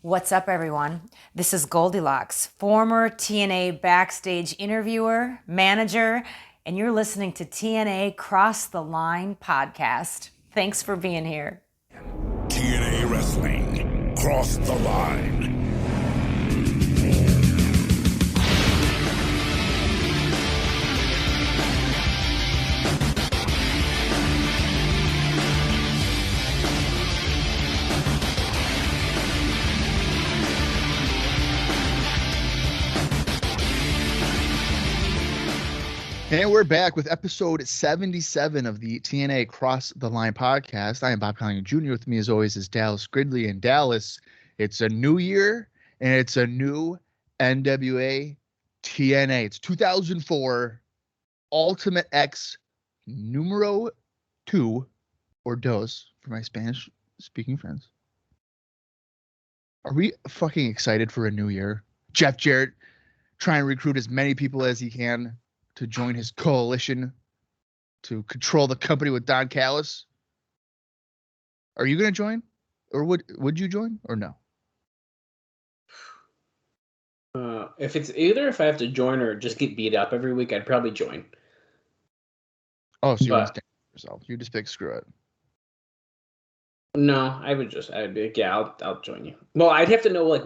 What's up, everyone? This is Goldilocks, former TNA backstage interviewer, manager, and you're listening to TNA Cross the Line podcast. Thanks for being here. TNA Wrestling, Cross the Line. And we're back with episode 77 of the TNA Cross the Line podcast. I am Bob Colling Jr. With me, as always, is Dallas Gridley. And Dallas, it's a new year and it's a new NWA TNA. It's 2004 Ultimate X numero 2 or dos for my Spanish speaking friends. Are we fucking excited for a new year? Jeff Jarrett trying to recruit as many people as he can to join his coalition to control the company with Don Callis. Are you going to join? Or would you join or no? If I have to join or just get beat up every week, I'd probably join. Oh, so you want to stand for yourself. You just pick screw it. No, I'd be like, yeah, I'll join you. Well, I'd have to know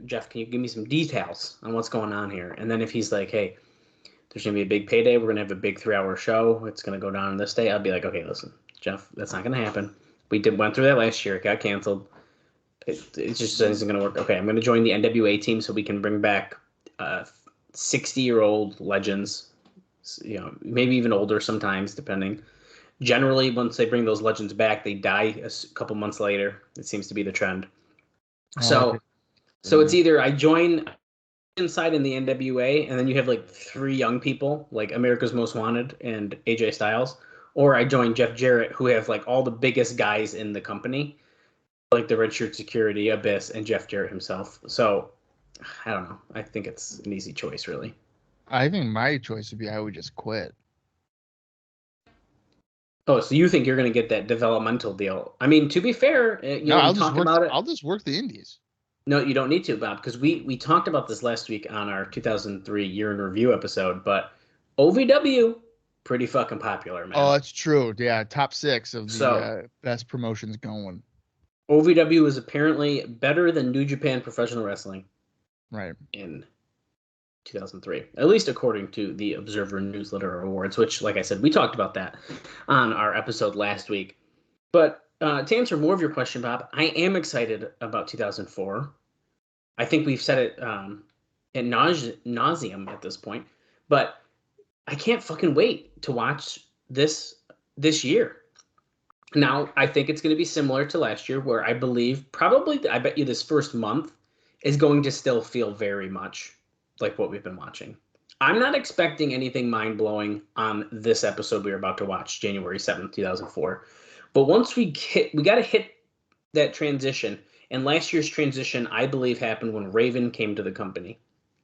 Jeff, can you give me some details on what's going on here? And then if he's like, hey, there's going to be a big payday. We're going to have a big 3-hour show. It's going to go down on this day. I'll be like, okay, listen, Jeff, that's not going to happen. We went through that last year. It got canceled. It just isn't going to work. Okay, I'm going to join the NWA team so we can bring back 60-year-old legends, maybe even older sometimes, depending. Generally, once they bring those legends back, they die a couple months later. It seems to be the trend. So it's either I join inside in the NWA, and then you have like 3 young people, like America's Most Wanted and AJ Styles, or I join Jeff Jarrett, who have like all the biggest guys in the company, like the Red Shirt Security, Abyss, and Jeff Jarrett himself. So I don't know. I think it's an easy choice, really. I think my choice would be I would just quit. Oh, so you think you're going to get that developmental deal? I mean, to be fair, I'll just work the indies. No, you don't need to, Bob, because we talked about this last week on our 2003 year in review episode, but OVW, pretty fucking popular, man. Oh, it's true. Yeah, top 6 of the best promotions going. OVW is apparently better than New Japan Professional Wrestling. Right. In 2003, at least according to the Observer Newsletter Awards, which, like I said, we talked about that on our episode last week. But to answer more of your question, Bob, I am excited about 2004. I think we've said it ad nauseum at this point, but I can't fucking wait to watch this year. Now, I think it's going to be similar to last year, where I bet you this first month is going to still feel very much like what we've been watching. I'm not expecting anything mind-blowing on this episode we are about to watch, January 7th, 2004. But once we got to hit that transition. And last year's transition, I believe, happened when Raven came to the company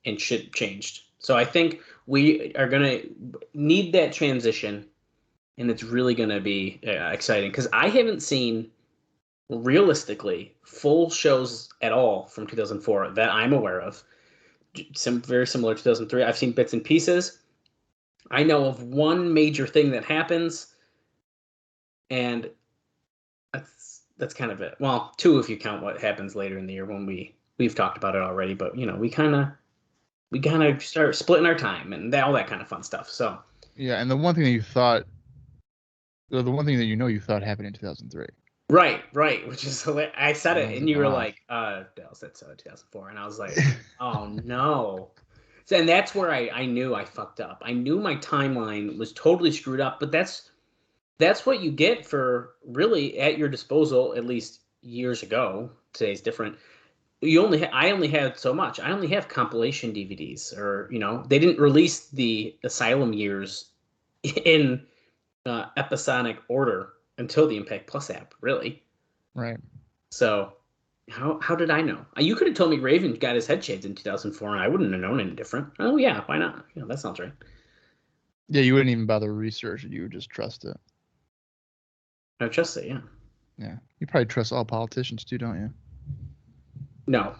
and shit changed. So I think we are going to need that transition. And it's really going to be exciting because I haven't seen, realistically, full shows at all from 2004 that I'm aware of. Very similar to 2003. I've seen bits and pieces. I know of one major thing that happens, and that's kind of it. Well, 2 if you count what happens later in the year when we've talked about it already. But we kind of start splitting our time and all that kind of fun stuff. So yeah, and the one thing that you thought happened in 2003. Right, which is hilarious. I said it, and you were like, Dallas, that's 2004. And I was like, oh, no. So, and that's where I knew I fucked up. I knew my timeline was totally screwed up, but that's what you get for really at your disposal, at least years ago. Today's different. I only had so much. I only have compilation DVDs, or, they didn't release the Asylum years in episodic order until the Impact Plus app, really. Right. So how did I know? You could have told me Raven got his head shaved in 2004, and I wouldn't have known any different. Oh, yeah, why not? That sounds right. Yeah, you wouldn't even bother to research it. You would just trust it. I trust it, yeah. Yeah. You probably trust all politicians too, don't you? No.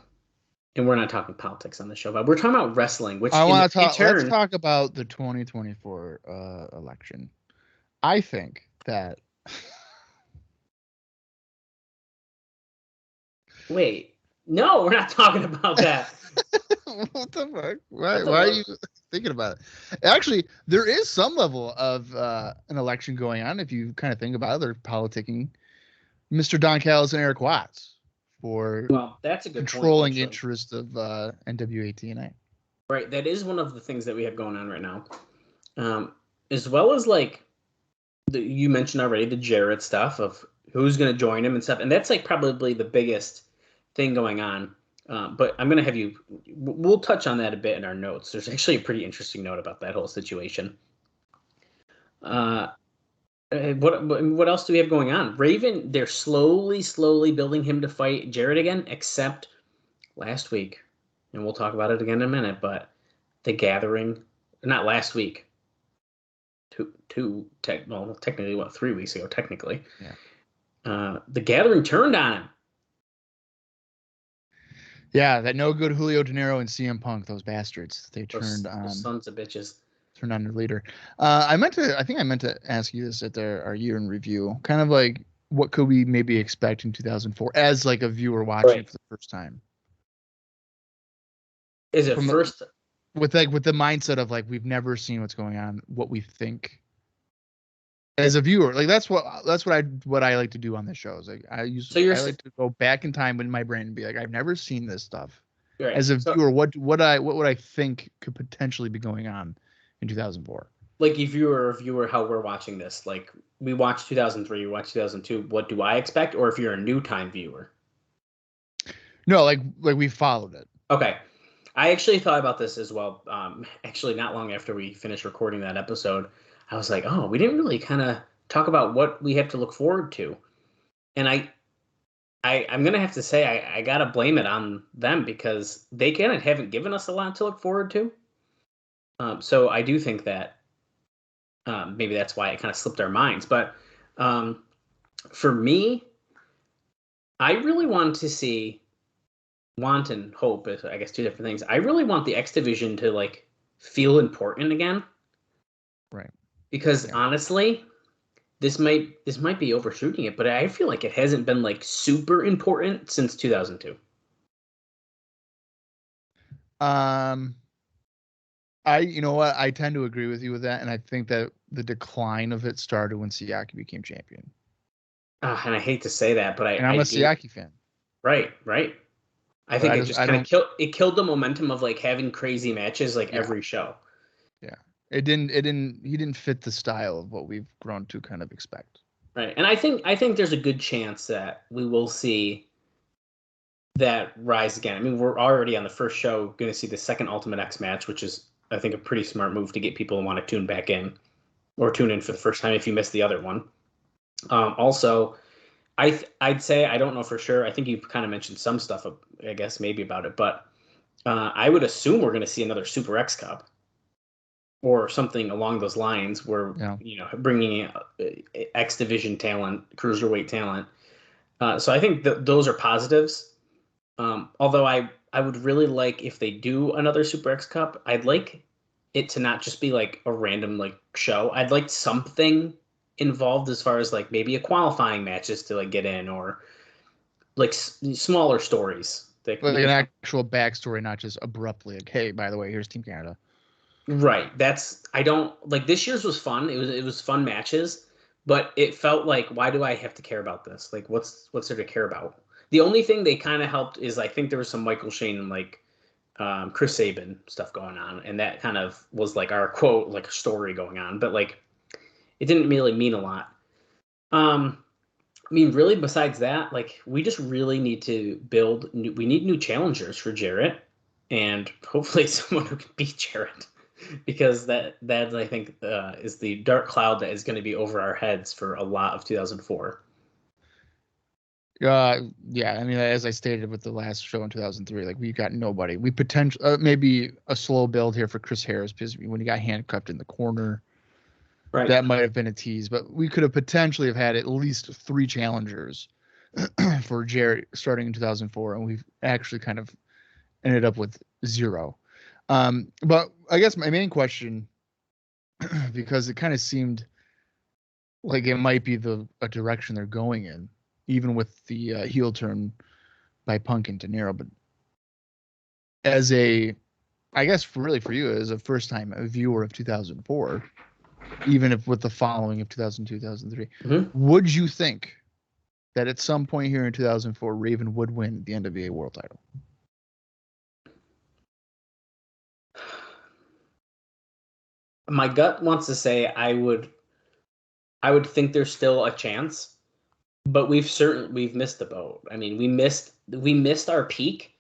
And we're not talking politics on the show, but we're talking about wrestling, which I want to in talk. Let's turn, talk about the 2024 election. I think that. wait, no, we're not talking about that. What the fuck? I Why thought are we you thinking about it? Actually, there is some level of an election going on. If you kind of think about it, they're politicking Mr. Don Callis and Eric Watts for Well, that's a good point, controlling actually. interest of NWA-TNA. Right, that is one of the things that we have going on right now, as well as like you mentioned already the Jarrett stuff of who's going to join him and stuff, and that's like probably the biggest thing going on. But I'm going to have you. We'll touch on that a bit in our notes. There's actually a pretty interesting note about that whole situation. What else do we have going on? Raven, they're slowly building him to fight Jarrett again, except last week, and we'll talk about it again in a minute. But the Gathering, not last week. Technically, 3 weeks ago, technically. Yeah. The Gathering turned on him. Yeah, that no good Julio, Dinero, and CM Punk, those bastards. They turned Those sons of bitches. Turned on their leader. I think I meant to ask you this at our year in review. Kind of like, what could we maybe expect in 2004 as like a viewer watching for the first time? Is it first? With the mindset of like we've never seen what's going on, what we think as a viewer, like that's what I like to do on this show. Is like I like to go back in time in my brain and be like, I've never seen this stuff. Right. As a viewer, what would I think could potentially be going on in 2004? Like if you were a viewer, how we're watching this, like we watched 2003, you watched 2002. What do I expect? Or if you're a new time viewer? No, like we followed it. Okay. I actually thought about this as well. Actually, not long after we finished recording that episode, I was like, oh, we didn't really kind of talk about what we have to look forward to. And I'm going to have to say I got to blame it on them because they kind of haven't given us a lot to look forward to. So I do think that maybe that's why it kind of slipped our minds. But for me, I really want to see... Want and hope is, I guess, two different things. I really want the X Division to like feel important again, right? Because honestly, this might be overshooting it, but I feel like it hasn't been like super important since 2002. You know what? I tend to agree with you with that, and I think that the decline of it started when Siaki became champion. And I hate to say that, but I'm a Siaki fan. Right. I think it just kind of killed the momentum of like having crazy matches like every show. Yeah. He didn't fit the style of what we've grown to kind of expect. Right. And I think there's a good chance that we will see that rise again. I mean, we're already on the first show going to see the second Ultimate X match, which is I think a pretty smart move to get people to want to tune back in or tune in for the first time if you missed the other one. Also, I'd say, I don't know for sure. I think you've kind of mentioned some stuff, I guess, maybe about it. But I would assume we're going to see another Super X Cup or something along those lines where, bringing in X Division talent, cruiserweight talent. So I think those are positives. Although I would really like if they do another Super X Cup, I'd like it to not just be like a random like show. I'd like something involved as far as like maybe a qualifying matches to like get in or like smaller stories. Like an actual backstory, not just abruptly like, hey, by the way, here's Team Canada. Right. I don't like this year's was fun. It was fun matches, but it felt like, why do I have to care about this? Like what's there to care about? The only thing they kind of helped is I think there was some Michael Shane and like Chris Sabin stuff going on. And that kind of was like our quote, like a story going on, but like, it didn't really mean a lot. I mean, really, besides that, like, we just really need to we need new challengers for Jarrett, and hopefully someone who can beat Jarrett, because that I think is the dark cloud that is going to be over our heads for a lot of 2004. Yeah. I mean, as I stated with the last show in 2003, like we got nobody. We potentially maybe a slow build here for Chris Harris because when he got handcuffed in the corner. Right. That might have been a tease, but we could have potentially have had at least 3 challengers for Jarrett starting in 2004, and we've actually kind of ended up with 0. But I guess my main question, because it kind of seemed like it might be a direction they're going in, even with the heel turn by Punk and Dinero, but as I guess really for you as a first time viewer of 2004, even if with the following of 2002, 2003, would you think that at some point here in 2004, Raven would win the NWA World Title? My gut wants to say I would think there's still a chance, but we've missed the boat. I mean, we missed our peak,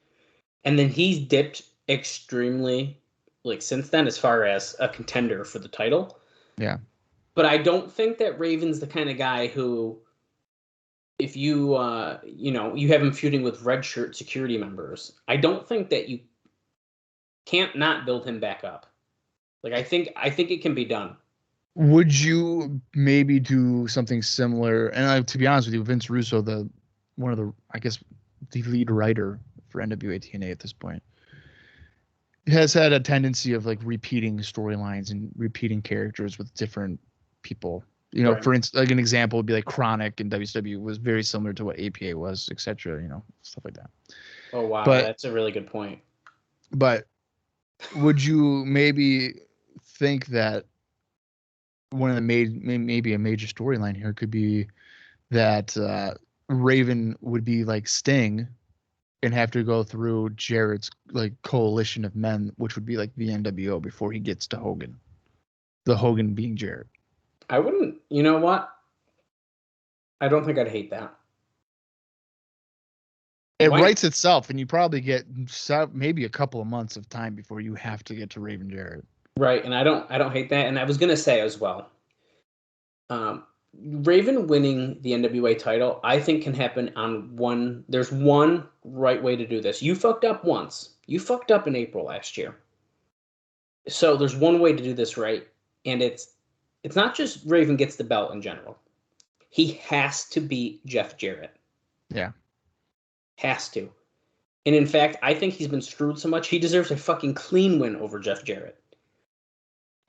and then he's dipped extremely like since then as far as a contender for the title. Yeah. But I don't think that Raven's the kind of guy who, if you you have him feuding with red shirt security members, I don't think that you can't not build him back up. Like I think it can be done. Would you maybe do something similar? And to be honest with you, Vince Russo, the lead writer for NWA-TNA at this point, has had a tendency of like repeating storylines and repeating characters with different people. You know, right. For instance, like an example would be like Chronic in WCW was very similar to what APA was, etc. You know, stuff like that. Oh wow, but, that's a really good point. But would you maybe think that one of the maybe a major storyline here could be that Raven would be like Sting and have to go through Jarrett's like coalition of men, which would be like the NWO before he gets to Hogan. The Hogan being Jarrett. I wouldn't. You know what? I don't think I'd hate that. It writes itself, and you probably get maybe a couple of months of time before you have to get to Raven Jarrett. Right, and I don't hate that. And I was gonna say as well, Raven winning the NWA title, I think can happen on one. There's one right way to do this. You fucked up once. You fucked up in April last year. So there's one way to do this right, and it's not just Raven gets the belt in general. He has to beat Jeff Jarrett. Yeah. Has to. And in fact, I think he's been screwed so much, he deserves a fucking clean win over Jeff Jarrett.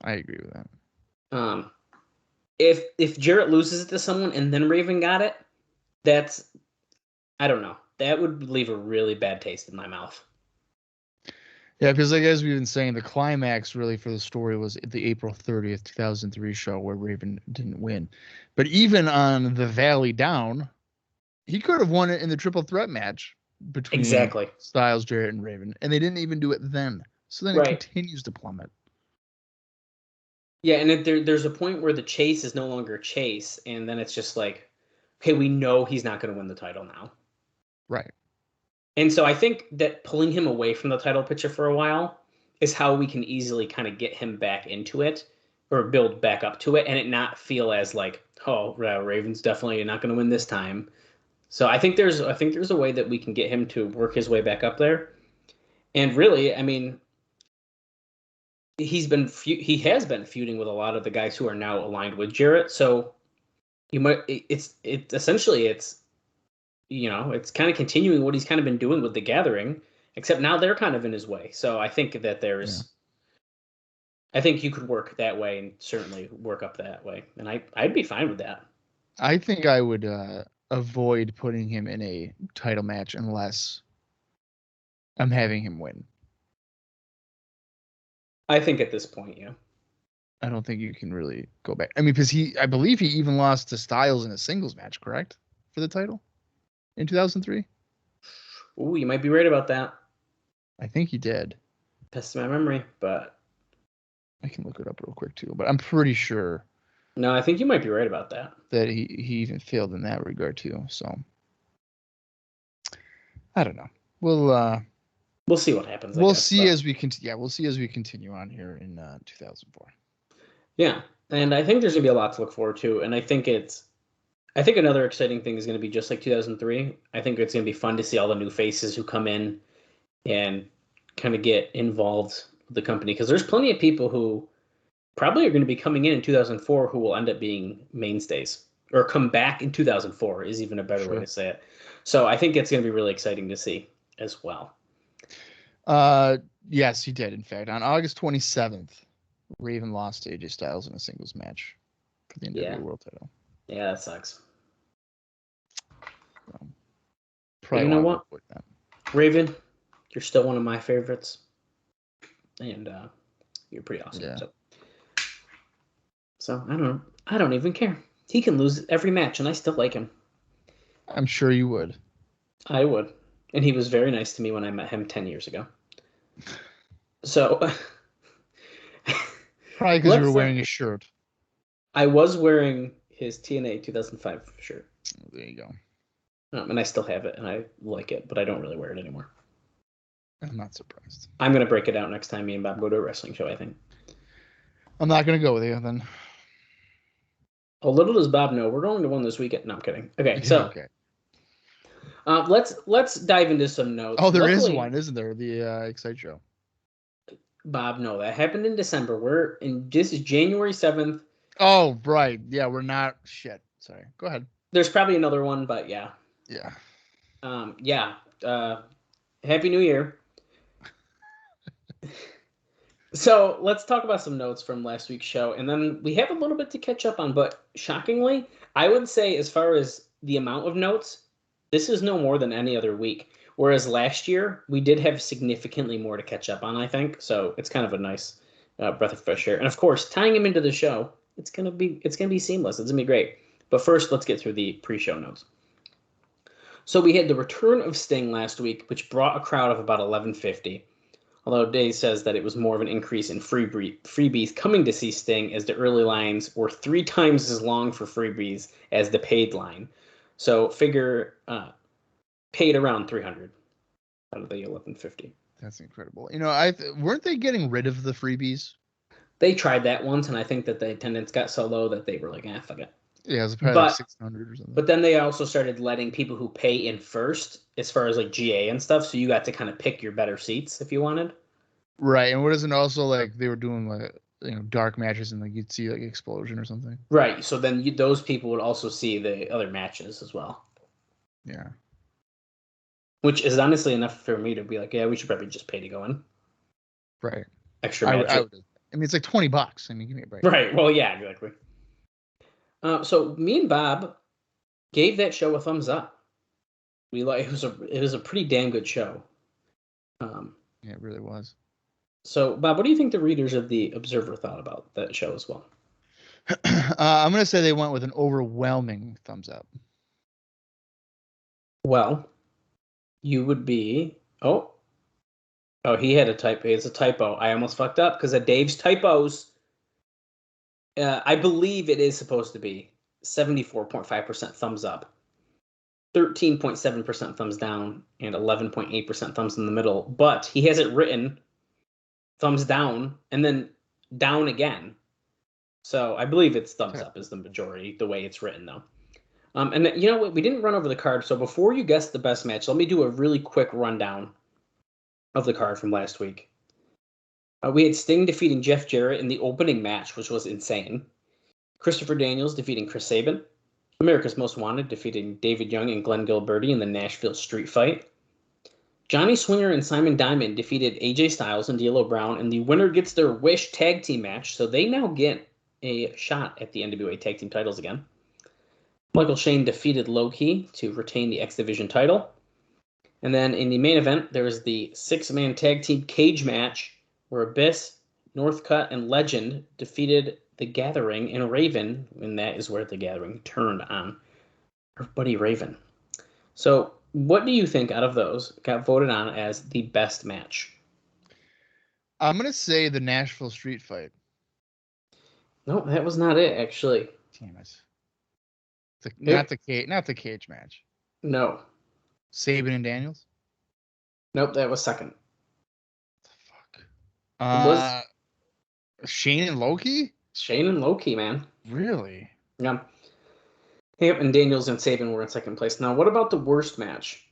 I agree with that. If Jarrett loses it to someone and then Raven got it, that's, I don't know. That would leave a really bad taste in my mouth. Yeah, because like as we've been saying, the climax really for the story was the April 30th, 2003 show where Raven didn't win. But even on the Valley Down, he could have won it in the triple threat match between Styles, Jarrett, and Raven, and they didn't even do it then. So then it continues to plummet. Yeah, and there's a point where the chase is no longer a chase, and then it's just like, okay, we know he's not going to win the title now. Right. And so I think that pulling him away from the title picture for a while is how we can easily kind of get him back into it or build back up to it and it not feel as like, oh, Raven's definitely not going to win this time. So I think there's a way that we can get him to work his way back up there. And really, I mean, he has been feuding with a lot of the guys who are now aligned with Jarrett. So it's kind of continuing what he's kind of been doing with the Gathering, except now they're kind of in his way. So I think that I think you could work that way and certainly work up that way. And I'd be fine with that. I think I would avoid putting him in a title match unless I'm having him win. I think at this point, yeah. I don't think you can really go back. I mean, because I believe he even lost to Styles in a singles match, correct? For the title in 2003? Ooh, you might be right about that. I think he did. Test my memory, but I can look it up real quick too. But I'm pretty sure. No, I think you might be right about that. That he even failed in that regard too. So I don't know. We'll see what happens. We'll see as we continue on here in 2004. Yeah, and I think there's gonna be a lot to look forward to, and I think another exciting thing is gonna be just like 2003. I think it's gonna be fun to see all the new faces who come in and kind of get involved with the company because there's plenty of people who probably are going to be coming in 2004 who will end up being mainstays. or come back in 2004 is even a better way to say it. So I think it's going to be really exciting to see as well. Yes, he did. In fact, on August 27th, Raven lost to AJ Styles in a singles match for the NWA World Title. Yeah, that sucks. Probably you know what, that. Raven, you're still one of my favorites, and you're pretty awesome. Yeah. So I don't even care. He can lose every match, and I still like him. I'm sure you would. I would. And he was very nice to me when I met him 10 years ago. So. Probably because you were wearing his shirt. I was wearing his TNA 2005 shirt. Oh, there you go. And I still have it, and I like it, but I don't really wear it anymore. I'm not surprised. I'm going to break it out next time me and Bob go to a wrestling show, I think. I'm not going to go with you, then. Oh, little does Bob know, we're going to one this weekend. No, I'm kidding. Okay, so okay. Let's dive into some notes. Oh, there is one, isn't there? The Excite Show. Bob, no, that happened in December. This is January 7th. Oh, right. Yeah, we're not. Shit. Sorry. Go ahead. There's probably another one, but yeah. Yeah. Happy New Year. So let's talk about some notes from last week's show, and then we have a little bit to catch up on, but shockingly, I would say as far as the amount of notes, this is no more than any other week. Whereas last year, we did have significantly more to catch up on, I think. So it's kind of a nice breath of fresh air. And of course, tying him into the show, it's gonna be seamless. It's gonna be great. But first, let's get through the pre-show notes. So we had the return of Sting last week, which brought a crowd of about 1150. Although Dave says that it was more of an increase in freebies coming to see Sting, as the early lines were 3 times as long for freebies as the paid line. So figure paid around 300 out of the 1150. That's incredible. Weren't they getting rid of the freebies? They tried that once, and I think that the attendance got so low that they were like, fuck it. Yeah, it was probably like 600 or something. But then they also started letting people who pay in first, as far as like GA and stuff, so you got to kind of pick your better seats if you wanted. Right, and what isn't also like they were doing like dark matches and like you'd see like Explosion or something. Right, so then those people would also see the other matches as well. Yeah. Which is honestly enough for me to be like, yeah, we should probably just pay to go in. Right. Extra matches. I mean, it's like $20. I mean, give me a break. Right. Well, yeah, exactly. So me and Bob gave that show a thumbs up. It was a pretty damn good show. Yeah, it really was. So, Bob, what do you think the readers of the Observer thought about that show as well? I'm going to say they went with an overwhelming thumbs up. Well, you would be... Oh, he had a typo. It's a typo. I almost fucked up because of Dave's typos. I believe it is supposed to be 74.5% thumbs up, 13.7% thumbs down, and 11.8% thumbs in the middle. But he has it written thumbs down and then down again. So I believe it's thumbs up is the majority, the way it's written, though. And you know what? We didn't run over the card. So before you guess the best match, let me do a really quick rundown of the card from last week. We had Sting defeating Jeff Jarrett in the opening match, which was insane. Christopher Daniels defeating Chris Sabin. America's Most Wanted defeating David Young and Glenn Gilberti in the Nashville street fight. Johnny Swinger and Simon Diamond defeated AJ Styles and D'Lo Brown, and the winner gets their Wish tag team match, so they now get a shot at the NWA Tag Team Titles again. Michael Shane defeated Low-Key to retain the X Division title. And then in the main event, there was the 6-man tag team cage match where Abyss, Northcutt, and Legend defeated The Gathering and Raven, and that is where The Gathering turned on our buddy Raven. So what do you think out of those got voted on as the best match? I'm going to say the Nashville street fight. No, that was not it, actually. Damn it. Not the cage match. No. Sabin and Daniels? Nope, that was second. What the fuck? Shane and Low-Key? Shane and Low-Key, man. Really? Yeah. Yep, and Daniels and Sabin were in second place. Now, what about the worst match?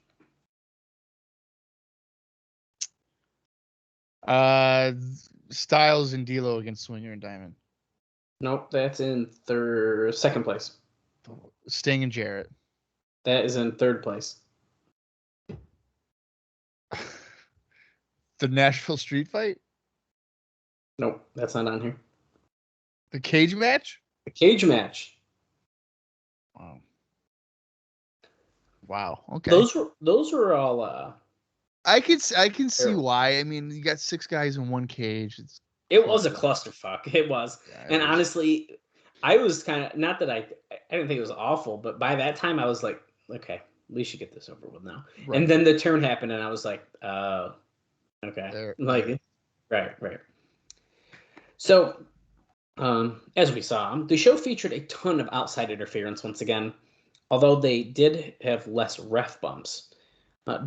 Styles and D'Lo against Swinger and Diamond. Nope, that's in second place. Sting and Jarrett. That is in third place. The Nashville street fight? Nope, that's not on here. The cage match? The cage match. Wow. Wow. Okay. Those were all. I can see why. I mean, you got 6 guys in one cage. It was a clusterfuck. It was, and was. Honestly, I was kind of not that I didn't think it was awful, but by that time I was like, okay, we should get this over with now. Right. And then the turn happened, and I was like, okay, right. So, as we saw, the show featured a ton of outside interference once again, although they did have less ref bumps.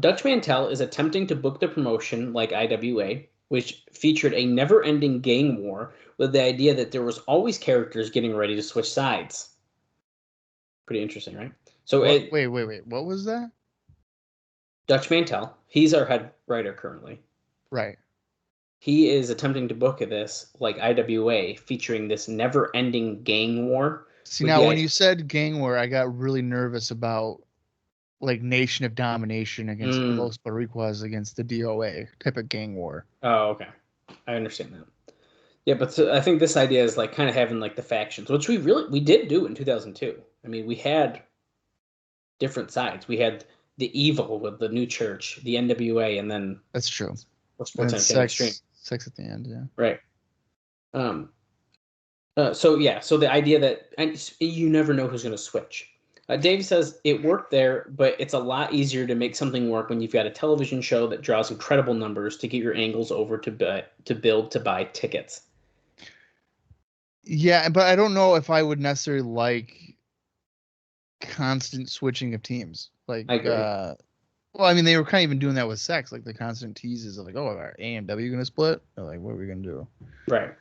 Dutch Mantel is attempting to book the promotion like IWA, which featured a never-ending gang war with the idea that there was always characters getting ready to switch sides. Pretty interesting, right? So wait. What was that? Dutch Mantel. He's our head writer currently. Right. He is attempting to book this like IWA, featuring this never-ending gang war. See, now when you said gang war, I got really nervous about like Nation of Domination against Los Boricuas against the DOA type of gang war. Oh, okay. I understand that. Yeah, but I think this idea is like kind of having like the factions, which we did do in 2002. I mean, we had different sides. We had the evil with the New Church, the NWA, and then that's true. Sports Entertainment Extreme. Sex at the end, yeah. Right. So the idea that you never know who's going to switch. Dave says it worked there, but it's a lot easier to make something work when you've got a television show that draws incredible numbers to get your angles over to buy tickets. Yeah, but I don't know if I would necessarily like constant switching of teams. Like, I agree. Well, I mean, they were kind of even doing that with sex, like the constant teases of like, oh, are AMW gonna split? Or like, what are we gonna do? Right.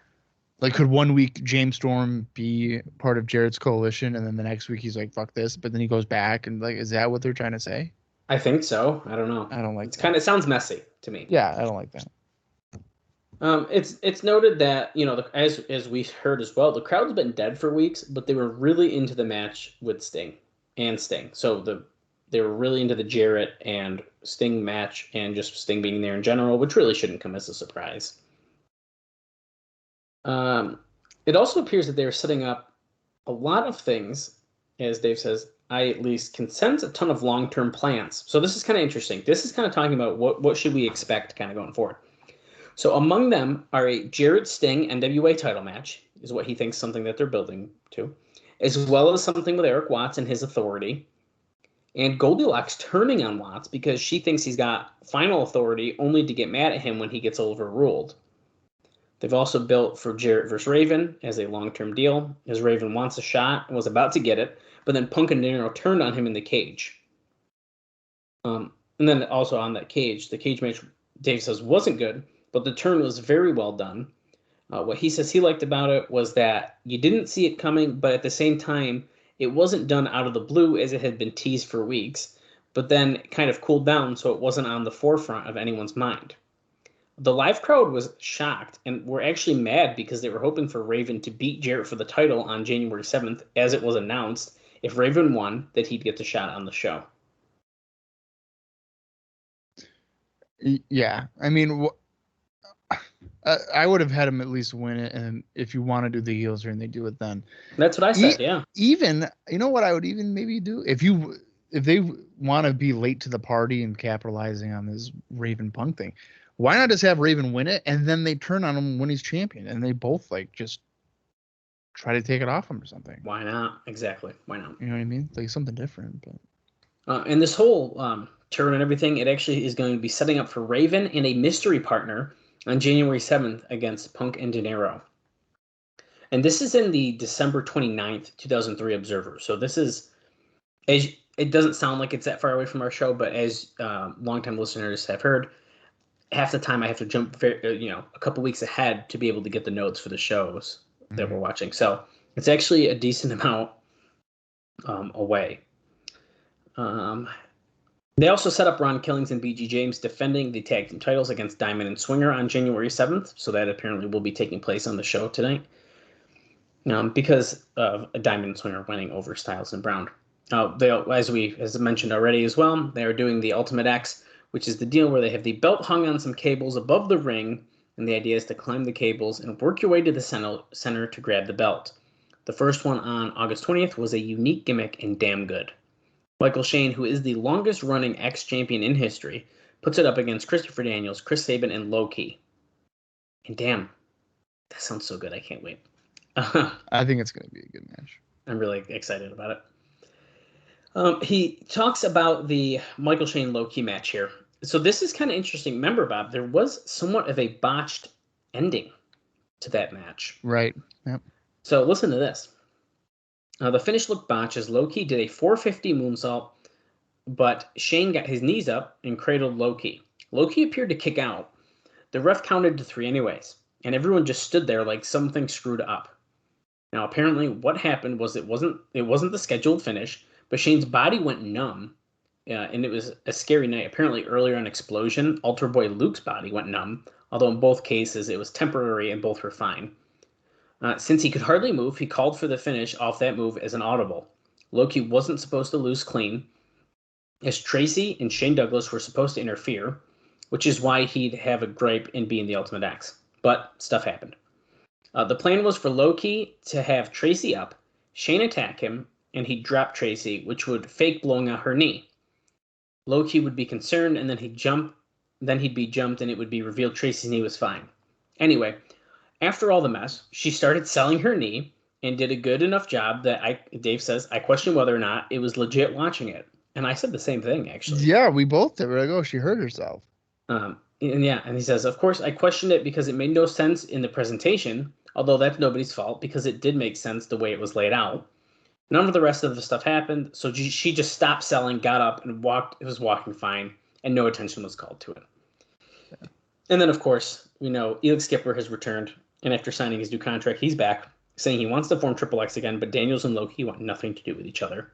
Like, could one week James Storm be part of Jarrett's coalition, and then the next week he's like, fuck this, but then he goes back, and like, is that what they're trying to say? I think so. I don't know. I don't like it sounds messy to me. Yeah, I don't like that. It's noted that, as we heard as well, the crowd's been dead for weeks, but they were really into the match with Sting. So they were really into the Jarrett and Sting match and just Sting being there in general, which really shouldn't come as a surprise. It also appears that they are setting up a lot of things, as Dave says. I at least can sense a ton of long-term plans. So this is kind of interesting. This is kind of talking about what should we expect kind of going forward. So among them are a Jarrett Sting NWA title match, is what he thinks something that they're building to, as well as something with Eric Watts and his authority, and Goldilocks turning on Watts because she thinks he's got final authority only to get mad at him when he gets overruled. They've also built for Jarrett versus Raven as a long-term deal, as Raven wants a shot and was about to get it, but then Punk and Dinero turned on him in the cage. And then also on that cage, the cage match, Dave says, wasn't good, but the turn was very well done. What he says he liked about it was that you didn't see it coming, but at the same time, it wasn't done out of the blue as it had been teased for weeks, but then it kind of cooled down so it wasn't on the forefront of anyone's mind. The live crowd was shocked and were actually mad because they were hoping for Raven to beat Jarrett for the title on January 7th, as it was announced. If Raven won, that he'd get the shot on the show. Yeah, I mean, I would have had him at least win it, and if you want to do the heels turn, they do it then. That's what I said. Yeah. Even, you know what I would even maybe do if they want to be late to the party and capitalizing on this Raven Punk thing. Why not just have Raven win it, and then they turn on him when he's champion, and they both like just try to take it off him or something? Why not? Exactly. Why not? You know what I mean? Like something different. But and this whole turn and everything, it actually is going to be setting up for Raven and a mystery partner on January 7th against Punk and Dinero. And this is in the December 29th, 2003 Observer. So this is, it doesn't sound like it's that far away from our show, but as longtime listeners have heard, half the time I have to jump, a couple weeks ahead to be able to get the notes for the shows that we're watching. So it's actually a decent amount away. They also set up Ron Killings and BG James defending the tag team titles against Diamond and Swinger on January 7th. So that apparently will be taking place on the show tonight. because of a Diamond Swinger winning over Styles and Brown. As mentioned already as well, they are doing the Ultimate X, which is the deal where they have the belt hung on some cables above the ring, and the idea is to climb the cables and work your way to the center to grab the belt. The first one on August 20th was a unique gimmick and damn good. Michael Shane, who is the longest running X champion in history, puts it up against Christopher Daniels, Chris Sabin, and Low Ki. And damn, that sounds so good. I can't wait. I think it's going to be a good match. I'm really excited about it. He talks about the Michael Shane Low Ki match here. So this is kind of interesting. Remember, Bob, there was somewhat of a botched ending to that match. Right. Yep. So listen to this. The finish looked botched as Low Ki did a 450 moonsault, but Shane got his knees up and cradled Low Ki. Low Ki appeared to kick out. The ref counted to 3 anyways, and everyone just stood there like something screwed up. Now, apparently, what happened was it wasn't the scheduled finish, but Shane's body went numb, and it was a scary night. Apparently, earlier in Explosion, Altar Boy Luke's body went numb, although in both cases it was temporary and both were fine. Since he could hardly move, he called for the finish off that move as an audible. Low Ki wasn't supposed to lose clean, as Tracy and Shane Douglas were supposed to interfere, which is why he'd have a gripe in being the Ultimate X. But stuff happened. The plan was for Low Ki to have Tracy up, Shane attack him, and he'd drop Tracy, which would fake blowing out her knee. Low Ki would be concerned, and then he'd be jumped, and it would be revealed Tracy's knee was fine. Anyway, after all the mess, she started selling her knee and did a good enough job that Dave says, I question whether or not it was legit watching it. And I said the same thing, actually. Yeah, we both did. We're like, oh, she hurt herself. And he says, of course, I questioned it because it made no sense in the presentation, although that's nobody's fault because it did make sense the way it was laid out. None of the rest of the stuff happened, so she just stopped selling, got up, and walked. It was walking fine, and no attention was called to it. Yeah. And then, of course, we know Elix Skipper has returned, and after signing his new contract, he's back, saying he wants to form Triple X again, but Daniels and Low Ki want nothing to do with each other.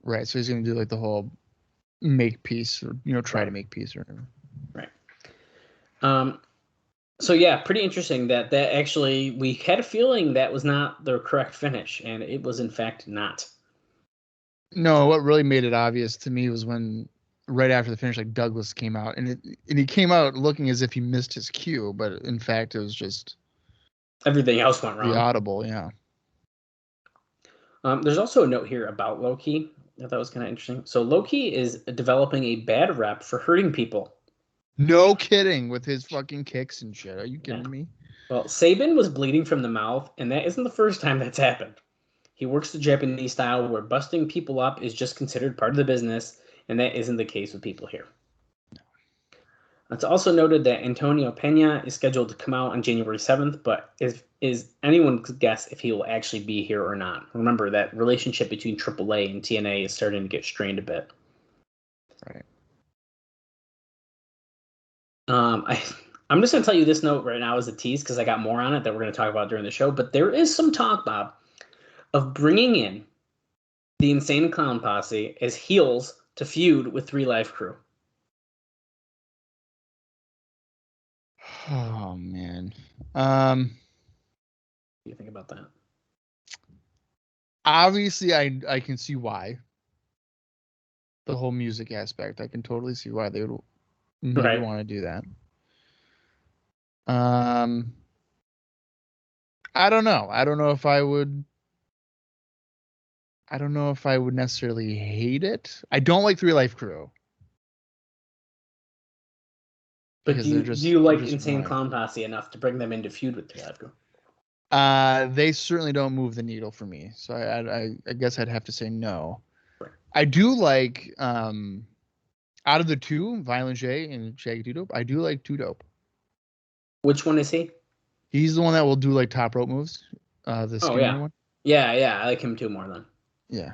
Right, so he's going to do like the whole make peace, or try to make peace or whatever. Right. So yeah, pretty interesting that actually we had a feeling that was not the correct finish, and it was in fact not. No, what really made it obvious to me was when right after the finish, like Douglas came out, and he came out looking as if he missed his cue, but in fact it was just everything else went wrong. The audible, yeah. There's also a note here about Low Ki. I thought that was kind of interesting. So Low Ki is developing a bad rep for hurting people. No kidding, with his fucking kicks and shit. Are you kidding me? Well, Sabin was bleeding from the mouth, and that isn't the first time that's happened. He works the Japanese style where busting people up is just considered part of the business, and that isn't the case with people here. It's also noted that Antonio Pena is scheduled to come out on January 7th, but is anyone's guess if he will actually be here or not. Remember, that relationship between AAA and TNA is starting to get strained a bit. Right. I'm just going to tell you this note right now as a tease because I got more on it that we're going to talk about during the show. But there is some talk, Bob, of bringing in the Insane Clown Posse as heels to feud with 3 Live Crew. Oh, man. What do you think about that? Obviously, I can see why. The whole music aspect. I can totally see why they would want to do that. I don't know. I don't know if I would necessarily hate it. I don't like 3 Live Crew. But do you like Insane Clown Posse enough to bring them into feud with 3 Live Crew? They certainly don't move the needle for me. So I guess I'd have to say no. Right. I do like out of the 2, Violent J and Shaggy 2 Dope, I do like 2 Dope. Which one is he? He's the one that will do like top rope moves. The skinny one. Yeah, I like him too more than. Yeah,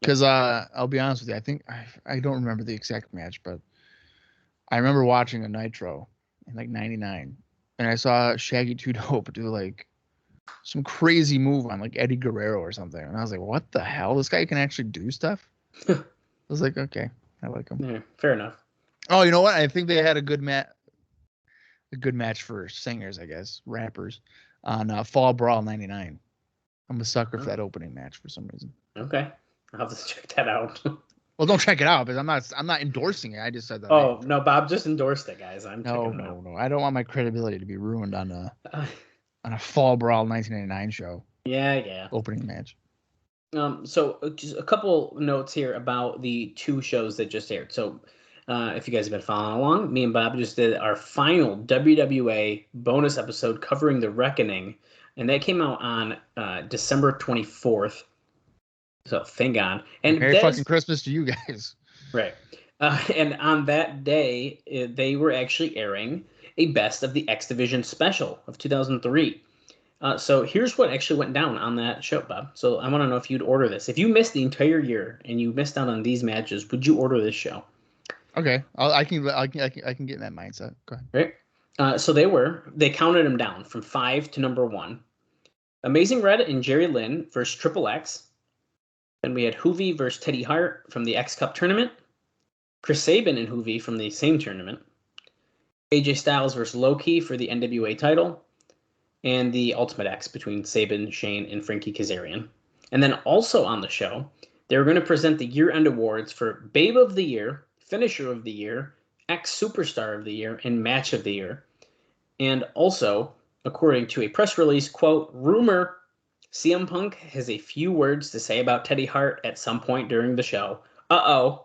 because I'll be honest with you, I think I don't remember the exact match, but I remember watching a Nitro in like '99, and I saw Shaggy 2 Dope do like some crazy move on like Eddie Guerrero or something, and I was like, "What the hell? This guy can actually do stuff." I was like, "Okay, I like him." Yeah, fair enough. Oh, you know what? I think they had a good match for singers, I guess, rappers. on Fall Brawl 99. I'm a sucker for that opening match for some reason. Okay, I'll have to check that out. Well, don't check it out, because I'm not endorsing it. I just said that. Oh no, Bob just endorsed it, guys. I'm checking it out. No. I don't want my credibility to be ruined on a Fall Brawl 1999 show. Yeah. Opening match. So just a couple notes here about the two shows that just aired. So, if you guys have been following along, me and Bob just did our final WWA bonus episode covering The Reckoning, and that came out on December 24th. So thank God. And Merry fucking Christmas to you guys. Right. And on that day, they were actually airing a Best of the X Division special of 2003. So here's what actually went down on that show, Bob. So I want to know if you'd order this. If you missed the entire year and you missed out on these matches, would you order this show? Okay, I can get in that mindset. Go ahead. Right. So they counted them down from 5 to number 1. Amazing Red and Jerry Lynn versus Triple X. Then we had Hoovy versus Teddy Hart from the X Cup tournament. Chris Sabin and Hoovy from the same tournament. AJ Styles versus Low-Key for the NWA title. And the Ultimate X between Sabin, Shane, and Frankie Kazarian. And then also on the show, they were going to present the year-end awards for Babe of the Year, Finisher of the Year, X Superstar of the Year, and Match of the Year. And also, according to a press release, quote, rumor, CM Punk has a few words to say about Teddy Hart at some point during the show. Uh-oh.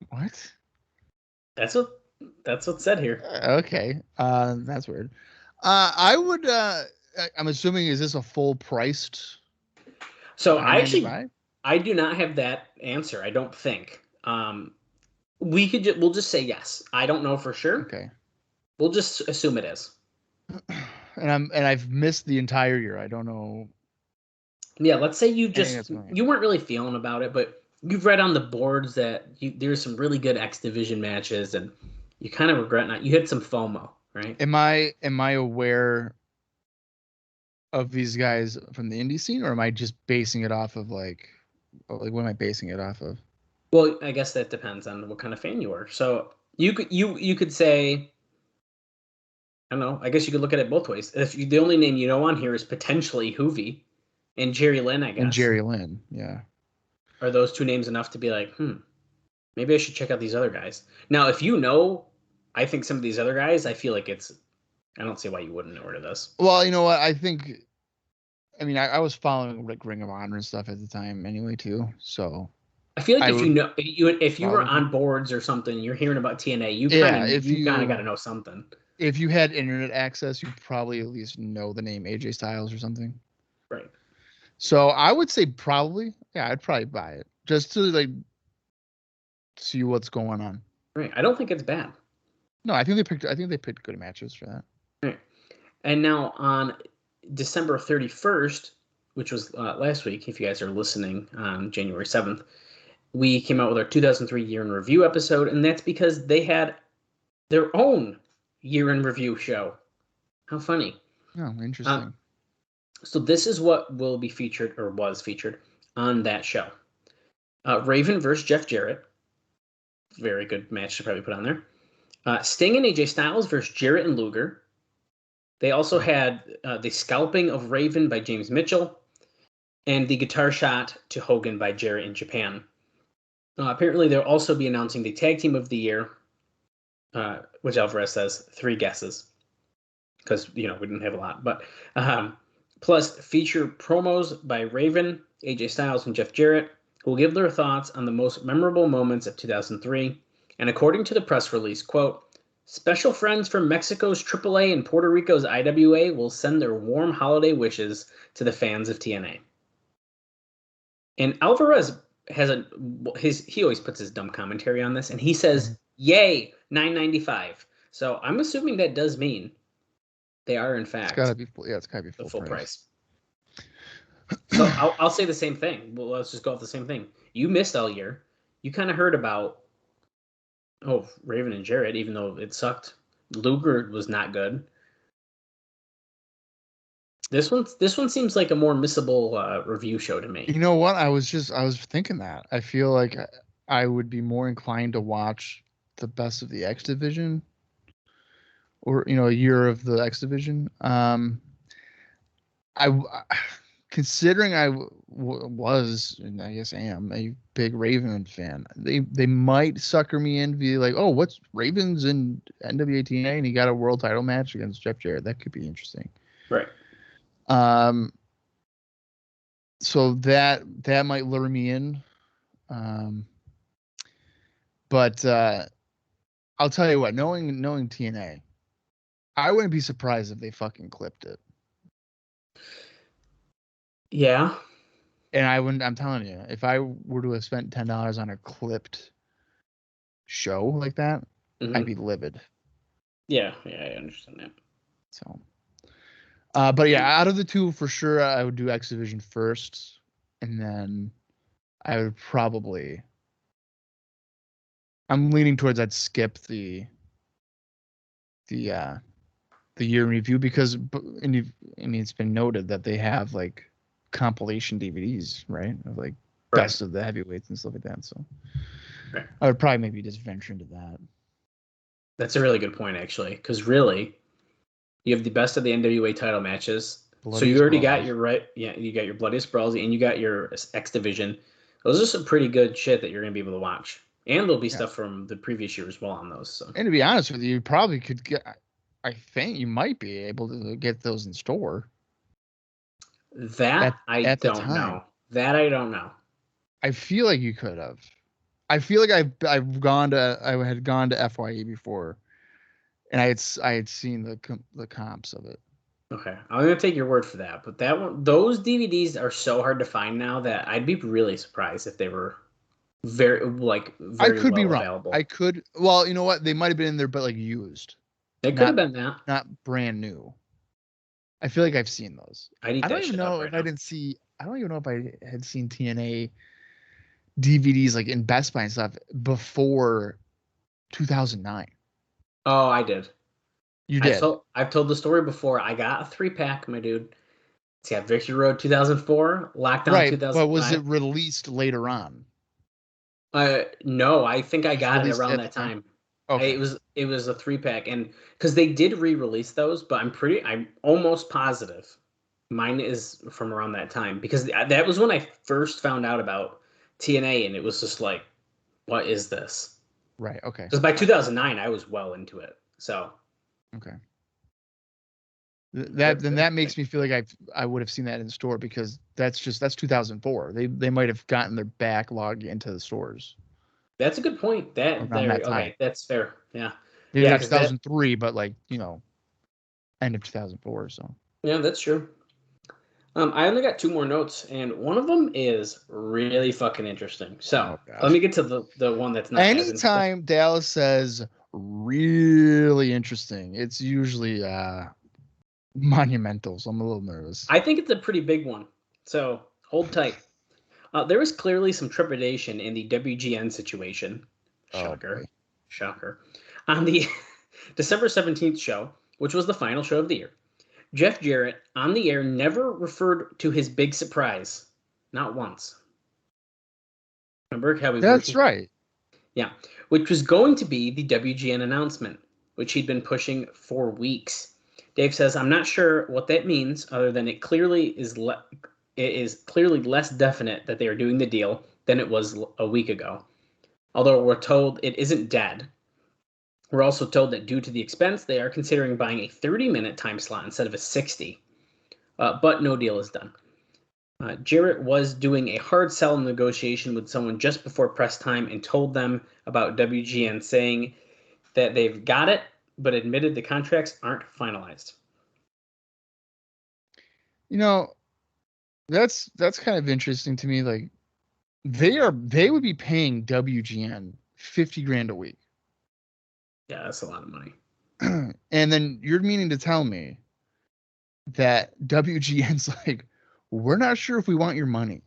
What? That's what's said here. Okay. That's weird. I would I'm assuming, is this a full priced? So I do not have that answer. I don't think. We'll just say yes. I don't know for sure. Okay. We'll just assume it is. And I've missed the entire year. I don't know. Yeah, let's say you weren't really feeling about it, but you've read on the boards that there's some really good X Division matches, and you kind of regret not. You had some FOMO, right? Am I aware of these guys from the indie scene, or am I just basing it off of like what am I basing it off of? Well, I guess that depends on what kind of fan you are. So you could say, I don't know. I guess you could look at it both ways. If the only name you know on here is potentially Hoovy and Jerry Lynn, I guess. And Jerry Lynn, yeah. Are those two names enough to be like, maybe I should check out these other guys? Now, if you know, I think some of these other guys, I feel like I don't see why you wouldn't order this. Well, you know what? I was following like Ring of Honor and stuff at the time anyway too. So I feel like if you were on boards or something, you're hearing about TNA, you kind of got to know something. If you had internet access, you probably at least know the name AJ Styles or something. Right. So I would say probably, yeah, I'd probably buy it just to like see what's going on. Right. I don't think it's bad. No, I think they picked good matches for that. Right. And now on December 31st, which was last week, if you guys are listening on January 7th, we came out with our 2003 year in review episode, and that's because they had their own year in review show. How funny. Oh, interesting. So this is what will be featured, or was featured, on that show. Raven versus Jeff Jarrett. Very good match to probably put on there. Sting and AJ Styles versus Jarrett and Luger. They also had the scalping of Raven by James Mitchell, and the guitar shot to Hogan by Jarrett in Japan. Apparently, they'll also be announcing the Tag Team of the Year, which Alvarez says 3 guesses, because we didn't have a lot. But plus feature promos by Raven, AJ Styles, and Jeff Jarrett, who will give their thoughts on the most memorable moments of 2003. And according to the press release, quote, special friends from Mexico's AAA and Puerto Rico's IWA will send their warm holiday wishes to the fans of TNA. And Alvarez he always puts his dumb commentary on this, and he says, yay, $9.95. So I'm assuming that does mean they are, in fact, it's gotta be full price. So I'll say the same thing. Well, let's just go off the same thing. You missed all year. You kind of heard about Raven and Jarrett, even though it sucked. Luger was not good. This one seems like a more missable review show to me. You know what? I was thinking that. I feel like I would be more inclined to watch the Best of the X Division or a year of the X Division. Considering I was, and I guess am, a big Raven fan, they might sucker me in, be like, oh, what's Ravens and NWA-TNA, and he got a world title match against Jeff Jarrett. That could be interesting. Right. So that might lure me in. But I'll tell you what, knowing TNA, I wouldn't be surprised if they fucking clipped it. Yeah. And I wouldn't. I'm telling you, if I were to have spent $10 on a clipped show like that, I'd be livid. Yeah, I understand that. So, but yeah, out of the two, for sure, I would do X Division first, and then I would probably. I'm leaning towards I'd skip the year in review because, it's been noted that they have like compilation DVDs, right? Of like best of the heavyweights and stuff like that. So I would probably maybe just venture into that. That's a really good point, actually, because really, you have the best of the NWA title matches. So you already got your you got your Bloodiest Brawls and you got your X Division. Those are some pretty good shit that you're gonna be able to watch, and there'll be stuff from the previous year as well on those. So. And to be honest with you, you probably could get. I think you might be able to get those in store. That I don't know. That I don't know. I feel like you could have. I feel like I had gone to FYE before, and I had seen the comps of it. Okay, I'm gonna take your word for that. But those DVDs are so hard to find now that I'd be really surprised if they were very I could be wrong. Available. I could. Well, you know what? They might have been in there, but like used. They could have been that. Not brand new. I feel like I've seen those. I don't even know if I didn't see. I don't even know if I had seen TNA DVDs like in Best Buy and stuff before 2009. Oh, I did. You did. I've told the story before. I got a 3-pack, my dude. It's got Victory Road 2004, Lockdown 2005. But was it released later on? No, I think I got it around that time. Okay. It was a 3-pack, and because they did re-release those, but I'm almost positive mine is from around that time, because that was when I first found out about TNA, and it was just like, what is this? Right. Okay. Because by 2009, I was well into it. So. Okay. That makes me feel like I would have seen that in the store, because that's 2004. They might have gotten their backlog into the stores. That good point. That time. Okay, that's fair. Yeah. Maybe not 2003, but end of 2004. So. Yeah, that's true. I only got 2 more notes, and one of them is really fucking interesting. So let me get to the one that's not. Anytime Dallas says really interesting, it's usually monumental. So I'm a little nervous. I think it's a pretty big one. So hold tight. There was clearly some trepidation in the WGN situation. Shocker. Shocker. On the December 17th show, which was the final show of the year, Jeff Jarrett, on the air, never referred to his big surprise. Not once. Remember how we That's right. Yeah. Which was going to be the WGN announcement, which he'd been pushing for weeks. Dave says, I'm not sure what that means, other than it is clearly less definite that they are doing the deal than it was a week ago. Although we're told it isn't dead. We're also told that due to the expense, they are considering buying a 30-minute time slot instead of a 60. But no deal is done. Jarrett was doing a hard sell negotiation with someone just before press time and told them about WGN, saying that they've got it, but admitted the contracts aren't finalized. That's kind of interesting to me. Like, they would be paying WGN $50,000 a week. Yeah, that's a lot of money. And then you're meaning to tell me that WGN's like, we're not sure if we want your money.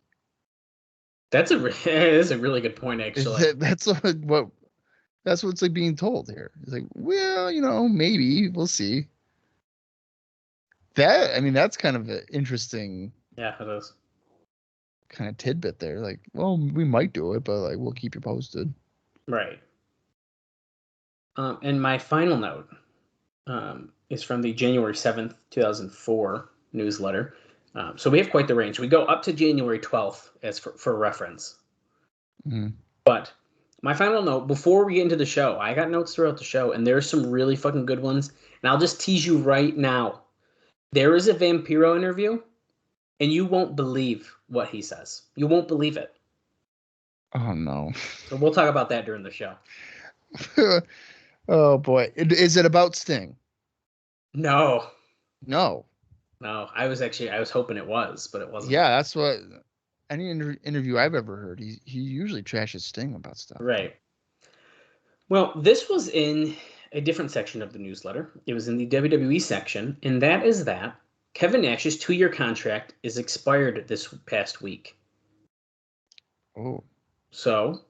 That's a really good point, actually. That's what's like being told here. It's like, well, maybe we'll see. That's kind of an interesting. Yeah, it is. Kind of tidbit there. Like, well, we might do it, but like, we'll keep you posted. Right. And my final note is from the January 7th, 2004 newsletter. So we have quite the range. We go up to January 12th as for reference. Mm-hmm. But my final note, before we get into the show, I got notes throughout the show, and there's some really fucking good ones. And I'll just tease you right now. There is a Vampiro interview, and you won't believe what he says. You won't believe it. Oh, no. So we'll talk about that during the show. Oh, boy. Is it about Sting? No. No. I was hoping it was, but it wasn't. Yeah, that's what any interview I've ever heard. He usually trashes Sting about stuff. Right. Well, this was in a different section of the newsletter. It was in the WWE section, and that is that Kevin Nash's 2-year contract is expired this past week. Oh. So,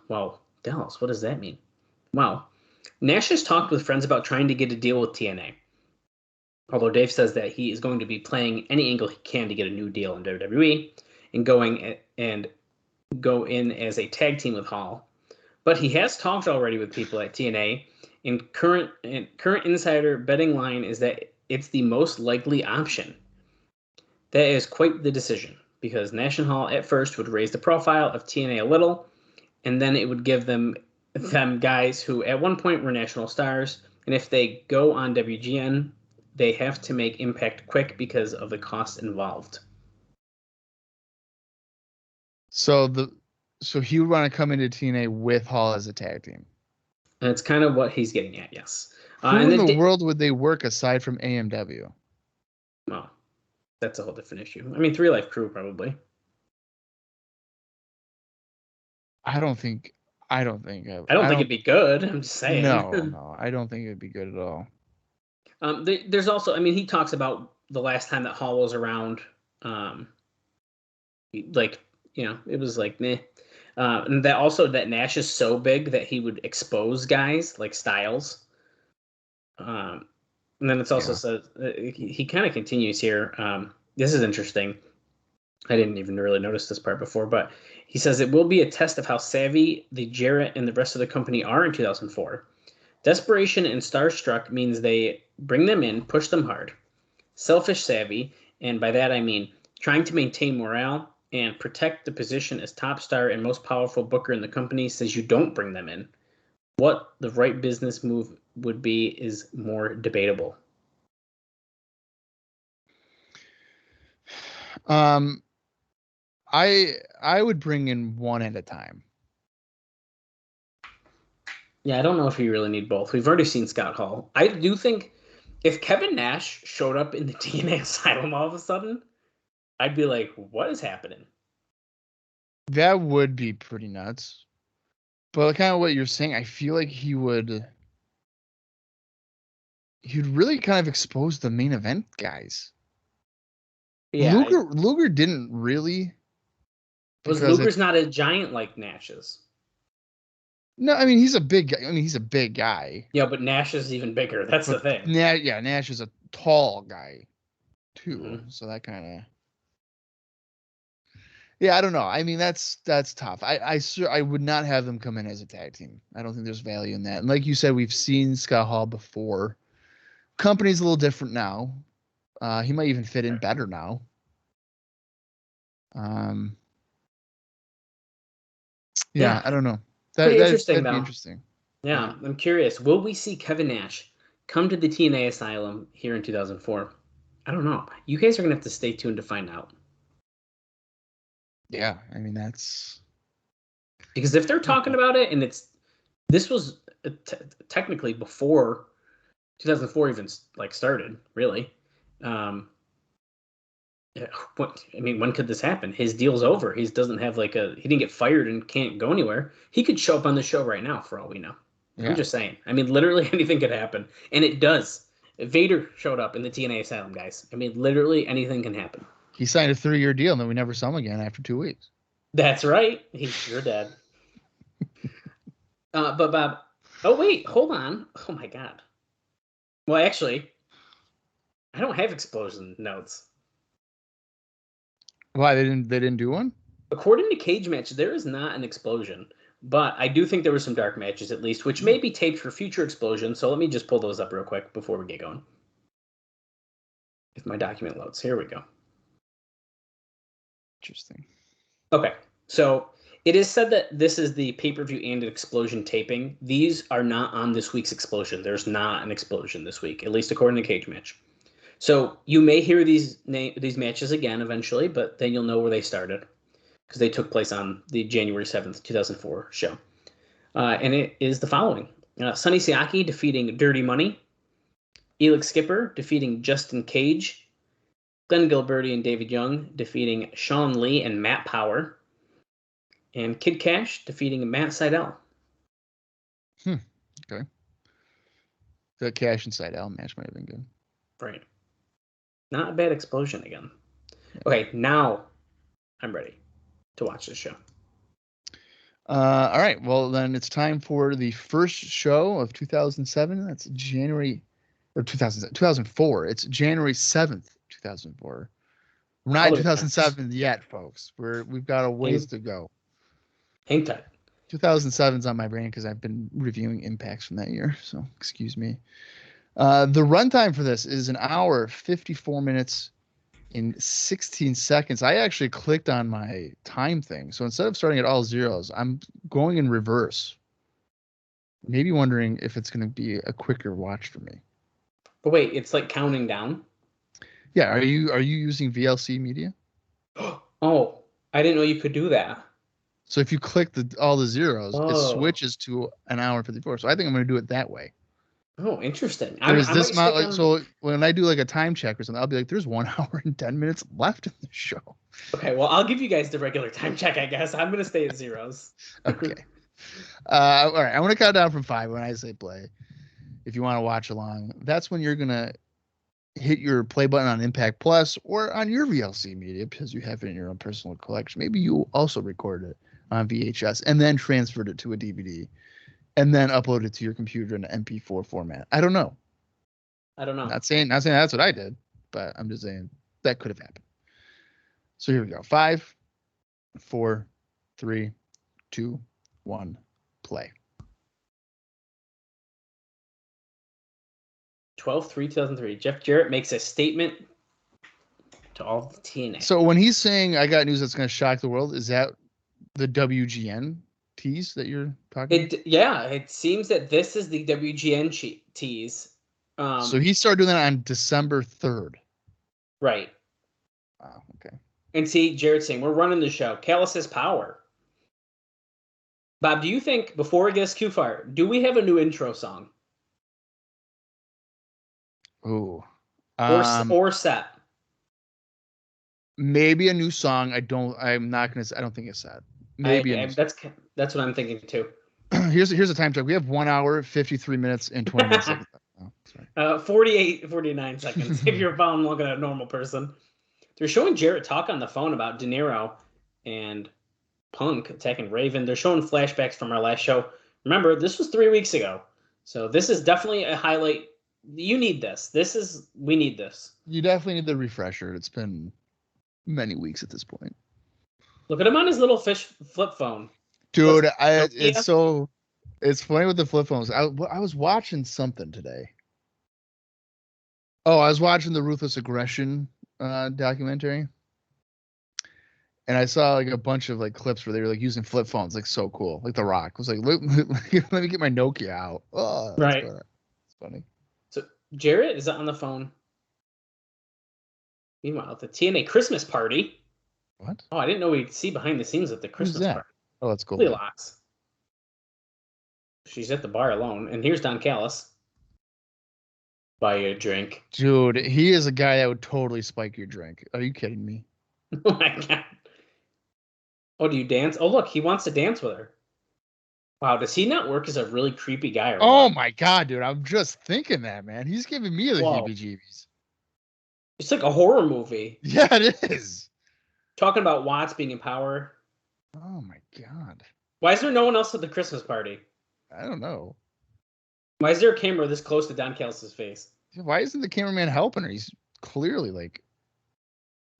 well, Dallas, what does that mean? Well, Nash has talked with friends about trying to get a deal with TNA. Although Dave says that he is going to be playing any angle he can to get a new deal in WWE and go in as a tag team with Hall. But he has talked already with people at TNA, and current insider betting line is that it's the most likely option. That is quite the decision, because Nash and Hall at first would raise the profile of TNA a little, and then it would give them guys who at one point were national stars, and if they go on WGN, they have to make impact quick because of the costs involved. So he would want to come into TNA with Hall as a tag team. And it's kind of what he's getting at, yes. Who in the world would they work aside from AMW? Well, that's a whole different issue. I mean, 3 Life Crew probably. I don't think it'd be good. I'm just saying. No, I don't think it'd be good at all. There's also, I mean, he talks about the last time that Hall was around. It was like meh. And that Nash is so big that he would expose guys like Styles. And then it's also says he kind of continues here. This is interesting. I didn't even really notice this part before, but he says it will be a test of how savvy the Jarrett and the rest of the company are in 2004. Desperation and starstruck means they bring them in, push them hard. Selfish savvy, and by that I mean trying to maintain morale and protect the position as top star and most powerful booker in the company says you don't bring them in. What the right business move would be is more debatable. I would bring in one at a time. Yeah, I don't know if you really need both. We've already seen Scott Hall. I do think if Kevin Nash showed up in the TNA Asylum all of a sudden, I'd be like, what is happening? That would be pretty nuts. But kind of what you're saying, I feel like he'd really kind of expose the main event guys. Yeah, Luger didn't really. Because Luger's not a giant like Nash is. No, I mean he's a big guy. He's a big guy. Yeah, but Nash is even bigger. That's the thing. Nash is a tall guy, too. Mm-hmm. So that kind of. Yeah, I don't know. I mean that's tough. I would not have them come in as a tag team. I don't think there's value in that. And like you said, we've seen Scott Hall before. Company's a little different now. He might even fit in better now. Yeah, I don't know. That'd be interesting. Yeah, I'm curious. Will we see Kevin Nash come to the TNA Asylum here in 2004? I don't know. You guys are going to have to stay tuned to find out. Yeah, I mean, that's... Because if they're talking about it, and this was technically before 2004 even started, really. When could this happen? His deal's over. He doesn't have he didn't get fired and can't go anywhere. He could show up on the show right now for all we know. Yeah. I'm just saying. I mean, literally anything could happen. And it does. Vader showed up in the TNA Asylum, guys. I mean, literally anything can happen. He signed a 3-year deal, and then we never saw him again after 2 weeks. That's right. He's your dad. But Bob, oh wait, hold on. Oh my God. Well, actually, I don't have explosion notes. Why they didn't do one? According to Cage Match, there is not an explosion. But I do think there were some dark matches at least, which may be taped for future Explosion. So let me just pull those up real quick before we get going. If my document loads. Here we go. Interesting. Okay. So it is said that this is the pay-per-view and an Explosion taping. These are not on this week's Explosion. There's not an Explosion this week, at least according to Cage Match. So you may hear these matches again eventually, but then you'll know where they started because they took place on the January 7th, 2004 show. And it is the following. Sonny Siaki defeating Dirty Money. Elix Skipper defeating Justin Cage. Glenn Gilberti and David Young defeating Sean Lee and Matt Power. And Kid Cash defeating Matt Sydal. Okay. The Cash and Sydal match might have been good. Right. Not a bad Explosion again. Okay, now I'm ready to watch this show. All right. Well, then it's time for the first show of 2007. That's January or 2004. It's January 7th, 2004. We're not in 2007 yet, folks. We've got a ways to go. Hang tight. 2007's on my brain because I've been reviewing impacts from that year. So excuse me. The runtime for this is 1 hour, 54 minutes, in 16 seconds. I actually clicked on my time thing. So instead of starting at all zeros, I'm going in reverse. Maybe wondering if it's going to be a quicker watch for me. But wait, it's like counting down? Yeah. Are you using VLC media? Oh, I didn't know you could do that. So if you click all the zeros, it switches to 1 hour 54. So I think I'm going to do it that way. Oh, interesting. So when I do like a time check or something, I'll be like, there's 1 hour and 10 minutes left in the show. Okay, well, I'll give you guys the regular time check, I guess. I'm going to stay at zeros. Okay. All right. I want to count down from 5 when I say play. If you want to watch along, that's when you're going to hit your play button on Impact Plus or on your VLC media because you have it in your own personal collection. Maybe you also recorded it on VHS and then transferred it to a DVD. And then upload it to your computer in an MP4 format. I don't know. Not saying that's what I did, but I'm just saying that could have happened. So here we go. 5, 4, 3, 2, 1, play. 12/3/2003. Jeff Jarrett makes a statement to all the TNA. So when he's saying I got news that's going to shock the world, is that the WGN tease that you're talking about? Yeah, it seems that this is the WGN tease. So he started doing that on December 3rd. Right. Wow, okay. And see, Jarrett saying, we're running the show. Callis has power. Bob, do you think, before we get us too far, do we have a new intro song? Ooh. Or set? Maybe a new song. I don't think it's set. Maybe that's what I'm thinking too. Here's a time check. We have 1 hour, 53 minutes, and 20 minutes. 49 seconds. If you're following looking at a normal person, they're showing Jarrett talk on the phone about Dinero and Punk attacking Raven. They're showing flashbacks from our last show. Remember, this was 3 weeks ago, so this is definitely a highlight. You need this. We need this. You definitely need the refresher. It's been many weeks at this point. Look at him on his little fish flip phone. Dude, it's funny with the flip phones. I was watching something today. Oh, I was watching the Ruthless Aggression documentary. And I saw like a bunch of like clips where they were like using flip phones, like so cool. Like The Rock was like, let me get my Nokia out. Oh, right. It's funny. So Jarrett is on the phone. Meanwhile, at the TNA Christmas Party. What? Oh, I didn't know we'd see behind the scenes at the Christmas party. Oh, that's cool. Locks. She's at the bar alone, and here's Don Callis. Buy you a drink. Dude, he is a guy that would totally spike your drink. Are you kidding me? Oh my god. Oh, do you dance? Oh, look, he wants to dance with her. Wow, does he not work as a really creepy guy? Oh my god, dude, I'm just thinking that, man. He's giving me the heebie-jeebies. It's like a horror movie. Yeah, it is. Talking about Watts being in power. Oh my god. Why is there no one else at the Christmas party? I don't know. Why is there a camera this close to Don Callis' face? Why isn't the cameraman helping her? He's clearly like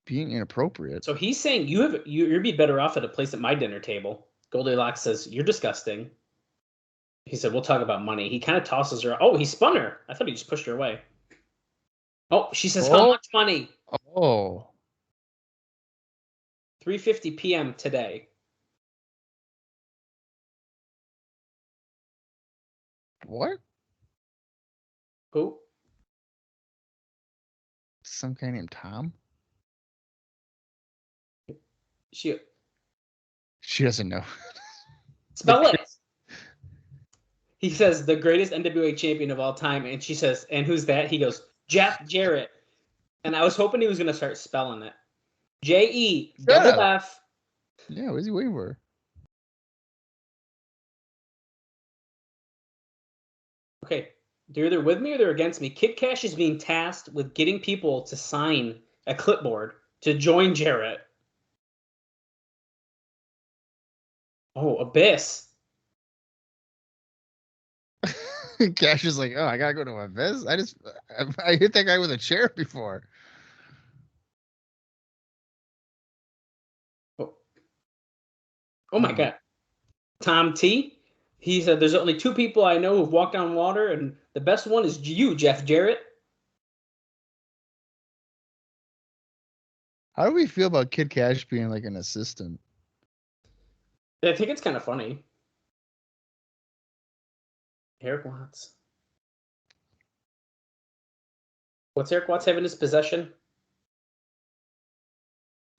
being inappropriate. So he's saying you'd be better off at a place at my dinner table. Goldilocks says, "You're disgusting." He said, "We'll talk about money." He kind of tosses her. Oh, he spun her. I thought he just pushed her away. Oh, she says, "How much money?" Oh. 3:50 p.m. today. What? Who? Some guy named Tom? She doesn't know. spell it. He says, "The greatest NWA champion of all time," and she says, "And who's that?" He goes, "Jeff Jarrett." And I was hoping he was gonna start spelling it. JEFF. Yeah, what's he waiting for? Okay, they're either with me or they're against me. Kid Cash is being tasked with getting people to sign a clipboard to join Jarrett. Oh, Abyss. Cash is like, oh, I gotta go to Abyss. I hit that guy with a chair before. Oh my God. Tom T. He said, "There's only two people I know who've walked on water, and the best one is you, Jeff Jarrett." How do we feel about Kid Cash being like an assistant? I think it's kind of funny. Eric Watts. What's Eric Watts have in his possession?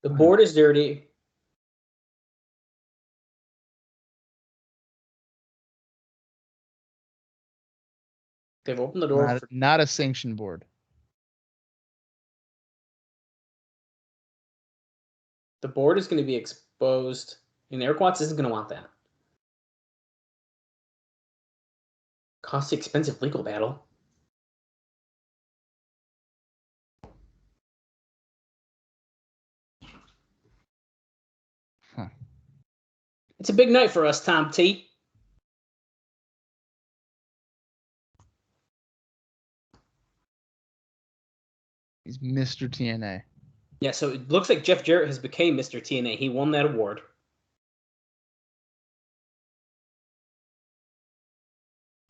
The board is dirty. They've opened the door. Not a sanctioned board. The board is going to be exposed, and Eric Watts isn't going to want that. Costly, expensive legal battle. Huh. It's a big night for us, Tom T. He's Mr. TNA. Yeah, so it looks like Jeff Jarrett has become Mr. TNA. He won that award.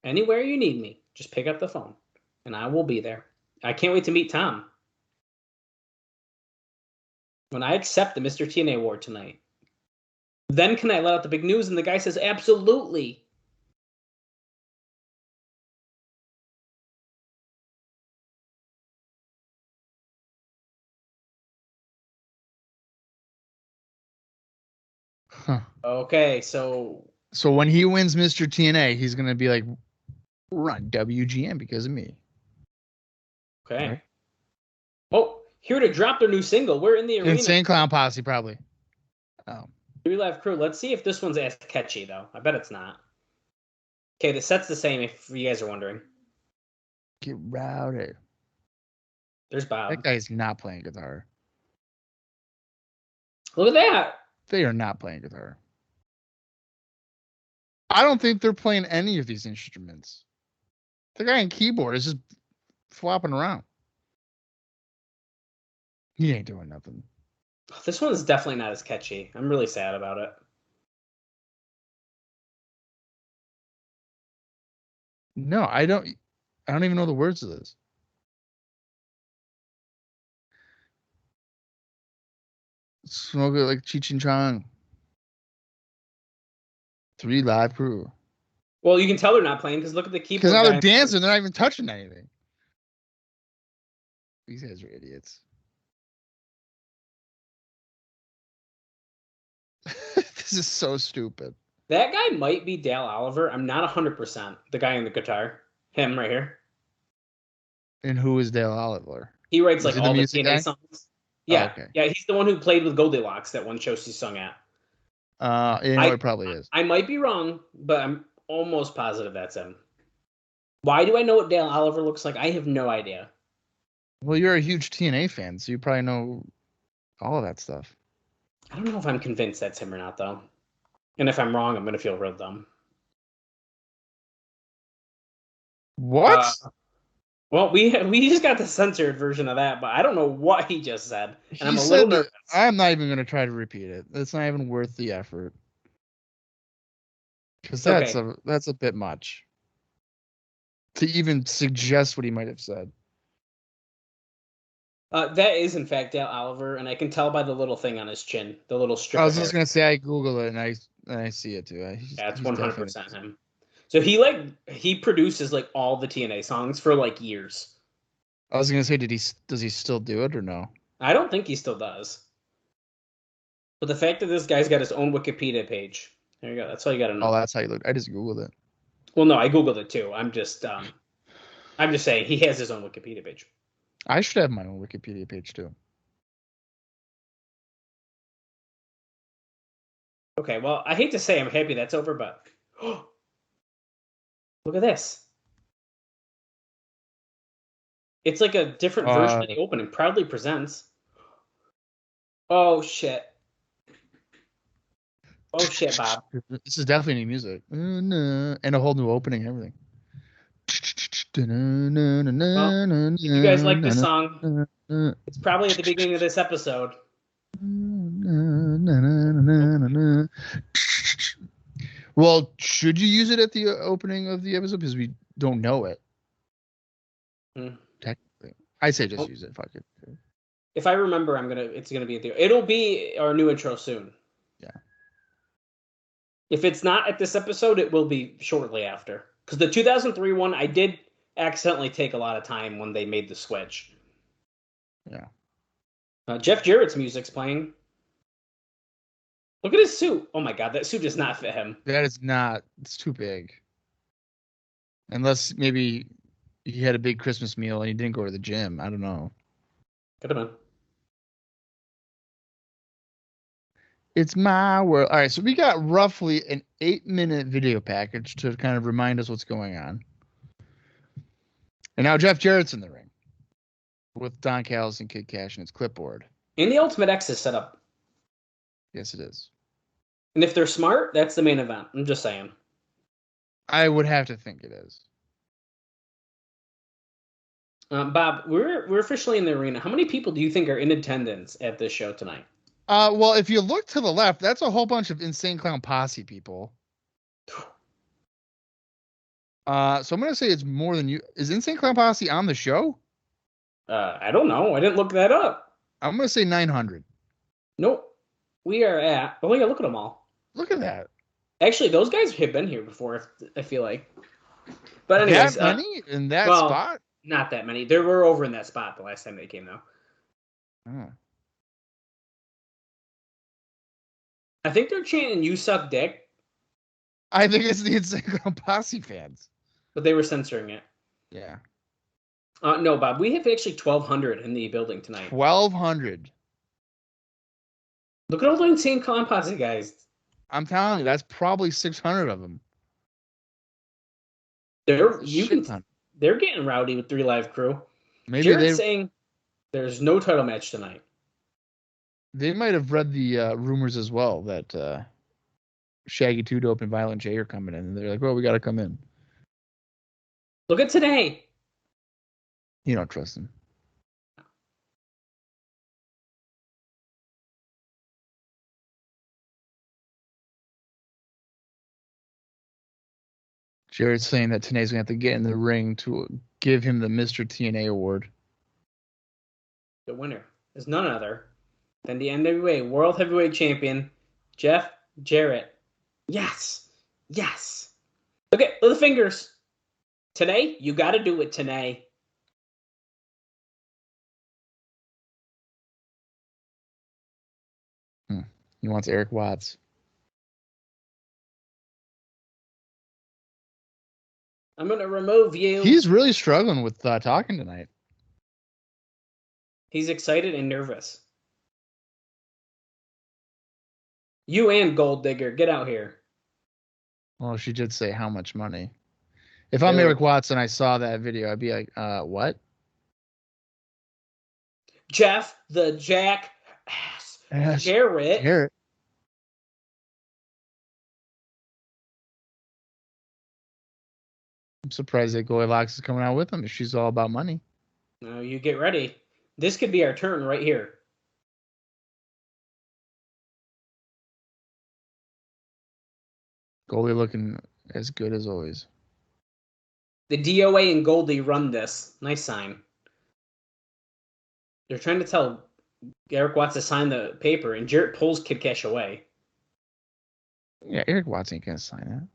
Anywhere you need me, just pick up the phone, and I will be there. I can't wait to meet Tom. When I accept the Mr. TNA award tonight, then can I let out the big news? And the guy says, absolutely. Huh. Okay, so when he wins Mr. TNA, he's gonna be like, run WGN because of me. Okay. Right? Oh, here to drop their new single. We're in the arena. Insane Clown Posse, probably. Oh. 3 Live Crew. Let's see if this one's as catchy, though. I bet it's not. Okay, the set's the same if you guys are wondering. Get rowdy. There's Bob. That guy's not playing guitar. Look at that. They are not playing guitar. I don't think they're playing any of these instruments. The guy on keyboard is just flopping around. He ain't doing nothing. This one's definitely not as catchy. I'm really sad about it. No, I don't even know the words of this. Smoke it like Cheech and Chong. 3 Live Crew. Well, you can tell they're not playing because look at the keyboard. Because now they're dancing, they're not even touching anything. These guys are idiots. This is so stupid. That guy might be Dale Oliver. I'm not 100%. The guy on the guitar. Him right here. And who is Dale Oliver? He writes like he all the music TNA guy? songs. Yeah. Oh, okay. Yeah, he's the one who played with Goldilocks that one show she sung at. It probably is. I might be wrong, but I'm almost positive that's him. Why do I know what Dale Oliver looks like? I have no idea. Well, you're a huge TNA fan, so you probably know all of that stuff. I don't know if I'm convinced that's him or not, though. And if I'm wrong, I'm going to feel real dumb. What? Well, we just got the censored version of that, but I don't know what he just said. And I'm a He little said nervous. I'm not even going to try to repeat it. It's not even worth the effort. Because Okay. that's a bit much to even suggest what he might have said. That is, in fact, Dale Oliver, and I can tell by the little thing on his chin, the little strip I of was hair. just gonna say I Google it and I see it too. Yeah, it's He's definitely. 100% him. So he produces like all the TNA songs for like years. I was gonna say, does he still do it or no? I don't think he still does. But the fact that this guy's got his own Wikipedia page, there you go. That's all you got to Oh, know. that's how you look. I just Googled it. Well, no, I googled it too. I'm just saying he has his own Wikipedia page. I should have my own Wikipedia page too. Okay, well, I hate to say I'm happy that's over, but look at this. It's like a different version of the opening. Proudly presents. Oh shit. Oh shit, Bob. This is definitely new music. And a whole new opening and everything. Well, if you guys like this song, it's probably at the beginning of this episode. Well, should you use it at the opening of the episode because we don't know it? Technically, I say just use it. Fuck it. If I remember, it's gonna be at the. It'll be our new intro soon. Yeah. If it's not at this episode, it will be shortly after. Because the 2003 one, I did accidentally take a lot of time when they made the switch. Yeah. Jeff Jarrett's music's playing. Look at his suit. Oh my god, that suit does not fit him. That is not. It's too big. Unless maybe he had a big Christmas meal and he didn't go to the gym. I don't know. Could have been. It's my world. All right, so we got roughly an 8-minute video package to kind of remind us what's going on. And now Jeff Jarrett's in the ring with Don Callis and Kid Cash and his clipboard. And the Ultimate X is set up. Yes, it is. And if they're smart, that's the main event. I'm just saying. I would have to think it is. Bob, we're officially in the arena. How many people do you think are in attendance at this show tonight? Well, if you look to the left, that's a whole bunch of Insane Clown Posse people. So I'm gonna say it's more than you. Is Insane Clown Posse on the show? I don't know. I didn't look that up. I'm gonna say 900. Nope. We are at. Oh yeah, look at them all. Look at that. Actually, those guys have been here before. I feel like. But anyways, that many in that spot? Not that many. There were over in that spot the last time they came though. Oh. I think they're chanting "You suck dick." I think it's the Insane Clown Posse fans. But they were censoring it. Yeah. No, Bob. We have actually 1,200 in the building tonight. 1,200. Look at all the Insane Clown Posse guys. I'm telling you, that's probably 600 of them. They're getting rowdy with 3 Live Crew. Maybe Jarrett's saying there's no title match tonight. They might have read the rumors as well that Shaggy 2 Dope and Violent J are coming in, and they're like, "Well, we got to come in." Look at today. You don't trust them. Jarrett's saying that Tna's going to have to get in the ring to give him the Mr. TNA award. The winner is none other than the NWA World Heavyweight Champion, Jeff Jarrett. Yes. Yes. Look at the fingers. Today, you got to do it, Tna. He wants Eric Watts. I'm going to remove you. He's really struggling with talking tonight. He's excited and nervous. You and Gold Digger, get out here. Well, she did say how much money. If I'm Eric Watts and I saw that video, I'd be like, what? Jeff the Jack Jarrett. Jarrett. I'm surprised that Goldilocks is coming out with him if she's all about money. No, you get ready. This could be our turn right here. Goldie looking as good as always. The DOA and Goldie run this. Nice sign. They're trying to tell Eric Watts to sign the paper, and Jarrett pulls Kid Cash away. Yeah, Eric Watts ain't gonna sign that.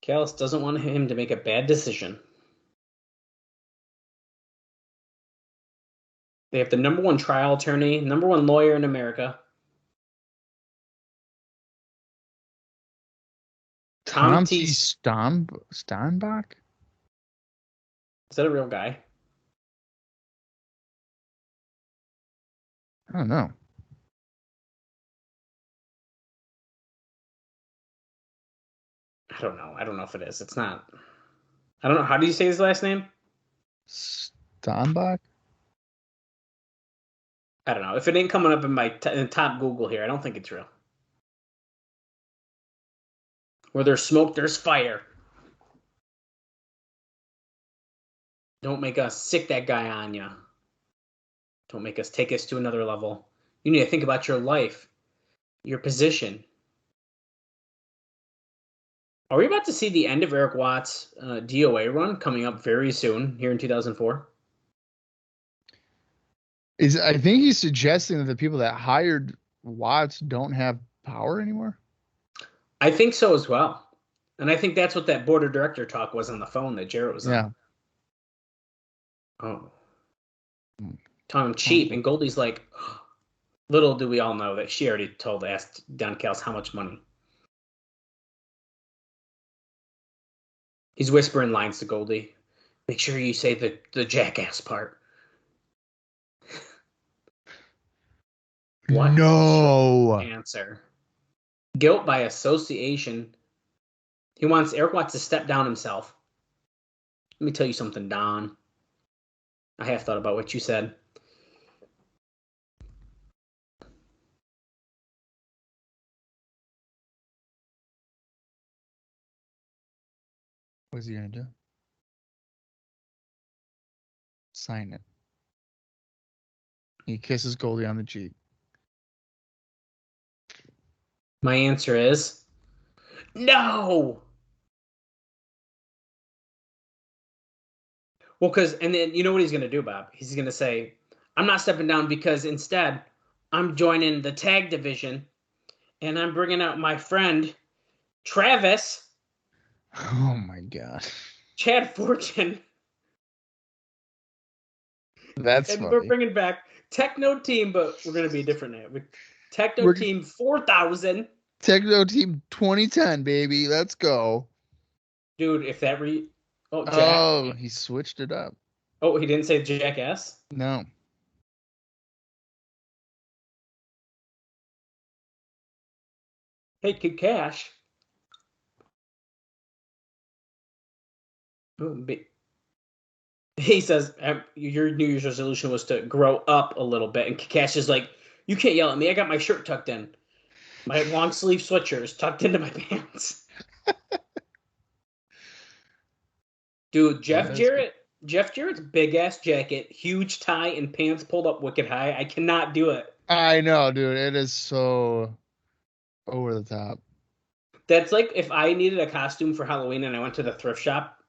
Callis doesn't want him to make a bad decision. They have the #1 trial attorney, #1 lawyer in America. Tom T. Steinbach? Is that a real guy? I don't know. I don't know. I don't know if it is. It's not. I don't know. How do you say his last name? Steinbach? I don't know. If it ain't coming up in my top Google here, I don't think it's real. Where there's smoke, there's fire. Don't make us sick that guy on ya. Don't make us take us to another level. You need to think about your life, your position. Are we about to see the end of Eric Watts' DOA run coming up very soon here in 2004? I think he's suggesting that the people that hired Watts don't have power anymore. I think so as well. And I think that's what that board of director talk was on the phone that Jarrett was on. Oh. Talking cheap. And Goldie's like, little do we all know that she already asked Don Callis how much money. He's whispering lines to Goldie. Make sure you say the jackass part. What? No. Answer. Guilt by association. He wants Eric Watts to step down himself. Let me tell you something, Don. I have thought about what you said. What's he gonna do? Sign it. He kisses Goldie on the cheek. My answer is no. Well, and then you know what he's going to do, Bob? He's going to say, I'm not stepping down because instead I'm joining the tag division and I'm bringing out my friend Travis. Oh my God. Chad Fortune. That's and funny. We're bringing back Techno Team, but we're going to be a different name. Techno Team 4000. Techno Team 2010, baby. Let's go. Dude, if that Oh, he switched it up. Oh, he didn't say Jackass? No. Hey, Kid Cash. He says your New Year's resolution was to grow up a little bit, and Kid Cash is like, you can't yell at me. I got my shirt tucked in. My long sleeve sweatshirt is tucked into my pants. Dude, Jeff Jarrett's big ass jacket, huge tie, and pants pulled up wicked high. I cannot do it. I know, dude. It is so over the top. That's like if I needed a costume for Halloween and I went to the thrift shop.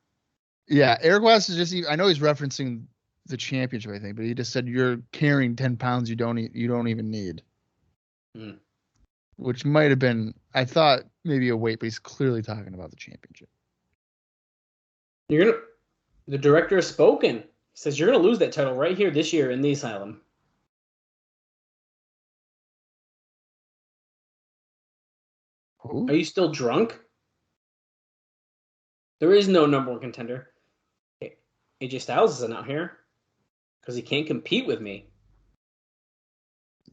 Yeah, Eric Watts is just. I know he's referencing the championship, I think, but he just said you're carrying 10 pounds you don't even need. Which might have been, I thought, maybe a weight, but he's clearly talking about the championship. The director has spoken. He says you're gonna lose that title right here this year in the Asylum. Who? Are you still drunk? There is no #1 contender. AJ Styles isn't out here because he can't compete with me.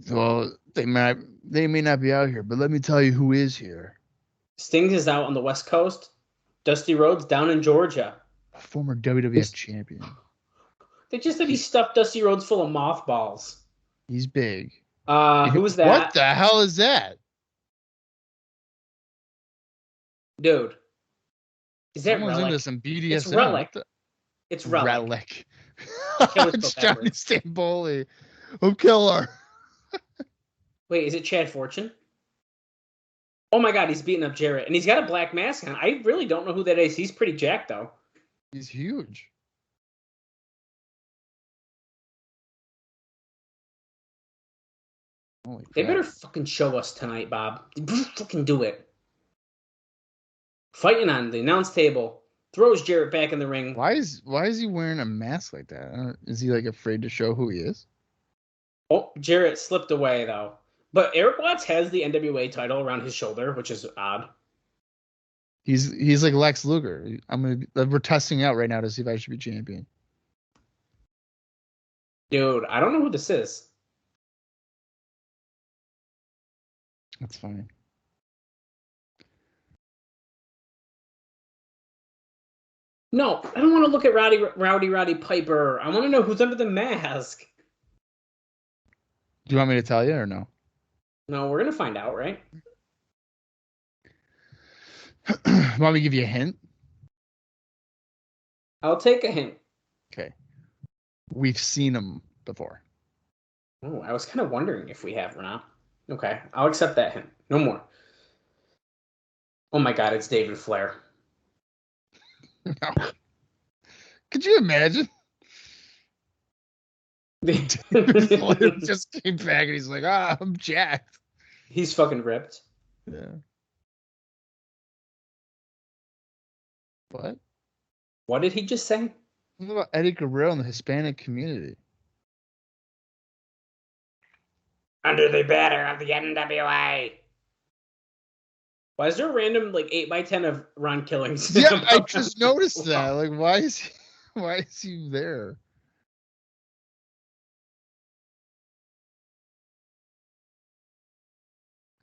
Well, they may not be out here, but let me tell you who is here. Sting is out on the West Coast. Dusty Rhodes down in Georgia. Former WWF champion. They just said he stuffed Dusty Rhodes full of mothballs. He's big. Who's that? What the hell is that? Dude. Is that Someone's Relic? into some BDSM. It's Relic. It's Relic. It's Johnny Stamboli. I'm Killer. Wait, is it Chad Fortune? Oh my God, he's beating up Jarrett, and he's got a black mask on. I really don't know who that is. He's pretty jacked, though. He's huge. Holy crap. They better fucking show us tonight, Bob. They better fucking do it. Fighting on the announce table. Throws Jarrett back in the ring. Why is he wearing a mask like that? Is he like afraid to show who he is? Oh, Jarrett slipped away, though. But Eric Watts has the NWA title around his shoulder, which is odd. He's like Lex Luger. We're testing out right now to see if I should be champion. Dude, I don't know who this is. That's fine. No, I don't want to look at Rowdy Piper. I want to know who's under the mask. Do you want me to tell you or no? No, we're going to find out, right? Want me to give you a hint? I'll take a hint. Okay. We've seen him before. Oh, I was kind of wondering if we have or not. Okay, I'll accept that hint. No more. Oh my God, it's David Flair. No. Could you imagine? David Flair just came back and he's like, I'm jacked. He's fucking ripped. Yeah. What? What did he just say? What about Eddie Guerrero in the Hispanic community? Under the banner of the NWA. Why is there a random 8x10 of Ron Killings? Yeah, I just noticed that. Like, why is he there?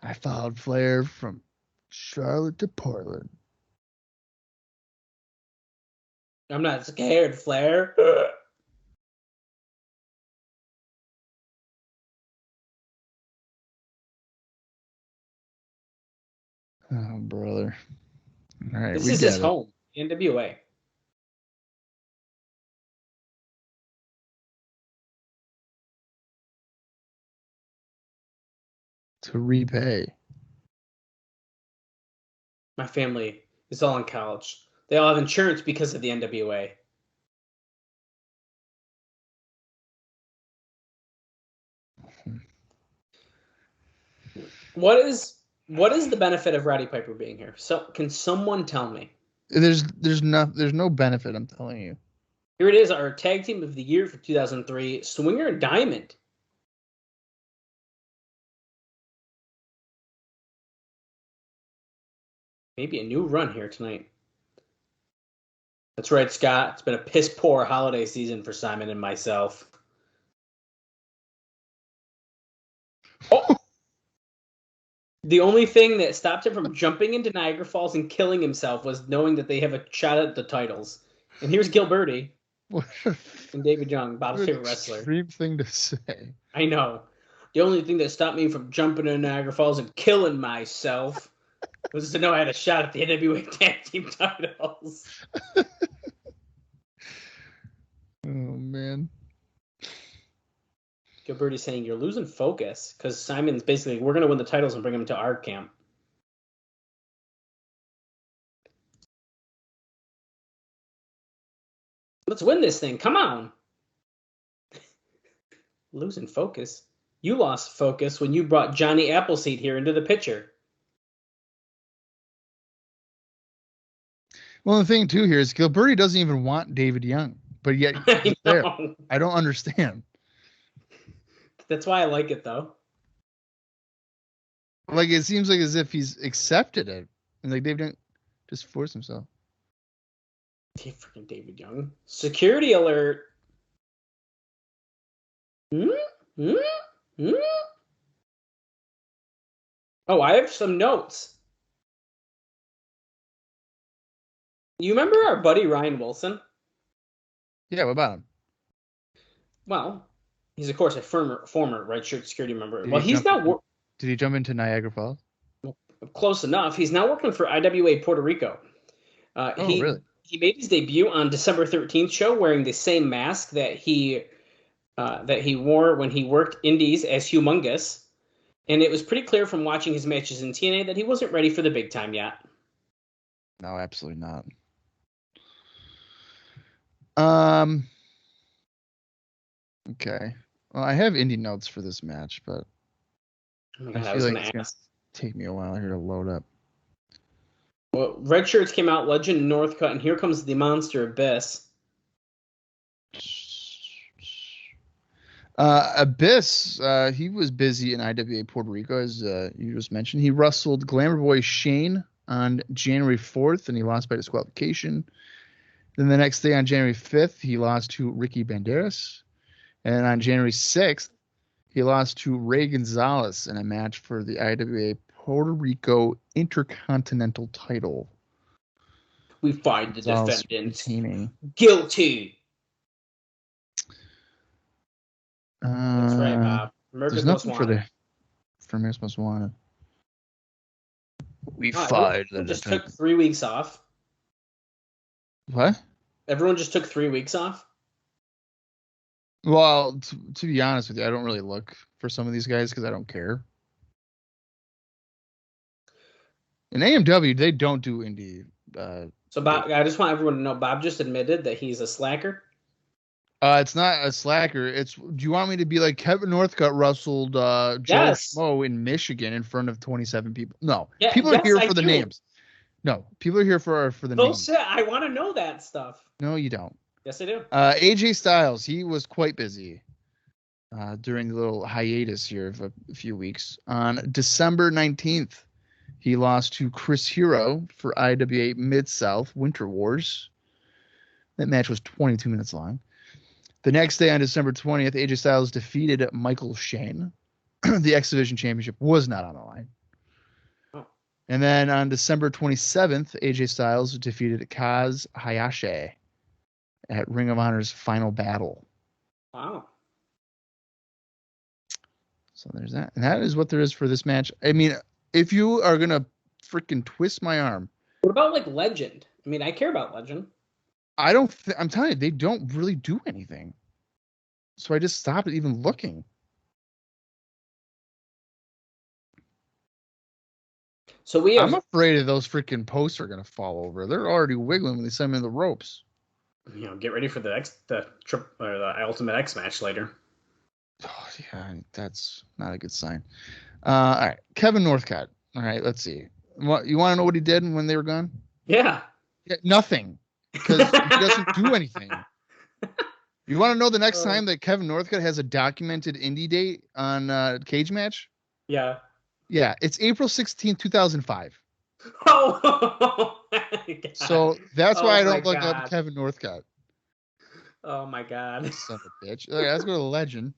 I followed Flair from Charlotte to Portland. I'm not scared, Flair. Oh, brother. All right, this is his home, NWA. To repay. My family is all in college. They all have insurance because of the NWA. What is the benefit of Roddy Piper being here? So can someone tell me? There's no benefit, I'm telling you. Here it is, our tag team of the year for 2003, Swinger and Diamond. Maybe a new run here tonight. That's right, Scott. It's been a piss-poor holiday season for Simon and myself. Oh! The only thing that stopped him from jumping into Niagara Falls and killing himself was knowing that they have a shot at the titles. And here's Gilberti and David Young, Bob's favorite wrestler. Extreme thing to say. I know. The only thing that stopped me from jumping into Niagara Falls and killing myself was to know I had a shot at the NWA Tag Team Titles. Oh, man. Gilberti's saying you're losing focus because Simon's basically, we're going to win the titles and bring them to our camp. Let's win this thing. Come on. Losing focus. You lost focus when you brought Johnny Appleseed here into the picture. Well, the thing, too, here is Gilberti doesn't even want David Young, but yet he's there. I don't understand. That's why I like it, though. Like, it seems like as if he's accepted it. And, like, David Young just forced himself. Freaking David Young. Security alert. Oh, I have some notes. You remember our buddy Ryan Wilson? Yeah, what about him? Well, he's, of course, a former red shirt security member. Did he jump into Niagara Falls? Close enough. He's now working for IWA Puerto Rico. Really? he made his debut on December 13th show wearing the same mask that he wore when he worked Indies as Humongous. And it was pretty clear from watching his matches in TNA that he wasn't ready for the big time yet. No, absolutely not. Okay. Well, I have indie notes for this match, but Oh my God, I I was feel going like to it's ask. gonna take me a while here to load up. Well, Red Shirts came out, Legend Northcutt, and here comes the Monster Abyss. Abyss, he was busy in IWA Puerto Rico, as you just mentioned. He wrestled Glamour Boy Shane on January 4th, and he lost by disqualification. Then the next day, on January 5th, he lost to Ricky Banderas. And on January 6th, he lost to Ray Gonzalez in a match for the IWA Puerto Rico Intercontinental title. We find the Gonzalez defendants retaining. guilty. That's right, Bob. There's America's Most nothing Wanted. for America's Most Wanted. We Oh, fired everyone just took 3 weeks off. What? Everyone just took 3 weeks off? Well, to be honest with you, I don't really look for some of these guys because I don't care. In AMW, they don't do indie. So, Bob, I just want everyone to know, Bob just admitted that he's a slacker. It's not a slacker. Do you want me to be like Kevin Northcutt wrestled Joe Schmo in Michigan in front of 27 people? No. Yeah, people are here for the do. names. No, people are here for the names. Bullshit. I want to know that stuff. No, you don't. Yes, I do. AJ Styles, he was quite busy during the little hiatus here of a few weeks. On December 19th, he lost to Chris Hero for IWA Mid-South Winter Wars. That match was 22 minutes long. The next day, on December 20th, AJ Styles defeated Michael Shane. The X Division Championship was not on the line. Oh. And then on December 27th, AJ Styles defeated Kaz Hayashi at Ring of Honor's Final Battle. Wow. So there's that. And that is what there is for this match. I mean, if you are going to freaking twist my arm. What about, like, Legend? I mean, I care about Legend. I'm telling you, they don't really do anything. So I just stopped even looking. So I'm afraid of those freaking posts are going to fall over. They're already wiggling when they send me the ropes. You know, get ready for the Ultimate X match later. Oh, yeah, that's not a good sign. All right, Kevin Northcutt. All right, let's see. You want to know what he did when they were gone? Yeah nothing. Because he doesn't do anything. You want to know the next time that Kevin Northcutt has a documented indie date on Cage Match? Yeah. Yeah, it's April 16th, 2005. Oh, so that's why I don't look up Kevin Northcutt. Oh my God. Son of a bitch. Okay, let's go to Legend.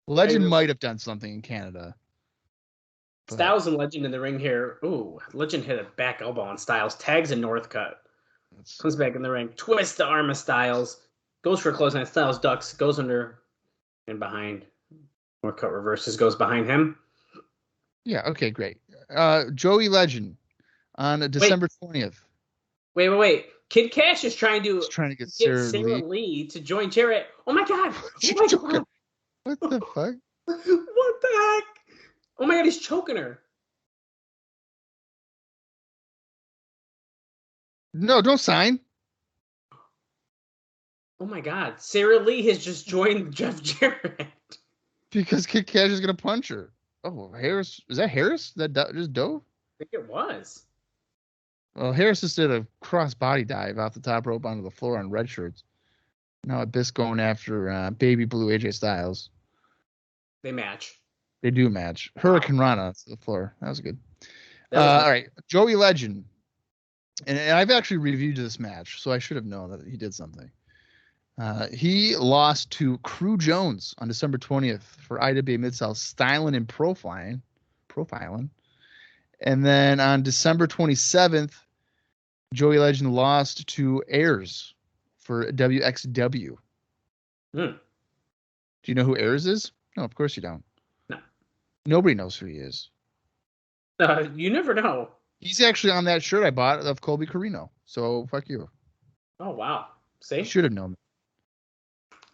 Legend might have done something in Canada. Styles and Legend in the ring here. Ooh, Legend hit a back elbow on Styles. Tags in Northcutt. Comes back in the ring. Twist the arm of Styles. Goes for a clothesline. Styles ducks. Goes under and behind. Northcutt reverses. Goes behind him. Yeah, okay, great. Joey Legend on December 20th. Wait. Kid Cash is trying to get Sarah Lee to join Jarrett. Oh my God. God. What the fuck? What the heck? Oh my God, he's choking her. No, don't sign. Oh my God, Sarah Lee has just joined Jeff Jarrett. Because Kid Cash is going to punch her. Oh, Harris. Is that Harris? That just dove? I think it was. Well, Harris just did a cross body dive off the top rope onto the floor on red shirts. Now Abyss going after Baby Blue AJ Styles. They match. They do match. Hurricane Rana to the floor. That was good. All right. Joey Legend. And I've actually reviewed this match, so I should have known that he did something. He lost to Crew Jones on December 20th for IWA Mid-South Styling and Profiling. And then on December 27th, Joey Legend lost to Ayers for WXW. Do you know who Ayers is? No, of course you don't. No. Nobody knows who he is. You never know. He's actually on that shirt I bought of Colby Carino. So fuck you. Oh, wow. You See? should have known.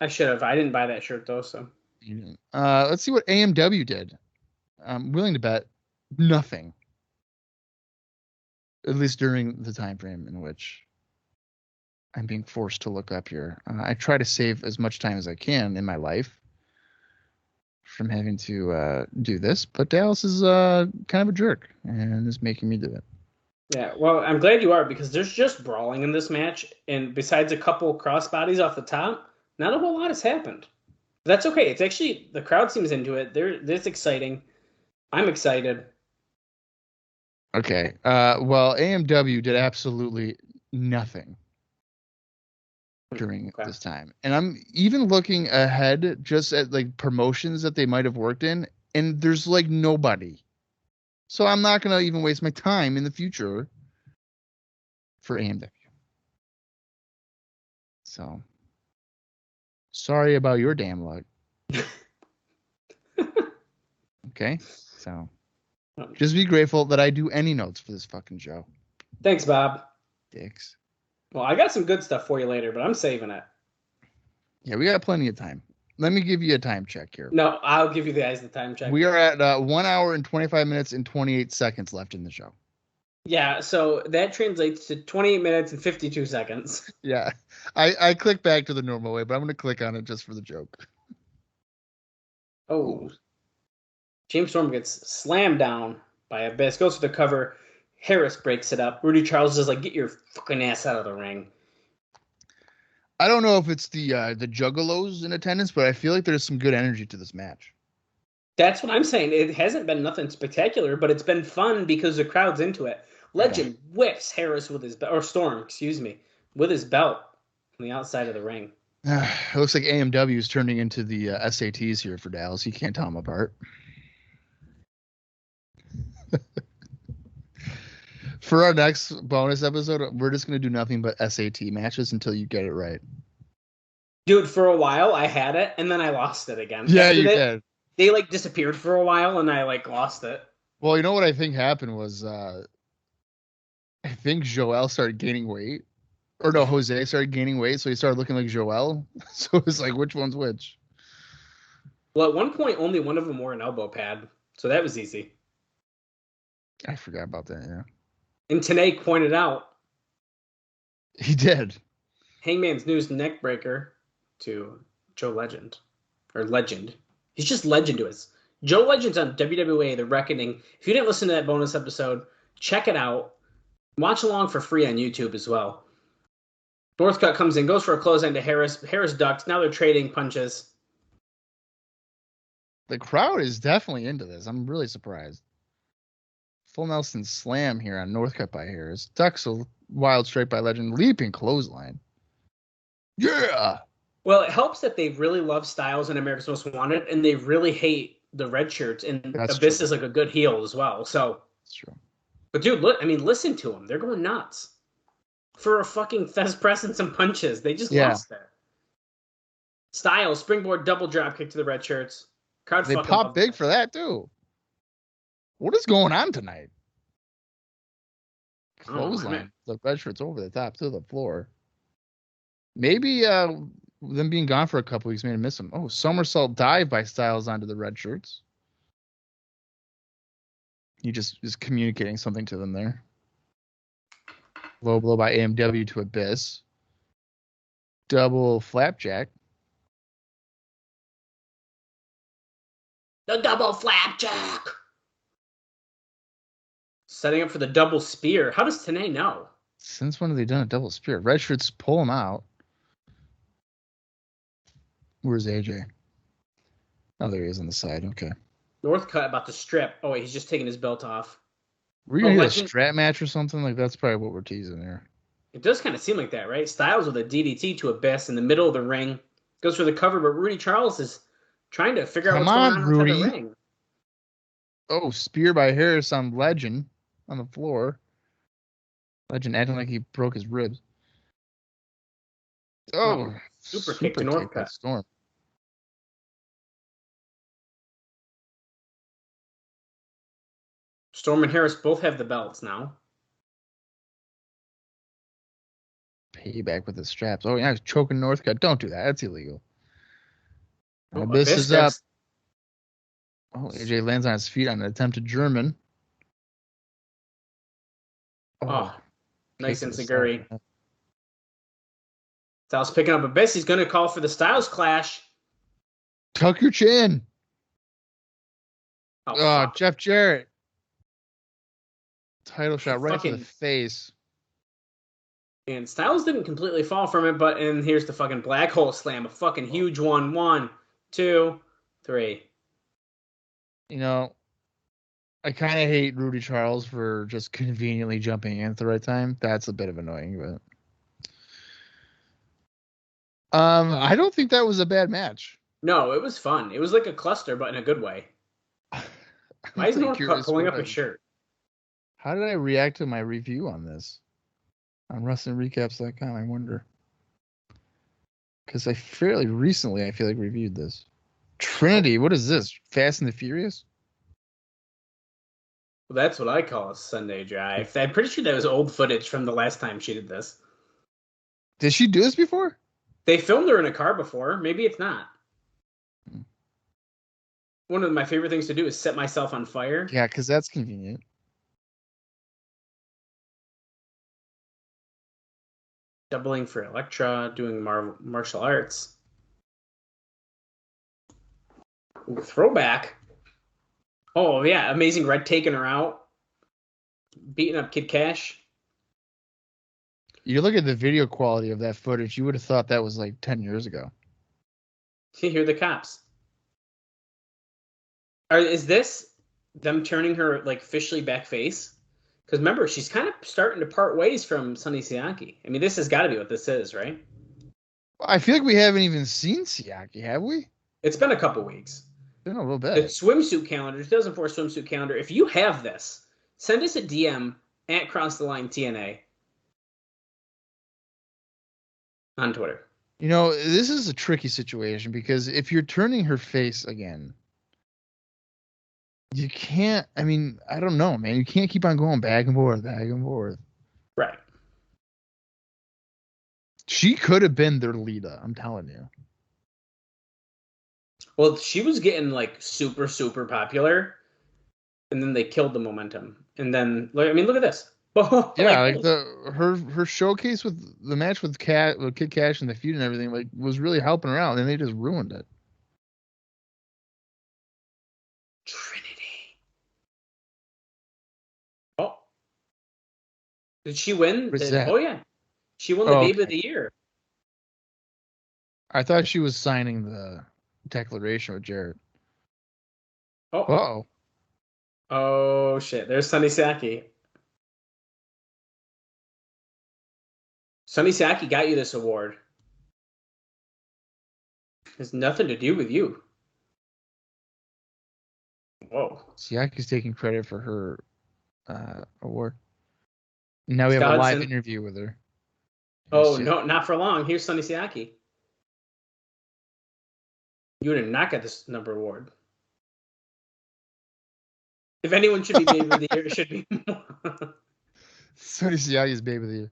I should have. I didn't buy that shirt, though, so. Let's see what AMW did. I'm willing to bet nothing, at least during the time frame in which I'm being forced to look up here. I try to save as much time as I can in my life from having to do this, but Dallas is kind of a jerk and is making me do it. Yeah, well, I'm glad you are because there's just brawling in this match, and besides a couple crossbodies off the top, not a whole lot has happened. That's okay. It's actually the crowd seems into it. It's exciting. I'm excited. Okay. Well, AMW did absolutely nothing during Okay. this time. And I'm even looking ahead just at like promotions that they might have worked in, and there's like nobody. So I'm not going to even waste my time in the future for AMW. So sorry about your damn luck. Okay. So just be grateful that I do any notes for this fucking show. Thanks, Bob. Dicks. Well, I got some good stuff for you later, but I'm saving it. Yeah, we got plenty of time. Let me give you a time check here. No, I'll give you guys the time check. We are at 1 hour and 25 minutes and 28 seconds left in the show. Yeah, so that translates to 28 minutes and 52 seconds. Yeah, I click back to the normal way, but I'm going to click on it just for the joke. Oh. James Storm gets slammed down by Abyss, goes for the cover. Harris breaks it up. Rudy Charles is like, get your fucking ass out of the ring. I don't know if it's the juggalos in attendance, but I feel like there's some good energy to this match. That's what I'm saying. It hasn't been nothing spectacular, but it's been fun because the crowd's into it. Legend whips Harris with his belt, or Storm, excuse me, with his belt on the outside of the ring. It looks like AMW is turning into the SATs here for Dallas. You can't tell them apart. For our next bonus episode, we're just going to do nothing but SAT matches until you get it right. Dude, for a while I had it, and then I lost it again. Yeah, you did. They like disappeared for a while, and I like lost it. Well, you know what I think happened was I think Joel started gaining weight. Or no, Jose started gaining weight, so he started looking like Joel. So it's like, which one's which? Well, at one point, only one of them wore an elbow pad, so that was easy. I forgot about that, yeah. And Tna pointed out. He did. Hangman's News neck breaker to Joe Legend. Or Legend. He's just Legend to us. Joe Legend's on WWA The Reckoning. If you didn't listen to that bonus episode, check it out. Watch along for free on YouTube as well. Northcutt comes in, goes for a clothesline to Harris. Harris ducks. Now they're trading punches. The crowd is definitely into this. I'm really surprised. Full Nelson slam here on Northcutt by Harris. Ducks a wild straight by Legend. Leaping clothesline. Yeah! Well, it helps that they really love Styles and America's Most Wanted, and they really hate the red shirts, and That's Abyss true. is like a good heel as well. So, That's true. but dude, look, I mean, listen to them. They're going nuts. For a fucking Fez press and some punches. They just lost there. Styles, springboard double drop kick to the red shirts. Crowd They fucking pop big for that, too. What is going on tonight? Clothesline. The red shirt's over the top to the floor. Maybe them being gone for a couple weeks made him miss them. Oh, somersault dive by Styles onto the red shirts. He just is communicating something to them there. Low blow by AMW to Abyss. Double flapjack. The double flapjack. Setting up for the double spear. How does Tna know? Since when have they done a double spear? Red shirts pull him out. Where's AJ? Oh, there he is on the side. Okay. Northcutt about to strip. Oh, wait, he's just taking his belt off. We're going to get a strap match or something? Like, that's probably what we're teasing there. It does kind of seem like that, right? Styles with a DDT to Abyss in the middle of the ring. Goes for the cover, but Rudy Charles is trying to figure out what's going on Rudy. inside the ring. Oh, spear by Harris on Legend on the floor. Legend acting like he broke his ribs. Oh, super kick to Northcutt. Storm. Storm and Harris both have the belts now. Payback with the straps. Oh, yeah, he's choking Northcutt. Don't do that. That's illegal. Oh, Abyss is steps. up. Oh, AJ lands on his feet on an attempted German. Oh, nice kick to the enziguri. side. Styles picking up Abyss. He's going to call for the Styles Clash. Tuck your chin. Oh, fuck. Jeff Jarrett. Title shot right to the Fucking- face. And Styles didn't completely fall from it, and here's the fucking black hole slam. A fucking huge one. 1, 2, 3. You know, I kind of hate Rudy Charles for just conveniently jumping in at the right time. That's a bit of annoying, but I don't think that was a bad match. No, it was fun. It was like a cluster, but in a good way. Why is Northcutt pulling up his shirt? How did I react to my review on this? On WrestlingRecaps.com, I wonder. Because I fairly recently, I feel like, reviewed this. Trinity, what is this? Fast and the Furious? Well, that's what I call a Sunday drive. I'm pretty sure that was old footage from the last time she did this. Did she do this before? They filmed her in a car before. Maybe it's not. One of my favorite things to do is set myself on fire. Yeah, because that's convenient. Doubling for Elektra, doing martial arts. Ooh, throwback. Oh, yeah. Amazing Red taking her out. Beating up Kid Cash. You look at the video quality of that footage, you would have thought that was like 10 years ago. See, here are the cops. Is this them turning her like officially back face? Because remember, she's kind of starting to part ways from Sonny Siaki. I mean, this has got to be what this is, right? I feel like we haven't even seen Siaki, have we? It's been a couple weeks. Been a little bit. The swimsuit calendar, 2004 swimsuit calendar. If you have this, send us a DM at Cross the Line TNA on Twitter. You know, this is a tricky situation because if you're turning her face again, you can't, I mean, I don't know, man. You can't keep on going back and forth, back and forth. Right. She could have been their Lita, I'm telling you. Well, she was getting like super, super popular, and then they killed the momentum. And then, I mean, look at this. Yeah, like her showcase with the match with Kid Cash and the feud and everything, like, was really helping her out, and they just ruined it. Trinity. Oh. Did she win? Oh, yeah. She won the Babe of the Year. I thought she was signing the declaration with Jarrett. Oh. Uh-oh. Oh, shit. There's Sonny Siaki. Sonny Siaki got you this award. Has nothing to do with you. Whoa. Siaki's taking credit for her award. Now we have a live interview with her. Oh, no, not for long. Here's Sonny Siaki. You would not get this number award. If anyone should be Babe of the Year, it should be Sonny Siaki's Babe of the Year.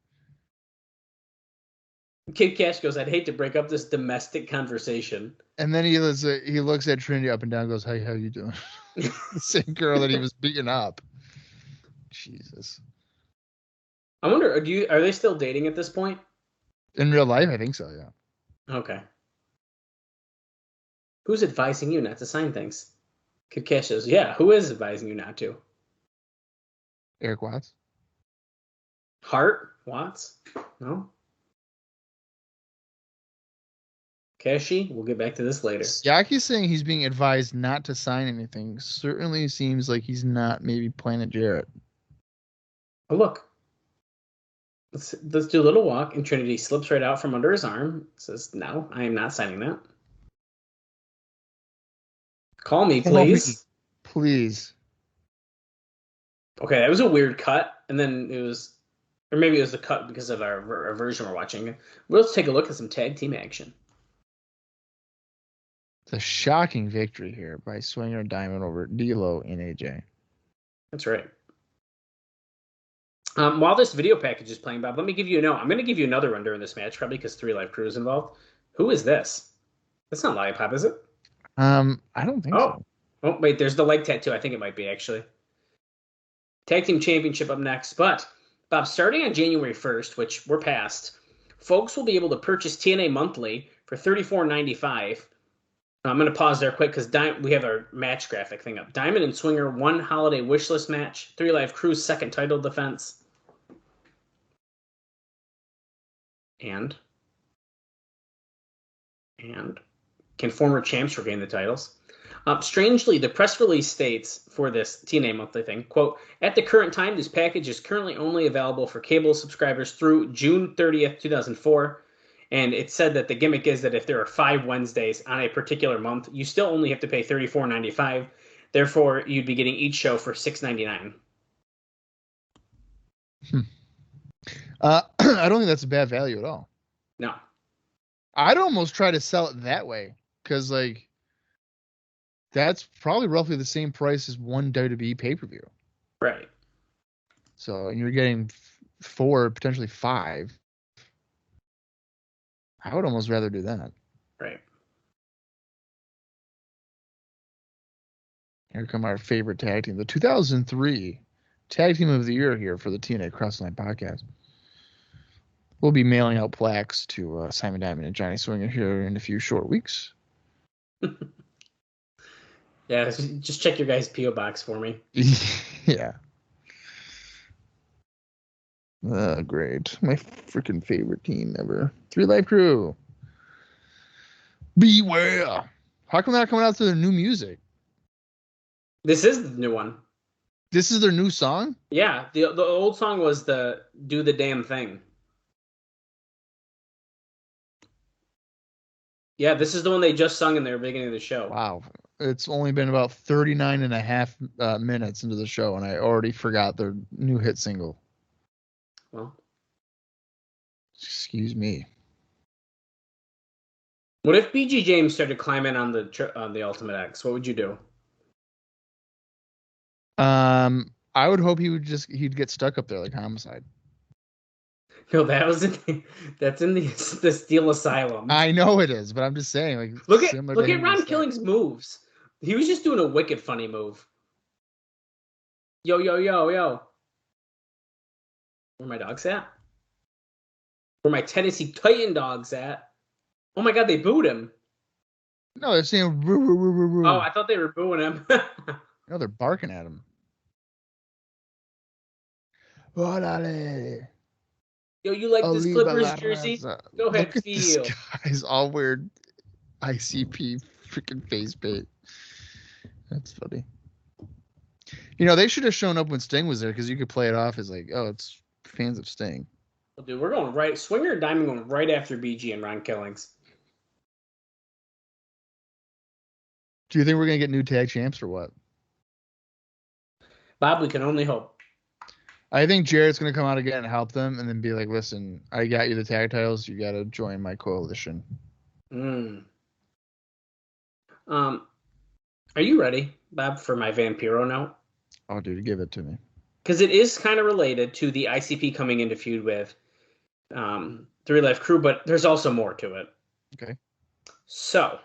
Kid Cash goes, I'd hate to break up this domestic conversation. And then he looks at Trinity up and down and goes, hey, how you doing? The same girl that he was beating up. Jesus. I wonder, are they still dating at this point? In real life, I think so, yeah. Okay. Who's advising you not to sign things? Kid Cash says, yeah, who is advising you not to? Eric Watts? Hart? Watts? No? Cashy? We'll get back to this later. Siaki's saying he's being advised not to sign anything. Certainly seems like he's not maybe playing at Jarrett. Oh, look. Let's do a little walk, and Trinity slips right out from under his arm. Says, no, I am not signing that. Call me, please. Please. Okay, that was a weird cut, and then it was, or maybe it was the cut because of our version we're watching. Let's take a look at some tag team action. It's a shocking victory here by Swinger Diamond over D'Lo and AJ. That's right. While this video package is playing, Bob, let me give you a note. I'm going to give you another one during this match, probably because 3 Live Crew is involved. Who is this? That's not Lollipop, is it? I don't think so. Oh, wait, there's the leg tattoo. I think it might be, actually. Tag Team Championship up next. But, Bob, starting on January 1st, which we're past, folks will be able to purchase TNA monthly for $34.95. I'm going to pause there quick because we have our match graphic thing up. Diamond and Swinger, 1 holiday wishlist match. 3 Live Crew's second title defense. And can former champs regain the titles? Strangely, the press release states for this TNA monthly thing, quote, at the current time, this package is currently only available for cable subscribers through June 30th, 2004. And it said that the gimmick is that if there are 5 Wednesdays on a particular month, you still only have to pay $34.95. Therefore, you'd be getting each show for $6.99. I don't think that's a bad value at all. No. I'd almost try to sell it that way because, like, that's probably roughly the same price as one WWE pay-per-view. Right. So you're getting 4, potentially 5. I would almost rather do that. Right. Here come our favorite tag team, the 2003 Tag Team of the Year here for the TNA Crossline podcast. We'll be mailing out plaques to Simon Diamond and Johnny Swinger here in a few short weeks. Yeah, just check your guys' P.O. box for me. Yeah. Great. My freaking favorite team ever. 3 Live Crew. Beware. How come they're not coming out to their new music? This is the new one. This is their new song? Yeah, the old song was the Do the Damn Thing. Yeah, this is the one they just sung in the beginning of the show. Wow. It's only been about 39 and a half minutes into the show, and I already forgot their new hit single. Well, excuse me. What if BG James started climbing on the Ultimate X? What would you do? I would hope he'd get stuck up there like Homicide. No, that's in the Steel Asylum. I know it is, but I'm just saying, like, look at Ron Killing's moves. He was just doing a wicked funny move. Yo, yo, yo, yo. Where my dogs at? Where my Tennessee Titan dogs at? Oh my God, they booed him. No, they're saying roo, roo, roo, roo, roo. Oh, I thought they were booing him. No, they're barking at him. Yo, you like this Clippers jersey? Go ahead, feel. This guy's all weird ICP freaking face paint. That's funny. You know, they should have shown up when Sting was there because you could play it off as like, oh, it's fans of Sting. Well, dude, we're going right. Swinger and Diamond going right after BG and Ron Killings. Do you think we're going to get new tag champs or what? Bob, we can only hope. I think Jarrett's going to come out again and help them and then be like, listen, I got you the tag titles. You got to join my coalition. Are you ready, Bob, for my Vampiro note? Oh, dude, give it to me. Because it is kind of related to the ICP coming into feud with 3 Live Crew, but there's also more to it. Okay. So,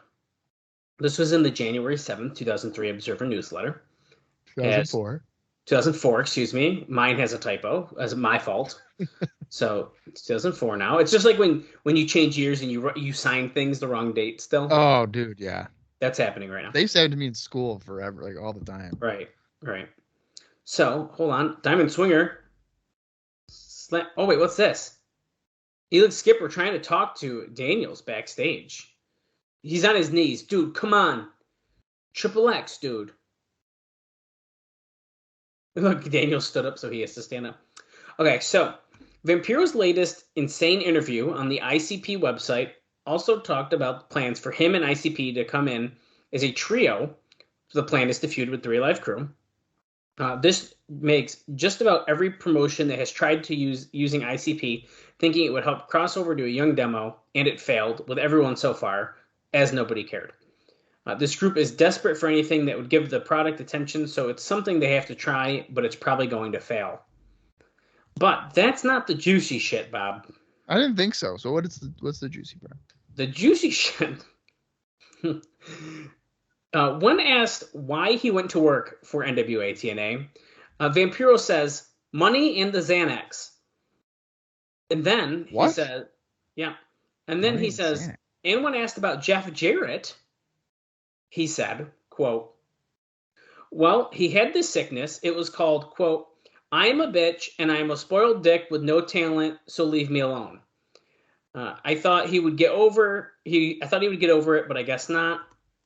this was in the January 7th, 2003 Observer newsletter. 2004, excuse me. Mine has a typo. That's my fault. So, it's 2004 now. It's just like when you change years and you sign things the wrong date still. Oh, dude, yeah. That's happening right now. They used to have to me in school forever, like all the time. Right. So, hold on. Diamond Swinger. Oh, wait, what's this? Elix Skipper trying to talk to Daniels backstage. He's on his knees. Dude, come on. Triple X, dude. Look, Daniel stood up, so he has to stand up. Okay, so Vampiro's latest insane interview on the ICP website also talked about plans for him and ICP to come in as a trio. The plan is to feud with 3 Live Crew. This makes just about every promotion that has tried to using ICP thinking it would help cross over to a young demo, and it failed with everyone so far, as nobody cared. This group is desperate for anything that would give the product attention, so it's something they have to try, but it's probably going to fail. But that's not the juicy shit, Bob. I didn't think so. So what's the juicy part? The juicy shit. When asked why he went to work for NWA-TNA, Vampiro says, money and the Xanax. And then he What? said, yeah. And then Money he and says, Xanax. and when asked about Jeff Jarrett, he said, quote, well, he had this sickness. It was called, quote, I am a bitch and I am a spoiled dick with no talent, so leave me alone. I thought he would get over it, but I guess not.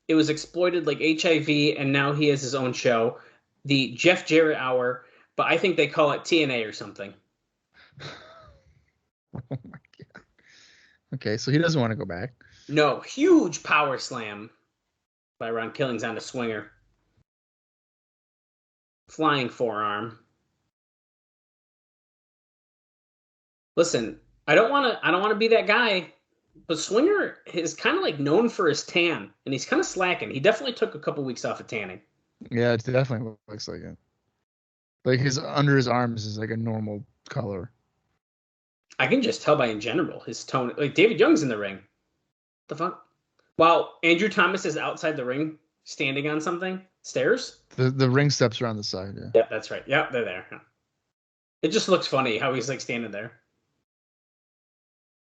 It was exploited like HIV, and now he has his own show, the Jeff Jarrett Hour, but I think they call it TNA or something. Oh my god. Okay, so he doesn't want to go back. No, huge power slam by Ron Killings on a swinger. Flying forearm. Listen, I don't want to be that guy, but Swinger is kind of like known for his tan, and he's kind of slacking. He definitely took a couple weeks off of tanning. Yeah, it definitely looks like it. Like his under his arms is like a normal color. I can just tell by in general his tone. Like David Young's in the ring. What the fuck? While Andrew Thomas is outside the ring, standing on something, stairs. The ring steps are on the side. Yeah. Yep, that's right. Yep, they're there. It just looks funny how he's like standing there.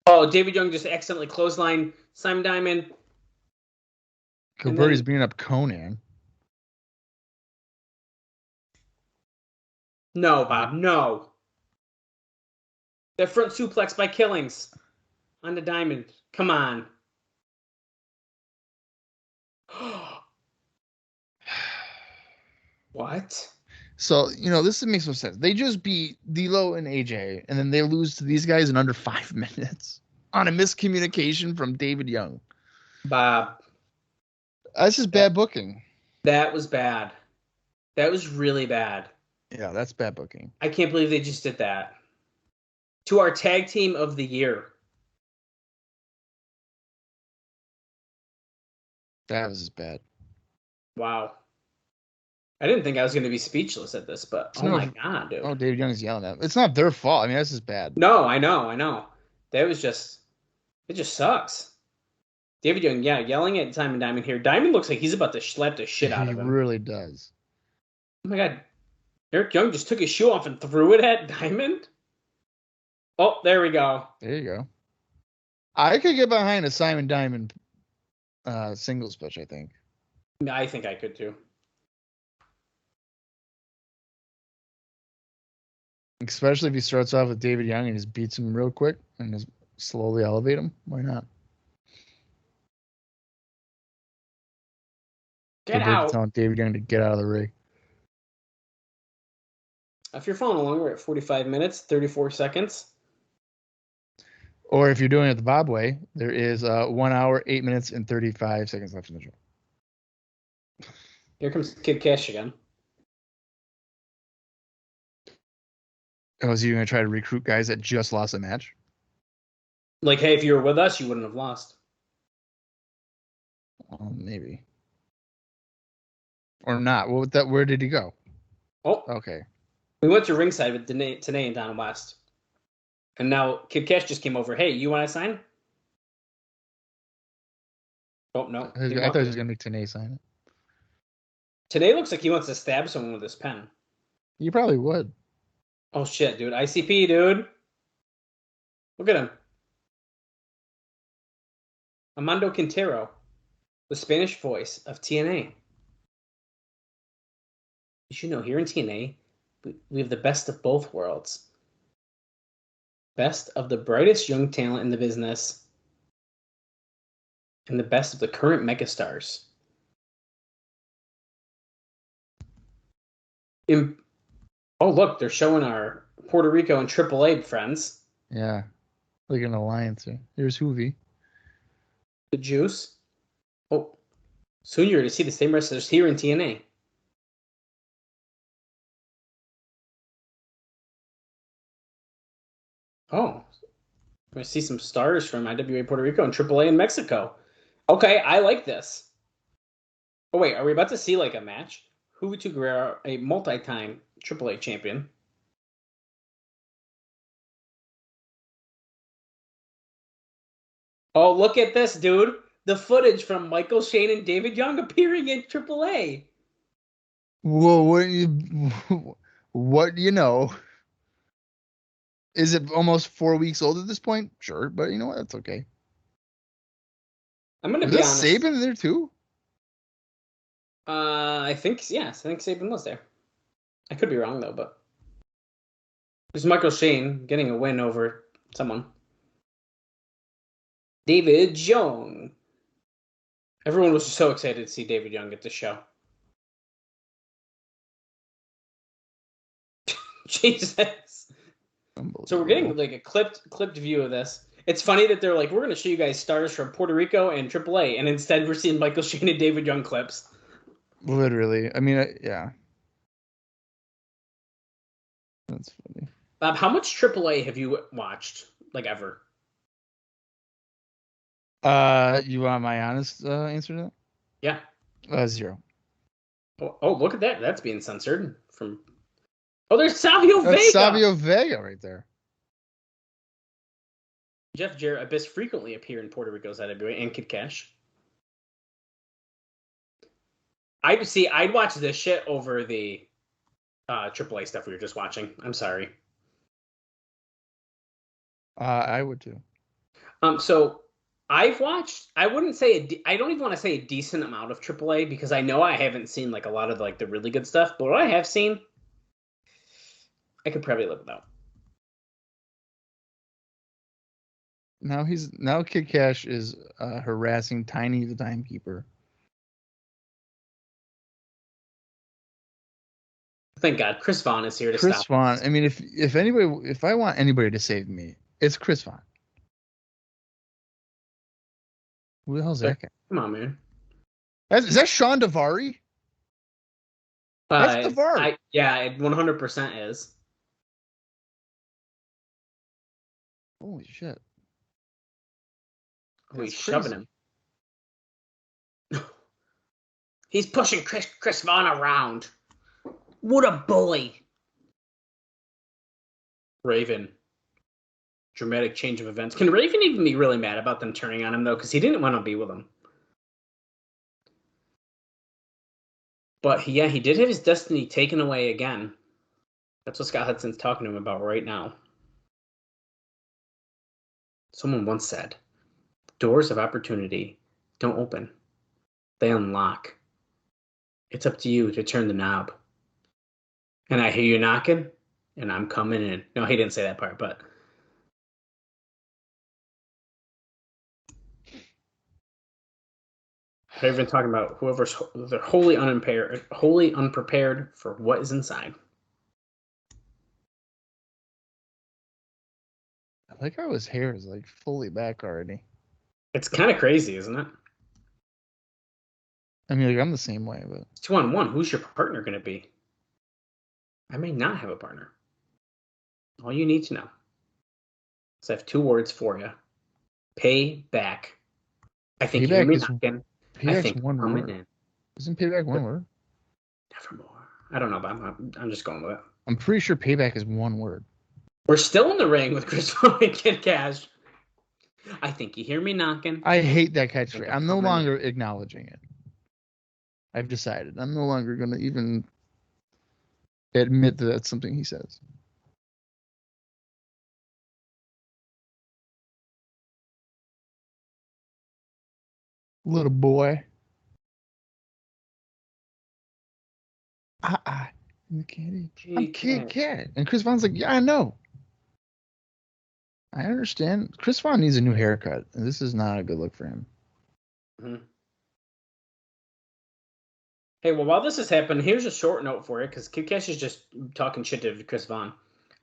Oh, David Young just accidentally clothesline Simon Diamond. Gilberti's beating up Conan. No, Bob, no. That front suplex by Killings on the Diamond. Come on. What? So, this makes no sense. They just beat D'Lo and AJ, and then they lose to these guys in under 5 minutes on a miscommunication from David Young. Bob. That's just bad booking. That was bad. That was really bad. Yeah, that's bad booking. I can't believe they just did that. To our tag team of the year. That was just bad. Wow. I didn't think I was going to be speechless at this, but my God, dude. Oh, David Young's yelling at him. It's not their fault. I mean, that's just bad. No, I know. That was just, it just sucks. David Young, yeah, yelling at Simon Diamond here. Diamond looks like he's about to slap the shit out of him. He really does. Oh my God. Eric Young just took his shoe off and threw it at Diamond? Oh, there we go. There you go. I could get behind a Simon Diamond singles push, I think. I think I could too. Especially if he starts off with David Young and just beats him real quick and just slowly elevate him. Why not? Get out. Telling David Young to get out of the ring. If you're following along, we're at 45 minutes, 34 seconds. Or if you're doing it the Bob way, there is 1 hour, 8 minutes, and 35 seconds left in the show. Here comes Kid Cash again. Oh, is he going to try to recruit guys that just lost a match? Like, hey, if you were with us, you wouldn't have lost. Maybe. Or not. Where did he go? Oh. Okay. We went to ringside with Tna and Don West. And now Kid Cash just came over. Hey, you want to sign? Oh, no. I thought he was going to make Tna sign it. Tna looks like he wants to stab someone with his pen. You probably would. Oh, shit, dude. ICP, dude. Look at him. Armando Quintero, the Spanish voice of TNA. You should know, here in TNA, we have the best of both worlds. Best of the brightest young talent in the business. And the best of the current megastars. Oh, look, they're showing our Puerto Rico and AAA friends. Yeah. Like an alliance here. Here's Hoovy. The Juice. Oh, soon you're to see the same wrestlers here in TNA. Oh, we're going to see some stars from IWA Puerto Rico and AAA in Mexico. Okay, I like this. Oh, wait, are we about to see like a match? Juventud Guerrero, a multi-time AAA champion. Oh, look at this, dude. The footage from Michael Shane and David Young appearing in AAA. Well, what do you know? Is it almost 4 weeks old at this point? Sure, but you know what? That's okay. I'm going to Was be that honest. Sabin there too? I think, yes. I think Sabin was there. I could be wrong, though, but it was Michael Shane getting a win over someone. David Young. Everyone was so excited to see David Young at the show. Jesus. So we're getting like a clipped view of this. It's funny that they're like, we're going to show you guys stars from Puerto Rico and AAA, and instead we're seeing Michael Shane and David Young clips. Literally. I mean, yeah. That's funny. Bob, how much AAA have you watched, like, ever? You want my honest answer to that? Yeah. 0. Oh, look at that. That's being censored from. Oh, there's Savio Vega. That's Savio Vega right there. Jeff Jarrett Abyss frequently appear in Puerto Rico's NWA and Kid Cash. I'd watch this shit over the AAA stuff we were just watching. I'm sorry. I would too. So I've watched. I wouldn't say. I don't even want to say a decent amount of AAA because I know I haven't seen like a lot of like the really good stuff. But what I have seen, I could probably live without. Now Kid Cash is harassing Tiny the Timekeeper. Thank God, Chris Vaughn is here to Chris stop. Vaughn. I mean, if I want anybody to save me, it's Chris Vaughn. Who the hell's that guy? Come on, man. Is that Sean Davari? That's Davari. Yeah, it 100% is. Holy shit. Oh, he's shoving him. He's pushing Chris Vaughn around. What a bully. Raven. Dramatic change of events. Can Raven even be really mad about them turning on him, though? Because he didn't want to be with them. But, yeah, he did have his destiny taken away again. That's what Scott Hudson's talking to him about right now. Someone once said, doors of opportunity don't open. They unlock. It's up to you to turn the knob. And I hear you knocking, and I'm coming in. No, he didn't say that part, but... They're even talking about they're wholly unprepared for what is inside. I like how his hair is like fully back already. It's kind of crazy, isn't it? I mean, like, I'm the same way, but It's 2-on-1. Who's your partner going to be? I may not have a partner. All you need to know is I have 2 words for you. Pay back. I think payback you're is knocking. I think one word. in. Isn't payback one word? Nevermore. I don't know, but I'm just going with it. I'm pretty sure payback is one word. We're still in the ring with Chris Vaughn and Kid Cash. I think you hear me knocking. I hate that catchphrase. I'm no longer acknowledging it. I've decided. I'm no longer going to even admit that that's something he says. Little boy. In the candy. I'm Kid Cat. And Chris Vaughn's like, yeah, I know. I understand. Chris Vaughn needs a new haircut, and this is not a good look for him. Mm-hmm. Hey, well, while this is happening, here's a short note for you, because Kid Cash is just talking shit to Chris Vaughn.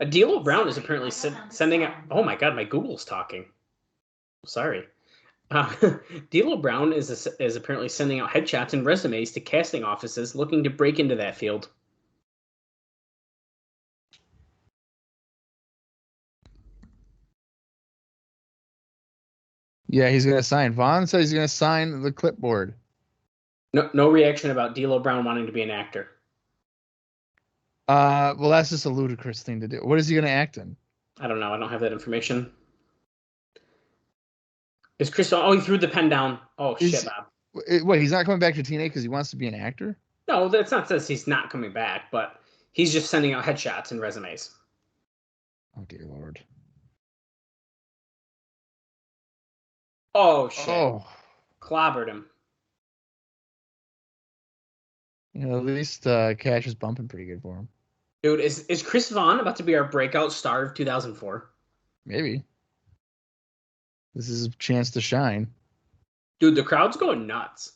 D'Lo Brown is apparently sending out... Oh, my God, my Google's talking. Sorry. D'Lo Brown is apparently sending out headshots and resumes to casting offices looking to break into that field. Yeah, he's going to sign. Vaughn says he's going to sign the clipboard. No reaction about D'Lo Brown wanting to be an actor. Well, that's just a ludicrous thing to do. What is he going to act in? I don't know. I don't have that information. Is Chris? Oh, he threw the pen down. Oh shit, Is Bob. what? He's not coming back to TNA because he wants to be an actor? No, that's not says he's not coming back, but he's just sending out headshots and resumes. Oh dear lord. Oh shit! Oh, Clobbered him. at least cash is bumping pretty good for him. Dude, is Chris Vaughn about to be our breakout star of 2004? Maybe this is a chance to shine. Dude, the crowd's going nuts.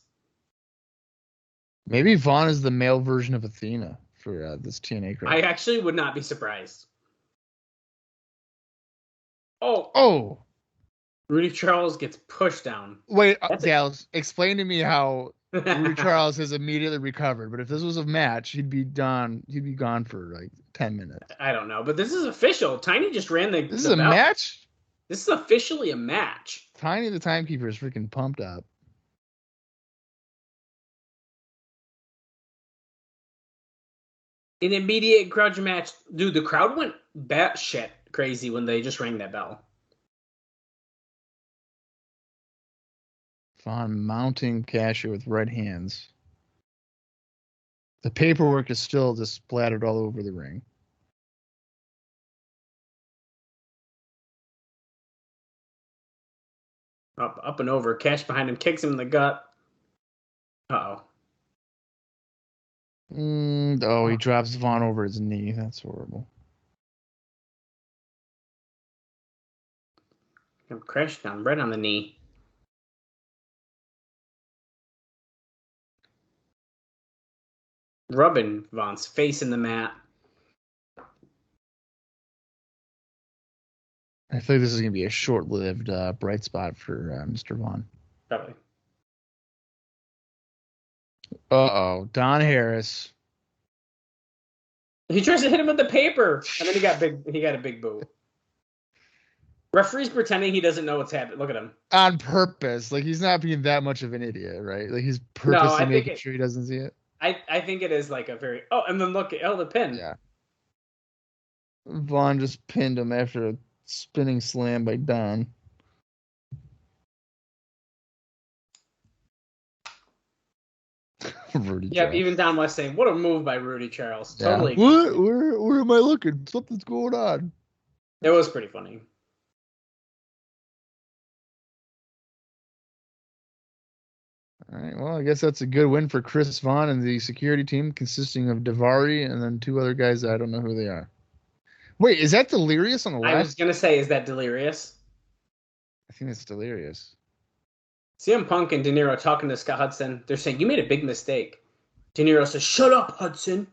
Maybe Vaughn is the male version of Athena for this TNA crowd. I actually would not be surprised. Oh, Oh, Rudy Charles gets pushed down. wait, That's Dallas, explain to me how Rudy Charles has immediately recovered. But if this was a match, he'd be done. He'd be gone for like 10 minutes. I don't know, but this is official. Tiny just ran the. This the is a bell. match? This is officially a match. Tiny the timekeeper is freaking pumped up. An immediate grudge match. Dude, the crowd went batshit crazy when they just rang that bell. Vaughn mounting Casher with right hands. The paperwork is still just splattered all over the ring. Up and over. Cash behind him kicks him in the gut. Uh-oh. Oh, he drops Vaughn over his knee. That's horrible. I'm crashed down right on the knee. Rubbing Vaughn's face in the mat. I feel like this is going to be a short-lived bright spot for Mr. Vaughn. Probably. Uh-oh. Don Harris. He tries to hit him with the paper, and then he got a big boo. Referee's pretending he doesn't know what's happening. Look at him. On purpose. Like, he's not being that much of an idiot, right? Like, he's purposely making sure he doesn't see it. I think it is like a very... Oh, and then look at... Oh, the pin. Yeah. Vaughn just pinned him after a spinning slam by Don. Rudy Yep, Charles. even Don West saying, what a move by Rudy Charles. Yeah. Totally. What? Where am I looking? Something's going on. It was pretty funny. All right. Well, I guess that's a good win for Chris Vaughn and the security team consisting of Davari and then two other guys. I don't know who they are. Wait, is that Delirious on the left? I was going to say, is that Delirious? I think it's Delirious. CM Punk and Dinero talking to Scott Hudson. They're saying, you made a big mistake. Dinero says, shut up, Hudson.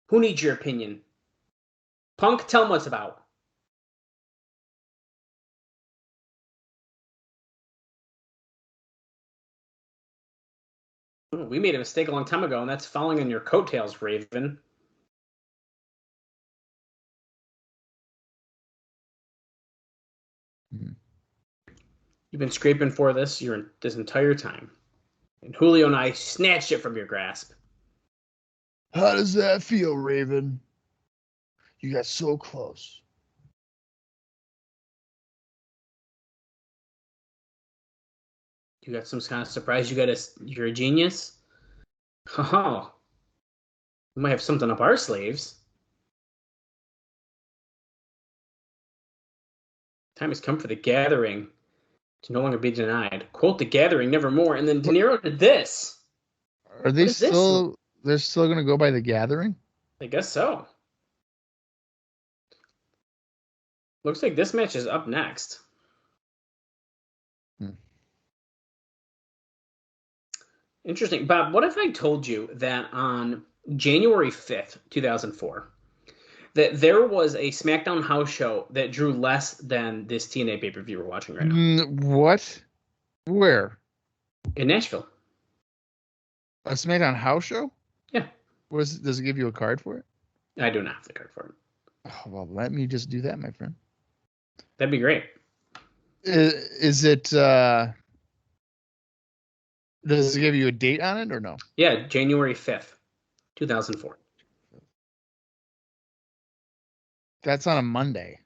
Who needs your opinion? Punk, tell him what's about. Oh, we made a mistake a long time ago, and that's following on your coattails, Raven. You've been scraping for this this entire time. And Julio and I snatched it from your grasp. How does that feel, Raven? You got so close. You got some kind of surprise. You're a genius. Oh, we might have something up our sleeves. Time has come for the gathering to no longer be denied. Quote the gathering nevermore. And then Dinero did this. Are they still? They're still going to go by the gathering? I guess so. Looks like this match is up next. Interesting. Bob, what if I told you that on January 5th, 2004, that there was a SmackDown house show that drew less than this TNA pay-per-view we're watching right now? What? Where? In Nashville. A SmackDown house show? Yeah. Does it give you a card for it? I do not have the card for it. Oh, well, let me just do that, my friend. That'd be great. Is it... Does it give you a date on it or no? Yeah, January 5th, 2004. That's on a Monday.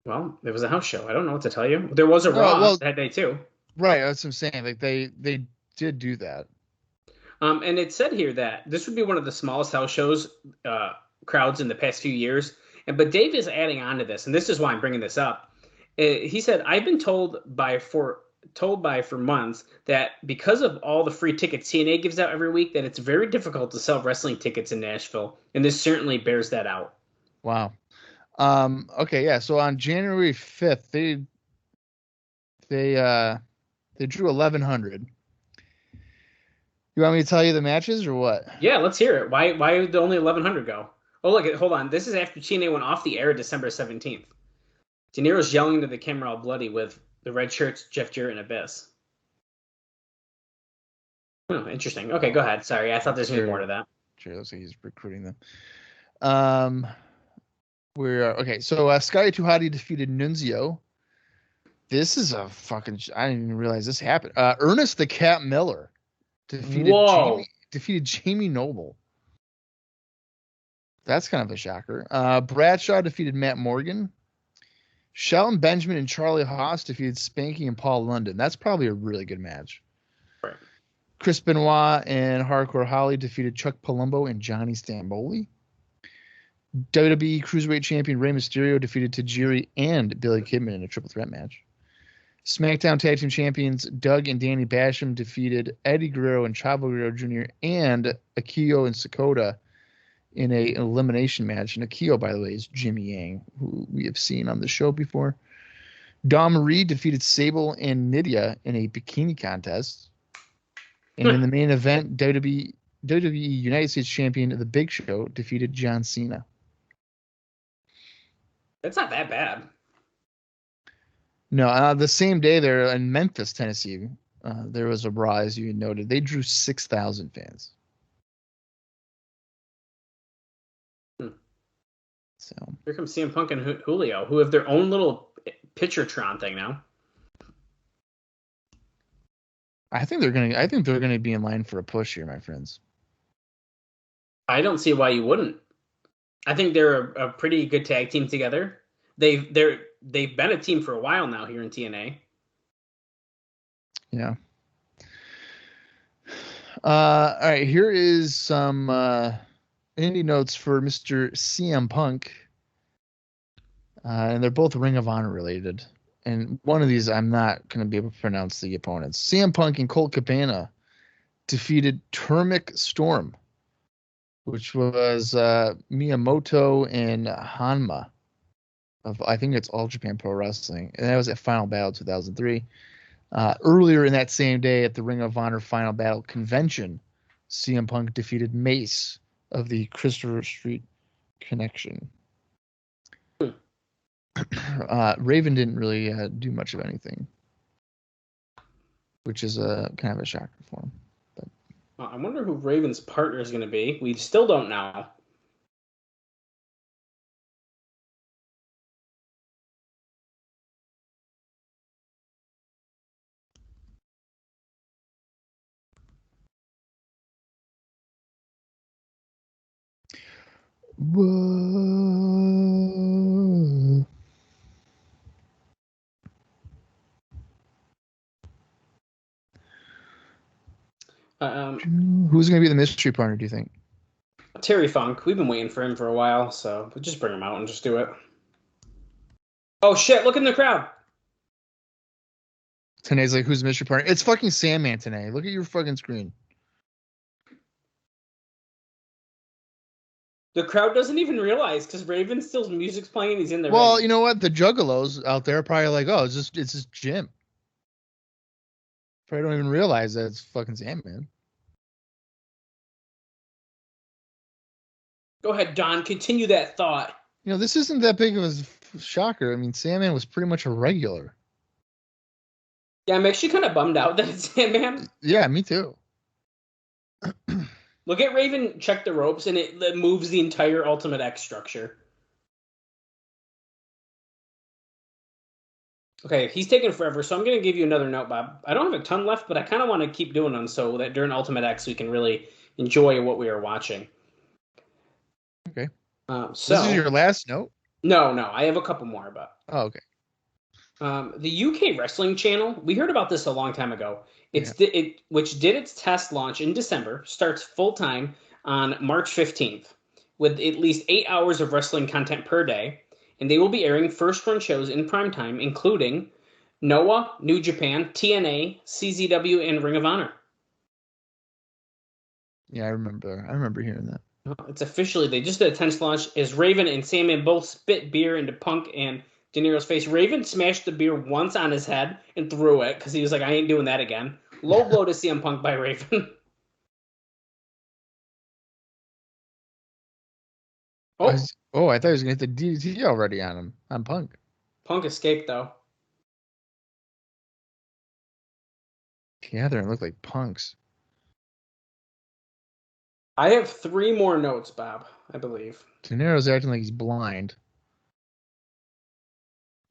Well, it was a house show. I don't know what to tell you. There was a No, Raw well, that day too. right. That's what I'm saying. Like they did do that. And it said here that this would be one of the smallest house shows crowds in the past few years. But Dave is adding on to this, and this is why I'm bringing this up. He said, "I've been told for months that because of all the free tickets TNA gives out every week, that it's very difficult to sell wrestling tickets in Nashville, and this certainly bears that out." Wow. Okay, yeah. So on January 5th, they drew 1,100. You want me to tell you the matches or what? Yeah, let's hear it. Why did only 1,100 go? Oh, look, hold on. This is after TNA went off the air December 17th. Dinero's yelling to the camera all bloody with the red shirts, Jeff Jarrett, and Abyss. Oh, interesting. Okay, go ahead. Sorry, I thought there's going to be more to that. Sure, looks like he's recruiting them. Okay, so Scotty Tuhati defeated Nunzio. This is a fucking... I didn't even realize this happened. Ernest the Cat Miller defeated Jamie Noble. That's kind of a shocker. Bradshaw defeated Matt Morgan. Shelton Benjamin and Charlie Haas defeated Spanky and Paul London. That's probably a really good match. Right. Chris Benoit and Hardcore Holly defeated Chuck Palumbo and Johnny Stamboli. WWE Cruiserweight Champion Rey Mysterio defeated Tajiri and Billy Kidman in a triple threat match. SmackDown Tag Team Champions Doug and Danny Basham defeated Eddie Guerrero and Chavo Guerrero Jr. and Akio and Sakota in an elimination match. And Akio, by the way, is Jimmy Yang, who we have seen on the show before. Dom Marie defeated Sable and Nydia in a bikini contest. And in the main event, WWE United States Champion The Big Show defeated John Cena. That's not that bad. No, the same day there in Memphis, Tennessee, there was a Raw, as you noted. They drew 6,000 fans. So here comes CM Punk and Julio, who have their own little Pitchertron thing now. I think they're gonna be in line for a push here, my friends. I don't see why you wouldn't. I think they're a pretty good tag team together. They've been a team for a while now here in TNA. Yeah. All right, here is some indie notes for Mr. CM Punk. And they're both Ring of Honor related. And one of these, I'm not going to be able to pronounce the opponents. CM Punk and Colt Cabana defeated Termic Storm, which was Miyamoto and Hanma of, I think it's All Japan Pro Wrestling. And that was at Final Battle 2003. Earlier in that same day at the Ring of Honor Final Battle Convention, CM Punk defeated Mace of the Christopher Street Connection. Raven didn't really do much of anything, which is a kind of a shocker for him. But I wonder who Raven's partner is going to be. We still don't know. whoa. Who's going to be the mystery partner, do you think? Terry Funk. We've been waiting for him for a while, so we'll just bring him out and just do it. Oh, shit. Look in the crowd. Tanae's like, who's the mystery partner? It's fucking Sandman, Tanae. Look at your fucking screen. The crowd doesn't even realize because Raven still's music's playing. He's in there. Well, you know what? The Juggalos out there are probably like, oh, it's just Jim. Probably don't even realize that it's fucking Sandman. Go ahead, Don. Continue that thought. You know, this isn't that big of a shocker. I mean, Sandman was pretty much a regular. Yeah, I'm actually kind of bummed out that it's Sandman. Yeah, me too. Look at Raven check the ropes, and it moves the entire Ultimate X structure. Okay, he's taking forever, so I'm going to give you another note, Bob. I don't have a ton left, but I kind of want to keep doing them so that during Ultimate X we can really enjoy what we are watching. Okay. So this is your last note? No, I have a couple more, but Oh, okay. the UK wrestling channel. We heard about this a long time ago. Yeah. Which did its test launch in December. Starts full time on March 15th, with at least 8 hours of wrestling content per day, and they will be airing first run shows in prime time, including Noah, New Japan, TNA, CZW, and Ring of Honor. Yeah, I remember hearing that. It's officially, they just did a tense launch as Raven and Sandman both spit beer into Punk and Dinero's face. Raven smashed the beer once on his head and threw it because he was like, I ain't doing that again. Low blow to CM Punk by Raven. Oh, I thought he was gonna hit the DDT already on him, on Punk. Punk escaped though. Yeah, they look like punks. I have 3 more notes, Bob, I believe. Dinero's acting like he's blind.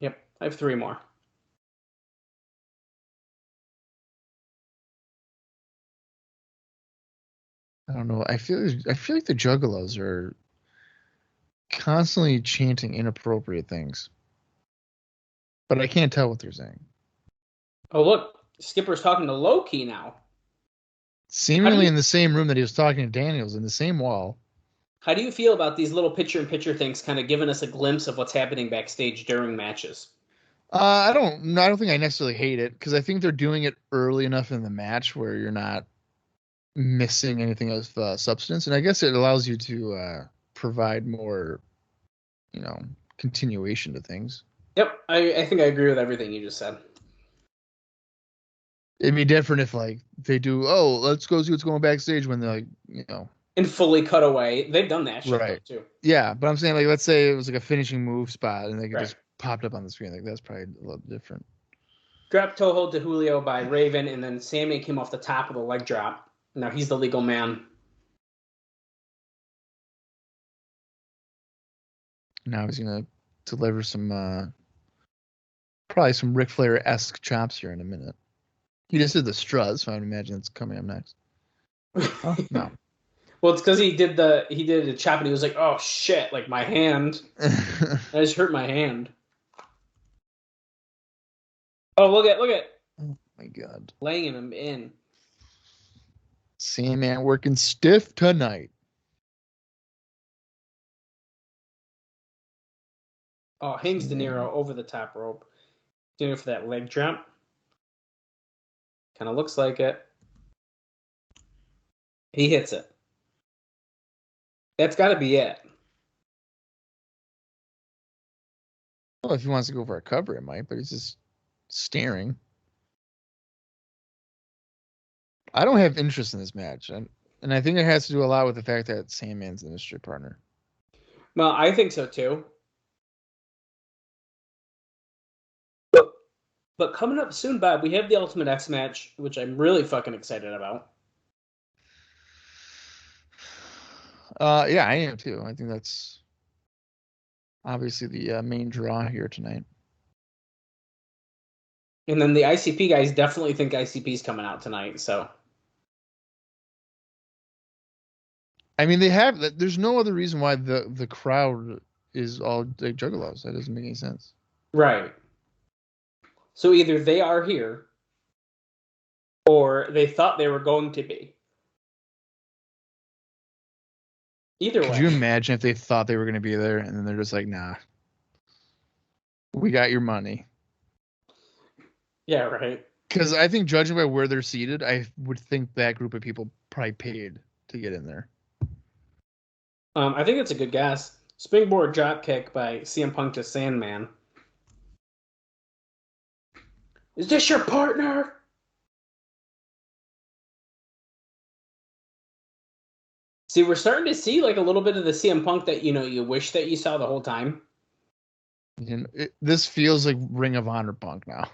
Yep, I have 3 more. I don't know. I feel like the Juggalos are constantly chanting inappropriate things, but I can't tell what they're saying. Oh, look, Skipper's talking to Loki now. Seemingly in the same room that he was talking to Daniels, in the same wall. How do you feel about these little picture-in-picture things kind of giving us a glimpse of what's happening backstage during matches? I don't think I necessarily hate it because I think they're doing it early enough in the match where you're not missing anything of substance, and I guess it allows you to provide more, continuation to things. Yep, I think I agree with everything you just said. It'd be different if like they do, let's go see what's going backstage when they're like, and fully cut away. They've done that shit right too. Yeah, but I'm saying like let's say it was like a finishing move spot and they Right. just popped up on the screen. Like that's probably a little different. Drop toe hold to Julio by Raven, and then Sammy came off the top of the leg drop. Now he's the legal man. Now he's gonna deliver some probably some Ric Flair-esque chops here in a minute. He just did the strut, so I would imagine it's coming up next. Oh, no. Well, it's because he did a chop and he was like, oh shit, like my hand. I just hurt my hand. Oh, look at Oh my god. laying him in. Sandman working stiff tonight. Oh, hangs Dinero over the top rope. Doing it for that leg drop. Kind of looks like it. He hits it. That's got to be it. Well, if he wants to go for a cover, it might, but he's just staring. I don't have interest in this match, and I think it has to do a lot with the fact that Sandman's the mystery partner. Well, I think so too. But coming up soon, Bob, we have the Ultimate X match, which I'm really fucking excited about. Yeah, I am too. I think that's obviously the main draw here tonight. And then the ICP guys definitely think ICP's coming out tonight, so. I mean, there's no other reason why the crowd is all like Juggalos. That doesn't make any sense. Right. So either they are here, or they thought they were going to be. Either way. Could you imagine if they thought they were going to be there and then they're just like, nah, we got your money? Yeah, right. Because I think judging by where they're seated, I would think that group of people probably paid to get in there. I think it's a good guess. Springboard drop kick by CM Punk to Sandman. Is this your partner? See, we're starting to see like a little bit of the CM Punk that you wish that you saw the whole time. This feels like Ring of Honor Punk now.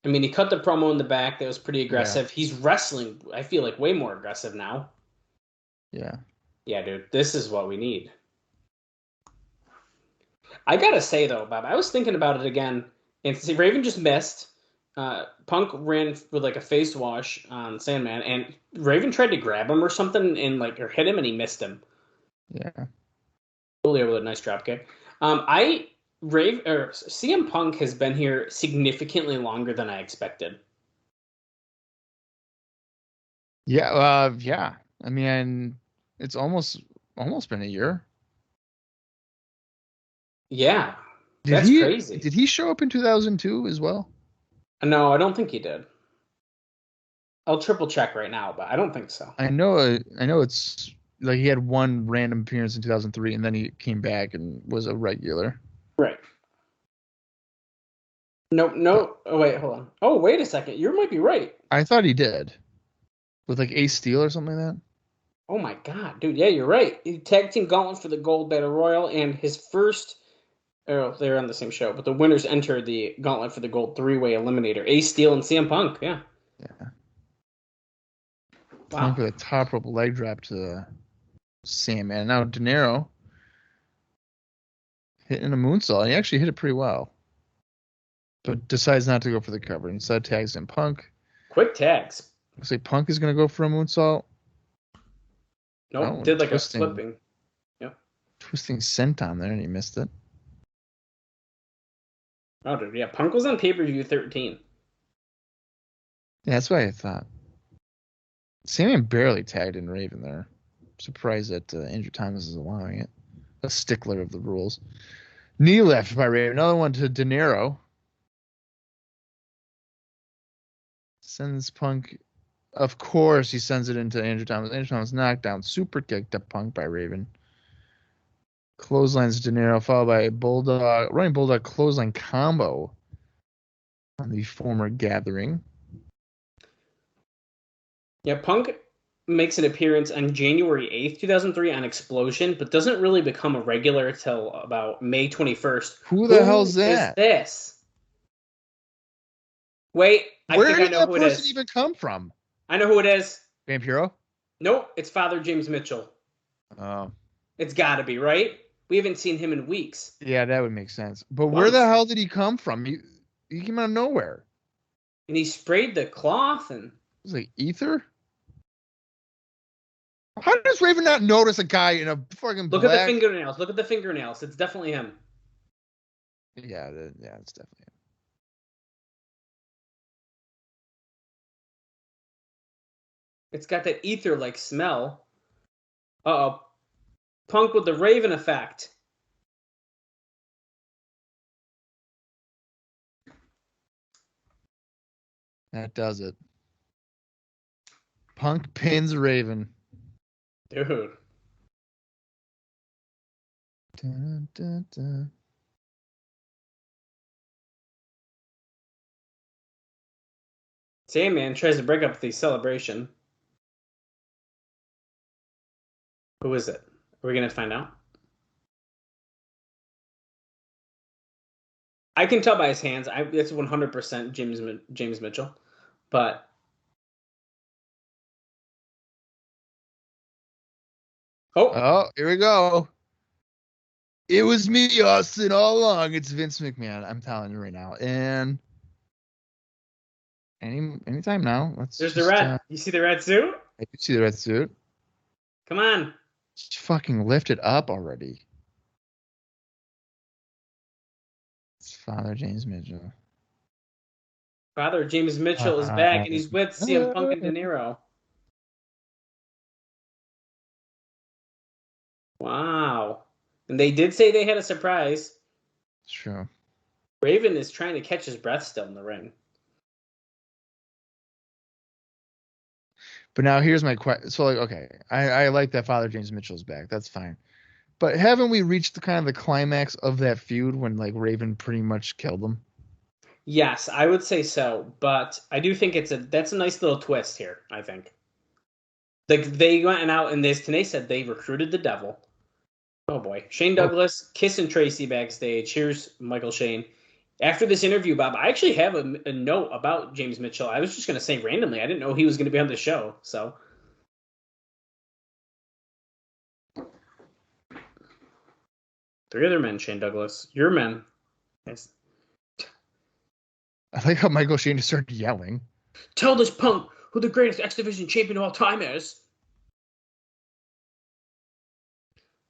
I mean, he cut the promo in the back. That was pretty aggressive. Yeah. He's wrestling, I feel like, way more aggressive now. Yeah. Yeah, dude, this is what we need. I gotta say, though, Bob, I was thinking about it again. And see, Raven just missed. Punk ran with like a face wash on Sandman, and Raven tried to grab him or something and or hit him, and he missed him. Yeah. Julio with a nice drop kick. CM Punk has been here significantly longer than I expected. Yeah, yeah. I mean, it's almost been a year. Yeah, that's crazy. Did he show up in 2002 as well? No, I don't think he did. I'll triple check right now, but I don't think so. I know it's like he had one random appearance in 2003, and then he came back and was a regular. Right. No. Oh, wait, hold on. Oh, wait a second. You might be right. I thought he did. With like Ace Steel or something like that? Oh my god, dude. Yeah, you're right. He tag team gauntlet for the Gold Battle Royal, and his first. Oh, they're on the same show, but the winners enter the gauntlet for the Gold three-way eliminator. Ace Steel and CM Punk. Yeah. Yeah. Wow. Punk with a top rope leg drop to Sandman. Now Dinero hitting a moonsault. He actually hit it pretty well, but decides not to go for the cover. Instead, tags in Punk. Quick tags. Looks like Punk is going to go for a moonsault. Nope, did like a flipping. Yep. Twisting scent on there, and he missed it. Oh, dude, yeah. Punk was on pay-per-view 13. Yeah, that's what I thought. Sandman barely tagged in Raven there. Surprised that Andrew Thomas is allowing it. A stickler of the rules. Knee left by Raven. Another one to Dinero. Sends Punk. Of course, he sends it into Andrew Thomas. Andrew Thomas knocked down. Super kick to Punk by Raven. Clotheslines Dinero, followed by a running Bulldog clothesline combo on the former Gathering. Yeah, Punk makes an appearance on January 8th, 2003 on Explosion, but doesn't really become a regular until about May 21st. Who the hell's that? Is this? Wait, Where I think I know who it is. Where did that person even come from? I know who it is. Vampiro? Nope, it's Father James Mitchell. Oh. It's got to be, right? We haven't seen him in weeks. Yeah, that would make sense. But where the hell did he come from? He came out of nowhere. And he sprayed the cloth and... It was like ether? How does Raven not notice a guy in a fucking Look at the fingernails. Look at the fingernails. It's definitely him. Yeah, it's definitely him. It's got that ether-like smell. Uh-oh. Punk with the Raven effect. That does it. Punk pins Raven. Dude. Dun, dun, dun. Sandman tries to break up the celebration. Who is it? Are we going to find out? I can tell by his hands. It's 100% James Mitchell. But... Oh, here we go. It was me, Austin, all along. It's Vince McMahon. I'm telling you right now. And anytime now. There's the red. You see the red suit? I do see the red suit. Come on. Just fucking lift it up already. It's Father James Mitchell. Father James Mitchell is back, and he's with CM Punk and Dinero. Wow. And they did say they had a surprise. It's true. Raven is trying to catch his breath still in the ring. But now here's my question. So, like, okay, I like that Father James Mitchell's back. That's fine. But haven't we reached the kind of the climax of that feud when, like, Raven pretty much killed him? Yes, I would say so. But I do think that's a nice little twist here, I think. They went out, and as Tna said, they recruited the devil. Oh, boy. Shane Douglas kissing Tracy backstage. Here's Michael Shane. After this interview, Bob, I actually have a note about James Mitchell. I was just going to say randomly. I didn't know he was going to be on the show. So, three other men, Shane Douglas. Your men. Yes. I like how Michael Shane just started yelling. Tell this punk who the greatest X Division champion of all time is.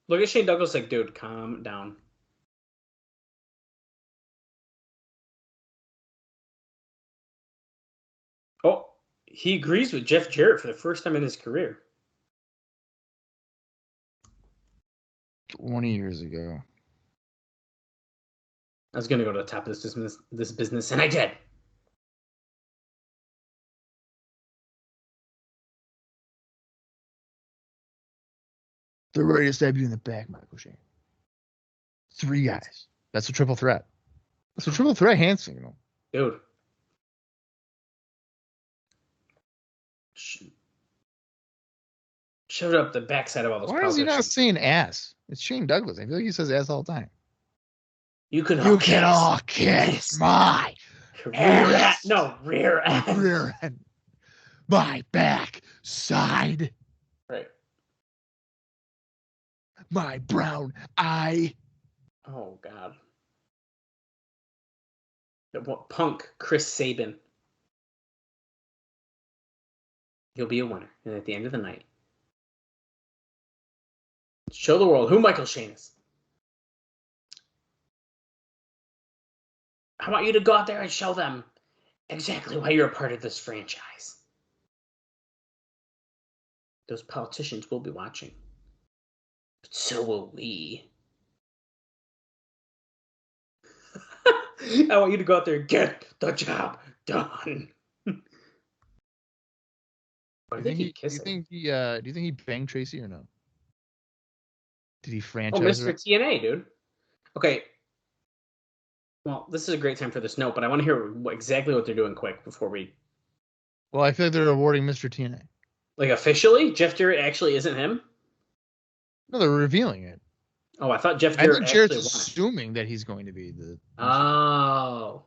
Look at Shane Douglas like, dude, calm down. Oh, he agrees with Jeff Jarrett for the first time in his career. 20 years ago. I was going to go to the top of this business, and I did. They're ready to stab you in the back, Michael Shane. 3 guys. That's a triple threat. That's a triple threat hand signal. Dude. Shoved up the backside of all those. Why is he not saying ass? It's Shane Douglas. I feel like he says ass all the time. You can all kiss my rear end. Rear end. My back side. Right. My brown eye. Oh, God. Punk Chris Sabin. You'll be a winner. And at the end of the night, show the world who Michael Shane is. I want you to go out there and show them exactly why you're a part of this franchise. Those politicians will be watching. But so will we. I want you to go out there and get the job done. I think he kissed. Do you think he banged Tracy or no? Did he franchise? Oh, Mr. TNA, dude. Okay. Well, this is a great time for this note, but I want to hear exactly what they're doing quick before we. Well, I feel like they're awarding Mr. TNA. Like officially, Jeff Jarrett actually isn't him. No, they're revealing it. Oh, I thought Jeff Jarrett. I think Jarrett's assuming that he's going to be the. Oh.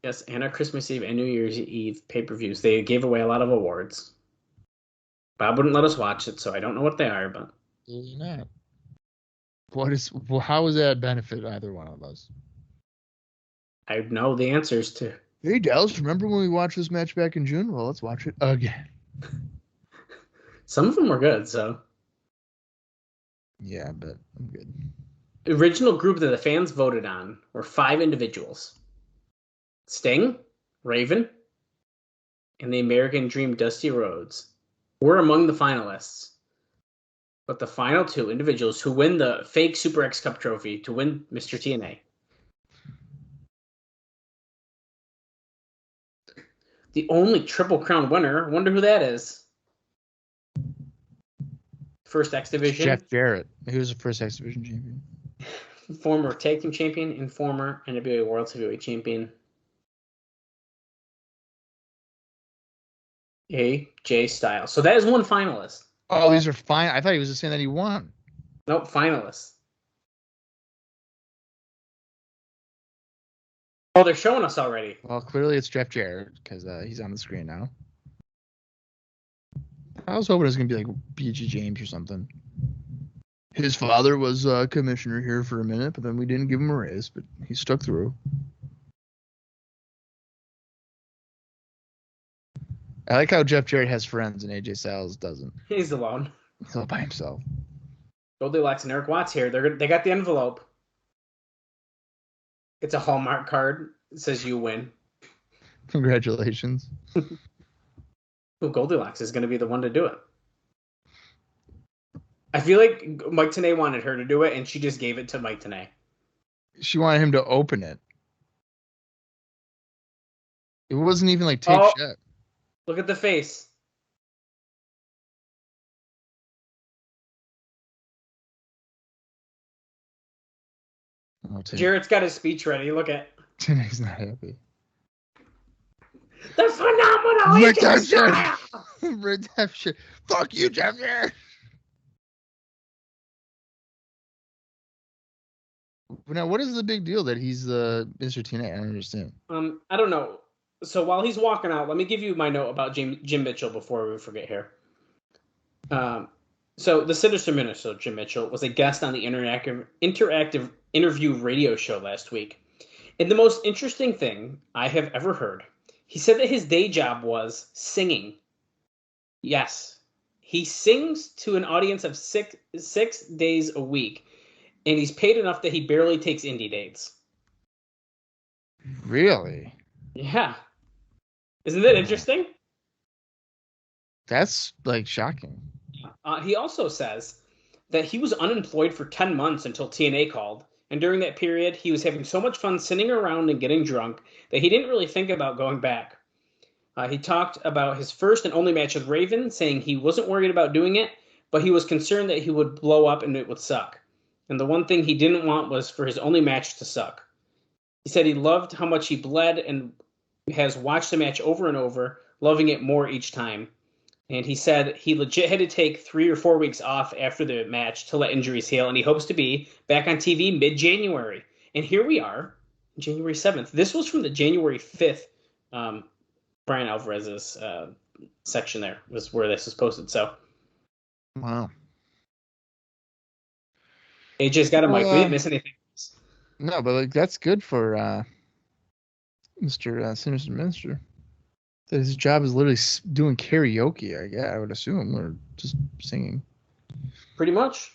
Yes, Tna Christmas Eve and New Year's Eve pay-per-views. They gave away a lot of awards. Bob wouldn't let us watch it, so I don't know what they are, but. Not. How does that benefit either one of us? I know the answers to. Hey, Dallas, remember when we watched this match back in June? Well, let's watch it again. Some of them were good, so. Yeah, but I'm good. The original group that the fans voted on were 5 individuals. Sting, Raven, and the American Dream Dusty Rhodes were among the finalists. But the final 2 individuals who win the fake Super X Cup trophy to win Mr. TNA. The only Triple Crown winner, I wonder who that is. First X Division. Jeff Jarrett. He was the first X Division champion. Former Tag Team Champion and former NWA World Heavyweight Champion. AJ Styles. So that is one finalist. Oh, these are fine. I thought he was just saying that he won. Nope, finalists. Oh, they're showing us already. Well, clearly it's Jeff Jarrett because he's on the screen now. I was hoping it was going to be like BG James or something. His father was commissioner here for a minute, but then we didn't give him a raise, but he stuck through. I like how Jeff Jarrett has friends and AJ Styles doesn't. He's alone. He's all by himself. Goldilocks and Eric Watts here. They got the envelope. It's a Hallmark card. It says you win. Congratulations. Well, Goldilocks is going to be the one to do it. I feel like Mike Tna wanted her to do it, and she just gave it to Mike Tna. She wanted him to open it. It wasn't even like taped shut. Look at the face. Oh, Jarrett's got his speech ready. Look at. Tna's not happy. The phenomenal redemption. Redemption. Fuck you, Jeff Jarrett. Now, what is the big deal that he's Mr. TNA? I don't understand. I don't know. So while he's walking out, let me give you my note about Jim Mitchell before we forget here. So the Sinister Minister, Jim Mitchell, was a guest on the interactive interview radio show last week. And the most interesting thing I have ever heard, he said that his day job was singing. Yes, He sings to an audience of six days a week, and he's paid enough that he barely takes indie dates. Really? Yeah. Isn't that interesting? That's like shocking. He also says that he was unemployed for 10 months until TNA called. And during that period, he was having so much fun sitting around and getting drunk that he didn't really think about going back. He talked about his first and only match with Raven, saying he wasn't worried about doing it, but he was concerned that he would blow up and it would suck. And the one thing he didn't want was for his only match to suck. He said he loved how much he bled and has watched the match over and over, loving it more each time. And he said he legit had to take 3 or 4 weeks off after the match to let injuries heal, and he hopes to be back on TV mid-January. And here we are, January 7th. This was from the January 5th Brian Alvarez's section there, was where this was posted. So, wow. AJ's got a mic. We didn't miss anything. No, but like that's good for Mr. Sinister Minister. That his job is literally doing karaoke, I would assume, or just singing. Pretty much.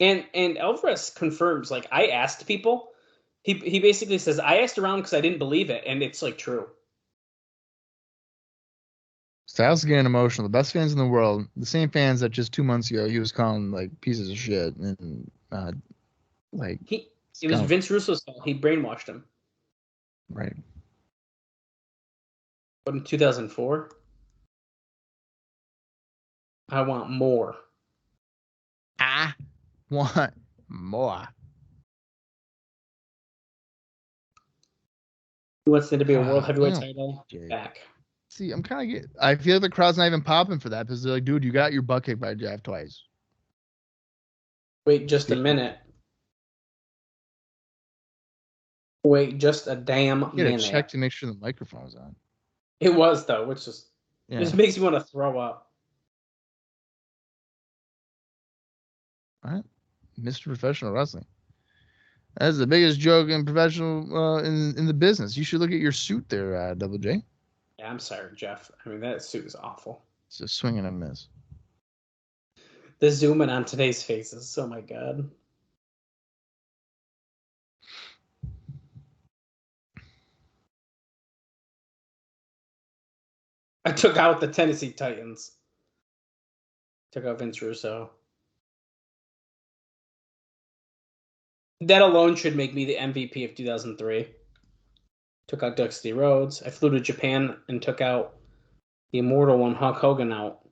And Alvarez confirms, like, I asked people. He basically says, I asked around because I didn't believe it, and it's, like, true. Styles is getting emotional. The best fans in the world, the same fans that just 2 months ago he was calling, like, pieces of shit. And, like... It was Vince Russo's fault. He brainwashed him. Right. But in 2004, I want more. I want more. He wants there to be a world heavyweight title back. See, I feel like the crowd's not even popping for that because they're like, dude, you got your butt kicked by Jeff twice. Wait just a minute. Wait just a damn minute. Check to make sure the microphone was on. It was, though, which just makes me want to throw up. All right. Mr. Professional Wrestling. That's the biggest joke in professional in the business. You should look at your suit there, Double J. Yeah, I'm sorry, Jeff. I mean, that suit is awful. It's a swing and a miss. The zoom in on today's faces. Oh, my God. I took out the Tennessee Titans. Took out Vince Russo. That alone should make me the MVP of 2003. Took out Dusty Rhodes. I flew to Japan and took out the immortal one, Hulk Hogan, out.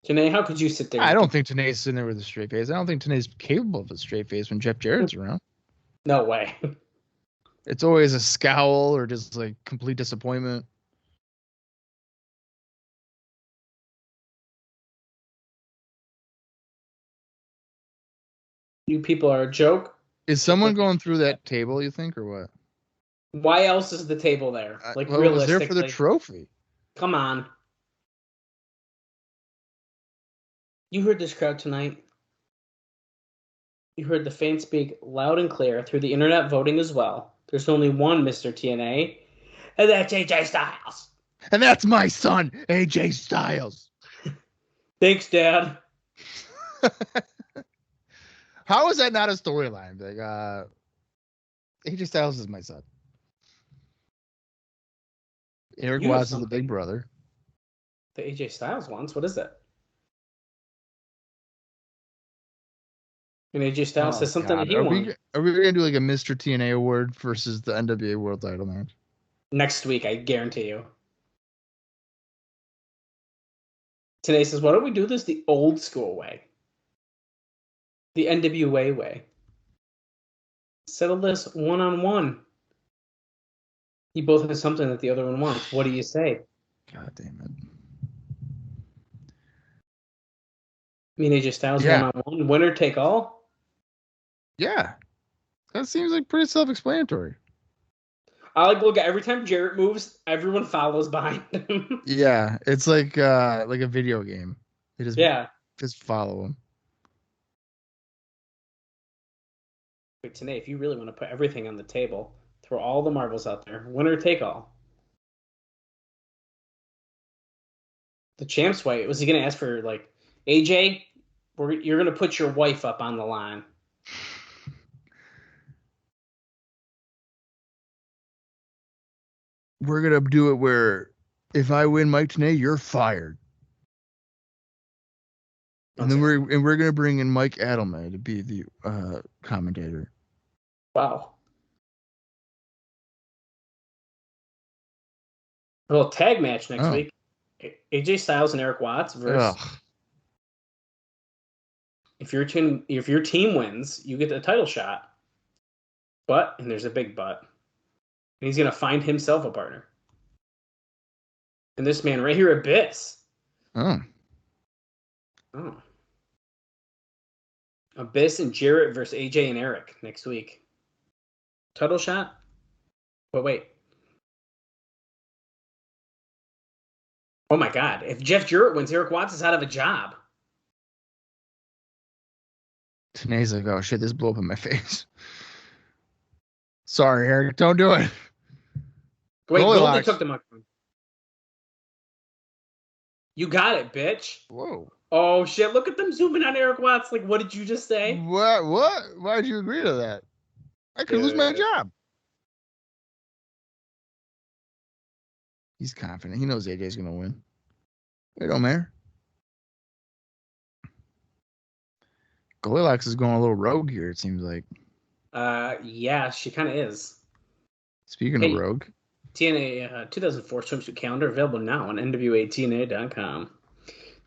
Tna, how could you sit there? I don't think Tna's sitting there with a straight face. I don't think Tna's capable of a straight face when Jeff Jarrett's around. No way. It's always a scowl or just like complete disappointment. You people are a joke. Is someone going through that table, you think, or what? Why else is the table there? Like, well, it was there for the trophy. Come on. You heard this crowd tonight. You heard the fans speak loud and clear through the internet voting as well. There's only one Mr. TNA, and that's AJ Styles. And that's my son, AJ Styles. Thanks, Dad. How is that not a storyline? Like, AJ Styles is my son. Eric Watts is the big brother. The AJ Styles ones? What is that? And AJ Styles says something that he won. Are we going to do like a Mr. TNA award versus the NWA World Title match? Next week, I guarantee you. Today says, why don't we do this the old school way? The NWA way. Settle this one-on-one. You both have something that the other one wants. What do you say? God damn it. I mean, AJ Styles one-on-one. Winner take all? Yeah. That seems like pretty self-explanatory. I like look at every time Jarrett moves, everyone follows behind him. Yeah. It's like a video game. They just follow him. But today, if you really want to put everything on the table, throw all the marbles out there, winner take all. The champ's white. Was he going to ask for, like, AJ, you're going to put your wife up on the line? We're gonna do it where if I win Mike Tna, you're fired. And then we're gonna bring in Mike Adelman to be the commentator. Wow. A little tag match next week. AJ Styles and Eric Watts versus. If your team wins, you get the title shot. But, and there's a big but, and he's gonna find himself a partner. And this man right here, Abyss. Oh. Abyss and Jarrett versus AJ and Eric next week. Title shot? But wait. Oh my God. If Jeff Jarrett wins, Eric Watts is out of a job. Tanae's like, oh shit, this blew up in my face. Sorry, Eric, don't do it. Wait, Goldie took the microphone. You got it, bitch. Whoa. Oh shit, look at them zooming on Eric Watts. Like, what did you just say? What? Why'd you agree to that? I could lose my job. He's confident. He knows AJ's gonna win. It don't matter. Goldilocks is going a little rogue here, it seems like. Yeah, she kind of is. Speaking of rogue. TNA 2004 swimsuit calendar available now on NWA-TNA.com.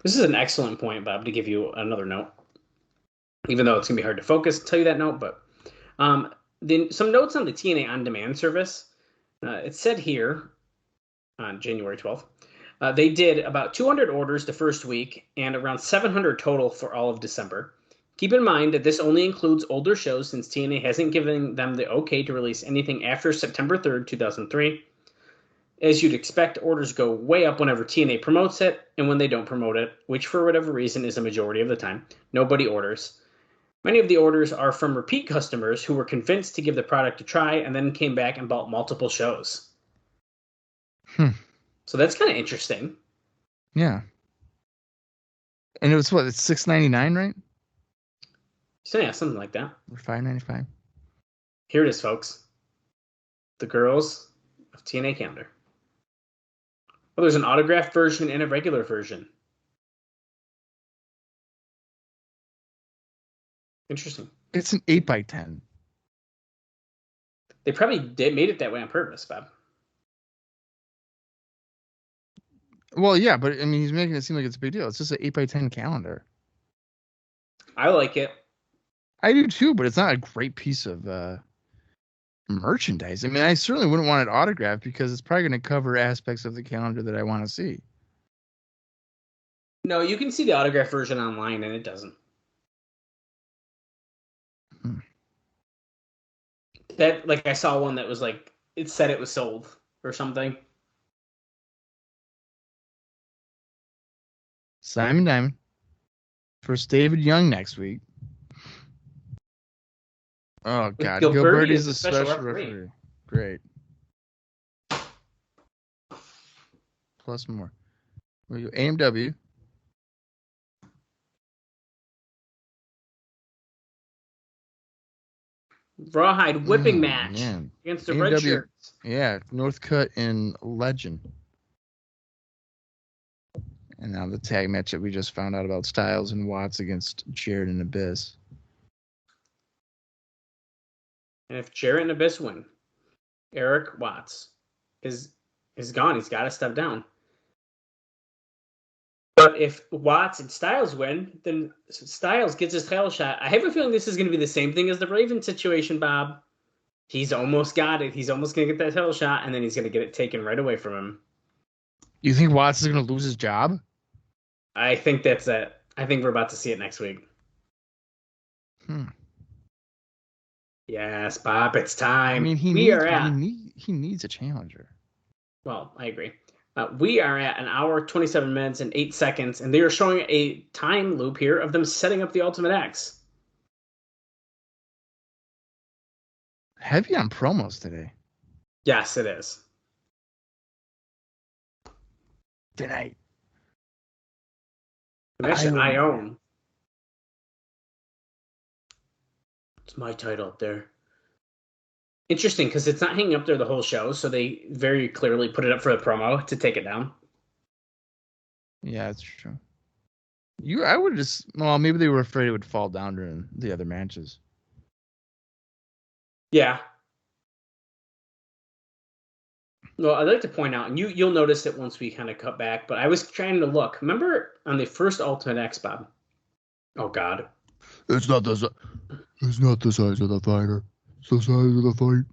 This is an excellent point, Bob, to give you another note. Even though it's going to be hard to focus, tell you that note, but then some notes on the TNA On Demand service. It said here on January 12th, they did about 200 orders the first week and around 700 total for all of December. Keep in mind that this only includes older shows since TNA hasn't given them the okay to release anything after September 3rd, 2003. As you'd expect, orders go way up whenever TNA promotes it, and when they don't promote it, which for whatever reason is a majority of the time, nobody orders. Many of the orders are from repeat customers who were convinced to give the product a try and then came back and bought multiple shows. So that's kind of interesting. Yeah. And it was what? It's $6.99, right? So yeah, something like that. Or $5.95. Here it is, folks. The girls of TNA Calendar. Oh, there's an autographed version and a regular version. Interesting. It's an 8x10. They probably made it that way on purpose, Bob. Well, yeah, but I mean, he's making it seem like it's a big deal. It's just an 8x10 calendar. I like it. I do too, but it's not a great piece of merchandise. I mean, I certainly wouldn't want it autographed because it's probably going to cover aspects of the calendar that I want to see. No, you can see the autograph version online, and it doesn't. That, like, I saw one that was like, it said it was sold or something. Simon Diamond versus David Young next week. Oh, God. Gilberti is the special referee. Great. Plus more. We go AMW. Rawhide whipping match against the Red Shirts. Yeah, Northcutt and Legend. And now the tag match that we just found out about, Styles and Watts against Jarrett and Abyss. And if Jarrett and Abyss win, Eric Watts is gone. He's got to step down. But if Watts and Styles win, then Styles gets his title shot. I have a feeling this is going to be the same thing as the Raven situation, Bob. He's almost got it. He's almost going to get that title shot, and then he's going to get it taken right away from him. You think Watts is going to lose his job? I think that's it. I think we're about to see it next week. Yes, Bob, it's time. I mean, he needs a challenger. Well, I agree. We are at an hour, 27 minutes, and 8 seconds, and they are showing a time loop here of them setting up the Ultimate X. heavy on promos today. Yes, it is. Tonight. The match that I own. It's my title up there. Interesting, because it's not hanging up there the whole show, so they very clearly put it up for the promo to take it down. Yeah, that's true. I would just, well, maybe they were afraid it would fall down during the other matches. Yeah. Well, I'd like to point out, and you'll notice it once we kind of cut back, but I was trying to look. Remember on the first Ultimate X, Bob? Oh, God. It's not the size of the fighter. It's the size of the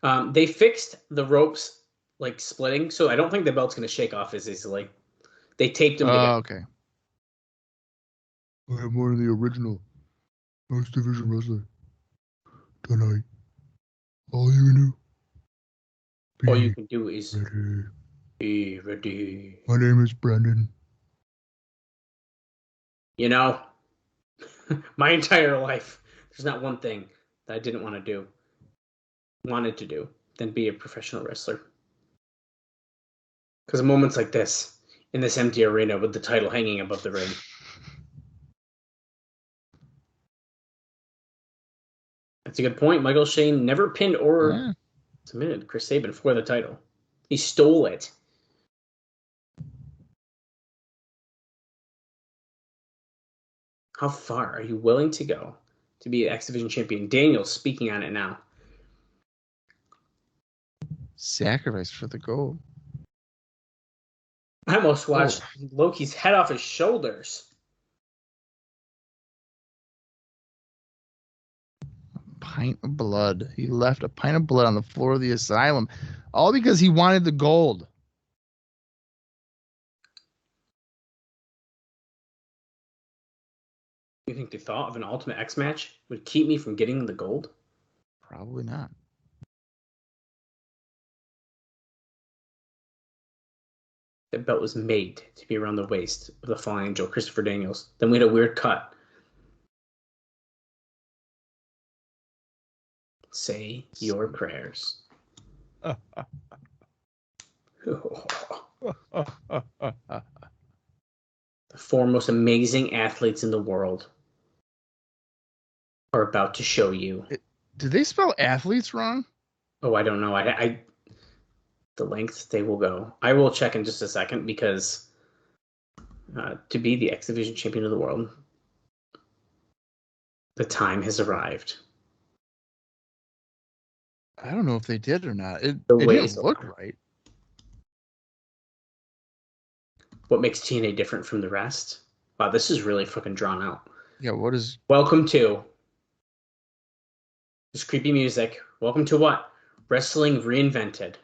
fight. They fixed the ropes, like, splitting, so I don't think the belt's going to shake off as easily. They taped them together. Oh, okay. I am one of the original X Division wrestler. Tonight, all you can do is be ready. My name is Brendan. You know, my entire life, there's not one thing that I didn't wanted to do, than be a professional wrestler. Because moments like this, in this empty arena with the title hanging above the ring. That's a good point. Michael Shane never pinned or submitted Chris Sabin for the title. He stole it. How far are you willing to go to be an X Division champion? Daniel's speaking on it now. Sacrifice for the gold. I almost watched Loki's head off his shoulders. Pint of blood. He left a pint of blood on the floor of the asylum, all because he wanted the gold. You think the thought of an Ultimate X match would keep me from getting the gold? Probably not. The belt was made to be around the waist of the fallen angel, Christopher Daniels. Then we had a weird cut. Say your prayers. The four most amazing athletes in the world are about to show you. Did they spell athletes wrong? Oh, I don't know. The lengths they will go. I will check in just a second because to be the X Division champion of the world, the time has arrived. I don't know if they did or not. It didn't look right. What makes TNA different from the rest? Wow, this is really fucking drawn out. Yeah, what is... Welcome to... This creepy music. Welcome to what? Wrestling Reinvented.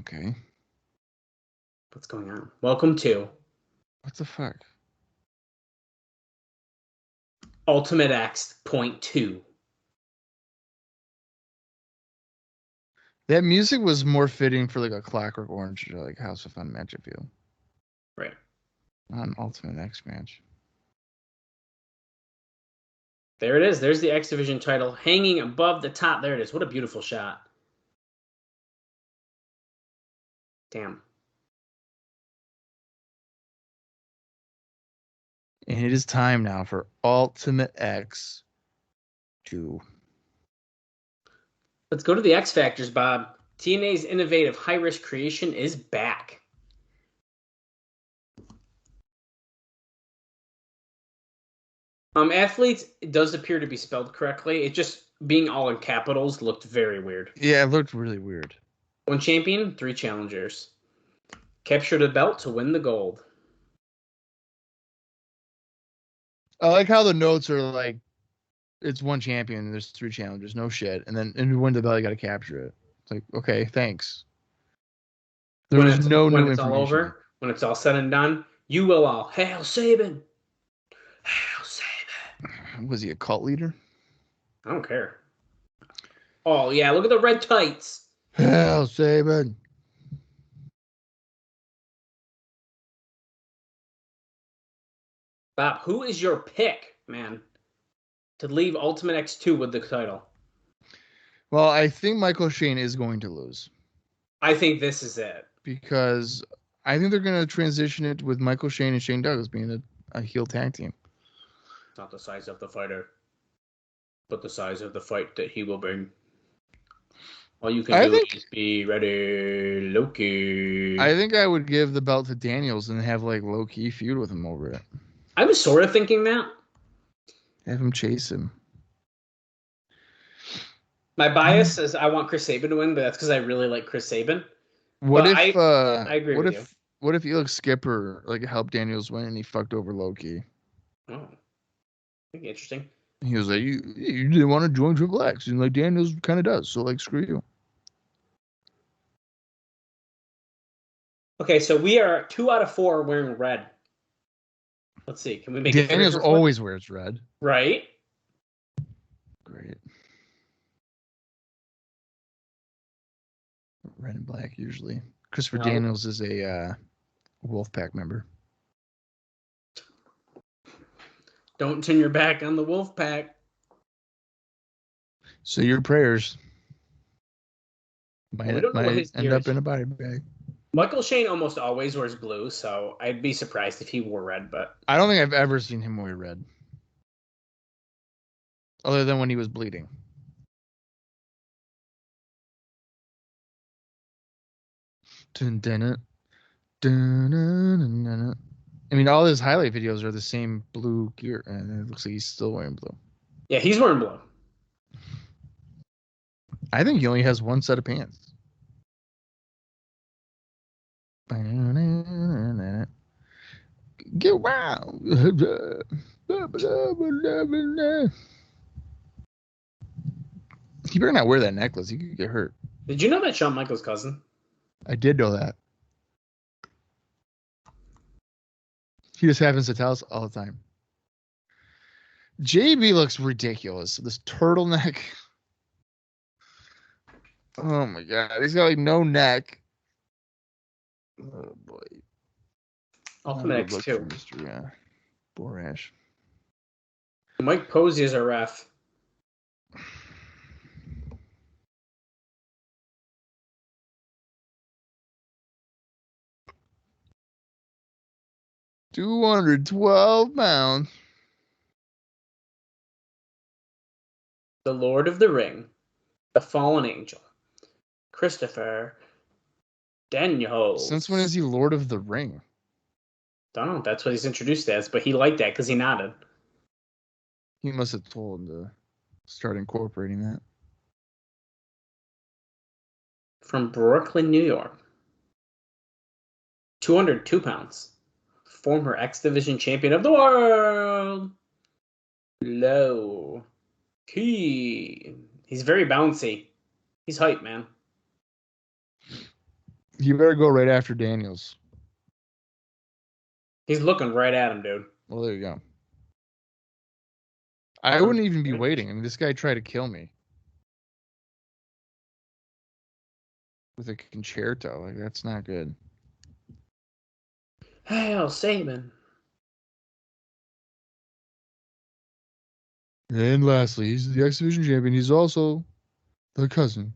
Okay. What's going on? Welcome to... What the fuck? Ultimate X .2. That music was more fitting for like a Clockwork Orange or like House of Fun match, I feel. Right. Not an Ultimate X match. There it is. There's the X Division title hanging above the top. There it is. What a beautiful shot. Damn. And it is time now for Ultimate X 2. Let's go to the X Factors, Bob. TNA's innovative high-risk creation is back. Athletes, it does appear to be spelled correctly. It just, being all in capitals, looked very weird. Yeah, it looked really weird. 1 champion, 3 challengers. Capture the belt to win the gold. I like how the notes are like, it's 1 champion, there's 3 challengers, no shit. And then to win the belt, you got to capture it. It's like, okay, thanks. There's no new information. When it's all over, when it's all said and done, you will all hail Sabin. Hail Sabin. Was he a cult leader? I don't care. Oh, yeah, look at the red tights. Hail Sabin. Bob, who is your pick, man, to leave Ultimate X2 with the title? Well, I think Michael Shane is going to lose. I think this is it. Because I think they're going to transition it with Michael Shane and Shane Douglas being a heel tag team. It's not the size of the fighter, but the size of the fight that he will bring. All you can do is be ready, Loki. I think I would give the belt to Daniels and have like low-key feud with him over it. I was sort of thinking that. Have him chase him. My bias is I want Chris Sabin to win, but that's because I really like Chris Sabin. What if I agree what with if you. What if Elix Skipper like helped Daniels win and he fucked over Loki? Oh, interesting. He was like, you didn't want to join Triple X, and like Daniels kind of does, so like screw you. Okay, so we are 2 out of 4 wearing red. Let's see. Can we make it? Daniels always wears red. Right. Great. Red and black usually. Christopher Daniels is a Wolfpack member. Don't turn your back on the Wolfpack. So your prayers might end gear up in a body bag. Michael Shane almost always wears blue, so I'd be surprised if he wore red, but I don't think I've ever seen him wear red. Other than when he was bleeding. I mean, all his highlight videos are the same blue gear, and it looks like he's still wearing blue. Yeah, he's wearing blue. I think he only has one set of pants. Get wild. He better not wear that necklace. He could get hurt. Did you know that Shawn Michaels' cousin? I did know that. He just happens to tell us all the time. JB looks ridiculous. This turtleneck. Oh my god. He's got like no neck. Oh boy. Ultimate X2. Mr. Borash. Mike Posey is a ref. £212. The Lord of the Ring. The Fallen Angel. Christopher Daniels. Since when is he Lord of the Ring? Don't know. That's what he's introduced as, but he liked that because he nodded. He must have told him to start incorporating that. From Brooklyn, New York. 202 pounds. Former X Division champion of the world. Low key. He's very bouncy. He's hype, man. You better go right after Daniels. He's looking right at him, dude. Well, there you go. I wouldn't even be waiting. I mean, this guy tried to kill me with a concerto. Like, that's not good. Hail Sabin. And lastly, he's the X Division champion. He's also the cousin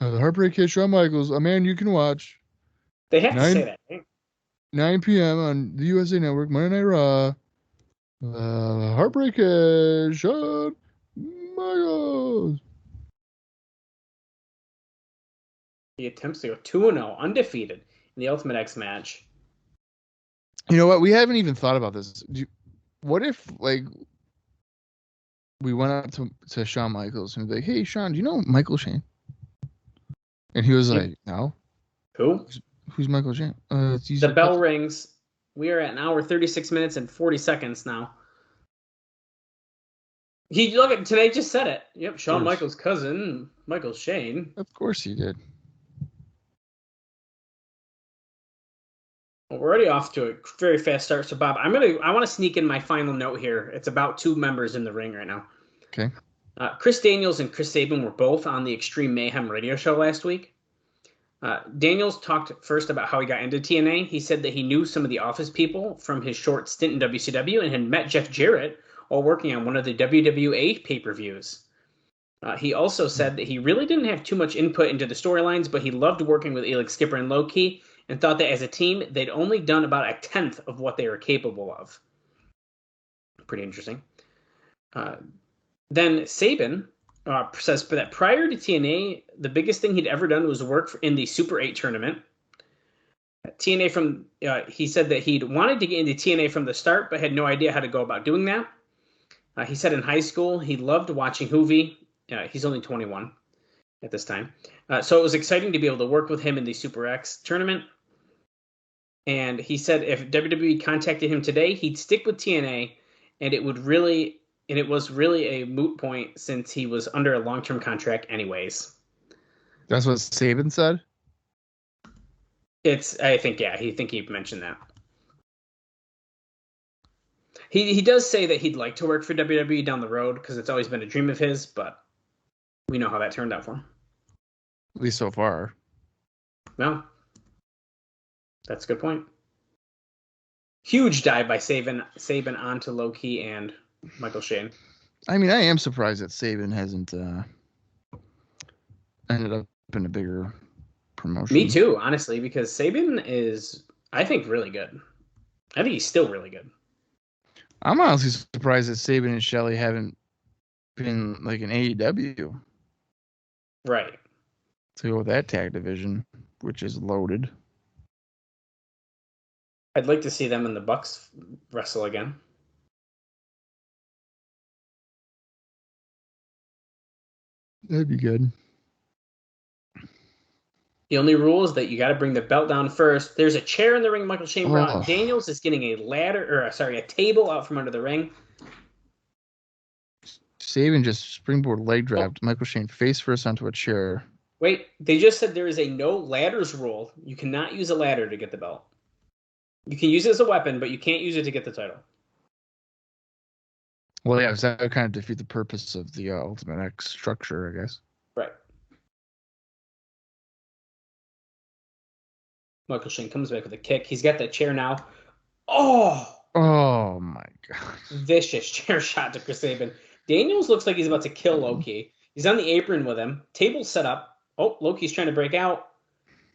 of the Heartbreak Kid, Shawn Michaels, a man you can watch. They have to say that, right? 9 p.m. on the USA Network, Monday Night Raw. Heartbreak Kid, Shawn Michaels. He attempts to go 2-0, undefeated in the Ultimate X match. You know what? We haven't even thought about this. What if, like, we went up to Shawn Michaels and be like, hey, Shawn, do you know Michael Shane? And he was like, no. Who? Who's Michael Shane? The bell rings. We are at an hour, 36 minutes, and 40 seconds now. Today just said it. Yep, Shawn Michaels' cousin, Michael Shane. Of course he did. Well, we're already off to a very fast start. So, Bob, I want to sneak in my final note here. It's about 2 members in the ring right now. Okay. Chris Daniels and Chris Sabin were both on the Extreme Mayhem radio show last week. Daniels talked first about how he got into TNA. He said that he knew some of the office people from his short stint in WCW and had met Jeff Jarrett while working on one of the WWA pay-per-views. He also said that he really didn't have too much input into the storylines, but he loved working with Elix Skipper and Low-Ki, and thought that as a team, they'd only done about a tenth of what they were capable of. Pretty interesting. Then Sabin says that prior to TNA, the biggest thing he'd ever done was work in the Super 8 tournament. He said that he'd wanted to get into TNA from the start, but had no idea how to go about doing that. He said in high school, he loved watching Hoovy. He's only 21 at this time. So it was exciting to be able to work with him in the Super X tournament. And he said if WWE contacted him today, he'd stick with TNA, and it was really a moot point since he was under a long-term contract anyways. That's what Sabin said? I think he mentioned that. He does say that he'd like to work for WWE down the road because it's always been a dream of his, but we know how that turned out for him. At least so far. No. That's a good point. Huge dive by Sabin onto Low-Ki and Michael Shane. I mean, I am surprised that Sabin hasn't ended up in a bigger promotion. Me too, honestly, because Sabin is, I think, really good. I think he's still really good. I'm honestly surprised that Sabin and Shelley haven't been like an AEW. Right. To go with that tag division, which is loaded. I'd like to see them and the Bucks wrestle again. That'd be good. The only rule is that you got to bring the belt down first. There's a chair in the ring. Michael Shane brought. Daniels is getting a table out from under the ring. Sabin just springboard leg dropped Michael Shane face first onto a chair. Wait, they just said there is a no ladders rule. You cannot use a ladder to get the belt. You can use it as a weapon, but you can't use it to get the title. Well, yeah, so that would kind of defeat the purpose of the Ultimate X structure, I guess. Right. Michael Shane comes back with a kick. He's got that chair now. Oh my god. Vicious chair shot to Chris Sabin. Daniels looks like he's about to kill Low-Ki. He's on the apron with him. Table set up. Oh, Low-Ki's trying to break out.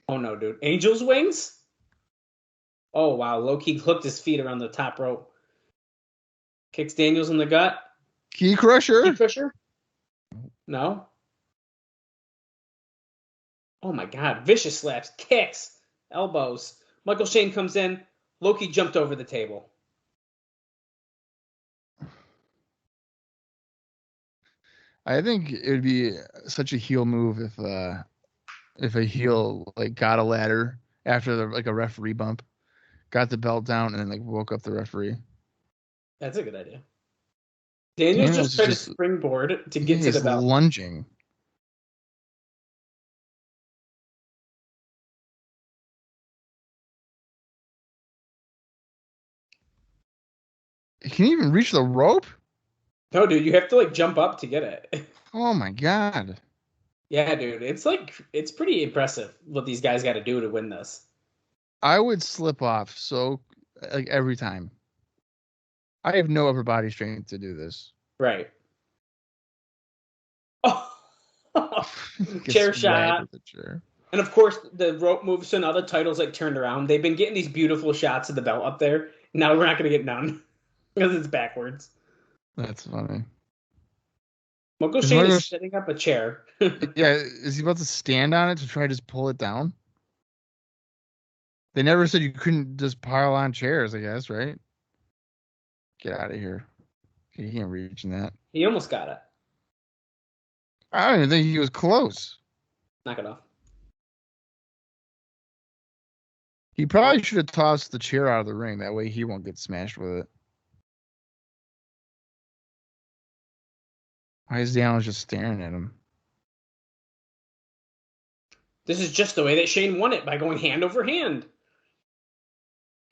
Oh no, dude. Angel's wings? Oh wow, Low-Ki hooked his feet around the top rope. Kicks Daniels in the gut. Key crusher? Key crusher? No. Oh my god, vicious slaps, kicks. Elbows. Michael Shane comes in. Low-Ki jumped over the table. I think it would be such a heel move if a heel like got a ladder after a referee bump, got the belt down, and then like woke up the referee. That's a good idea. Daniels just tried to springboard to get to the belt. Lunging. Can you even reach the rope? No, dude, you have to like jump up to get it. Oh my god. Yeah, dude, it's pretty impressive what these guys got to do to win this. I would slip off like every time. I have no upper body strength to do this. Right. Oh, chair shot. Chair. And of course, the rope moves, so now the title's like turned around. They've been getting these beautiful shots of the belt up there. Now we're not going to get none because it's backwards. That's funny. Michael Shane is setting up a chair. Yeah, is he about to stand on it to try to just pull it down? They never said you couldn't just pile on chairs, I guess, right? Get out of here. He can't reach in that. He almost got it. I don't even think he was close. Knock it off. He probably should have tossed the chair out of the ring. That way he won't get smashed with it. Why is Daniels just staring at him? This is just the way that Shane won it, by going hand over hand.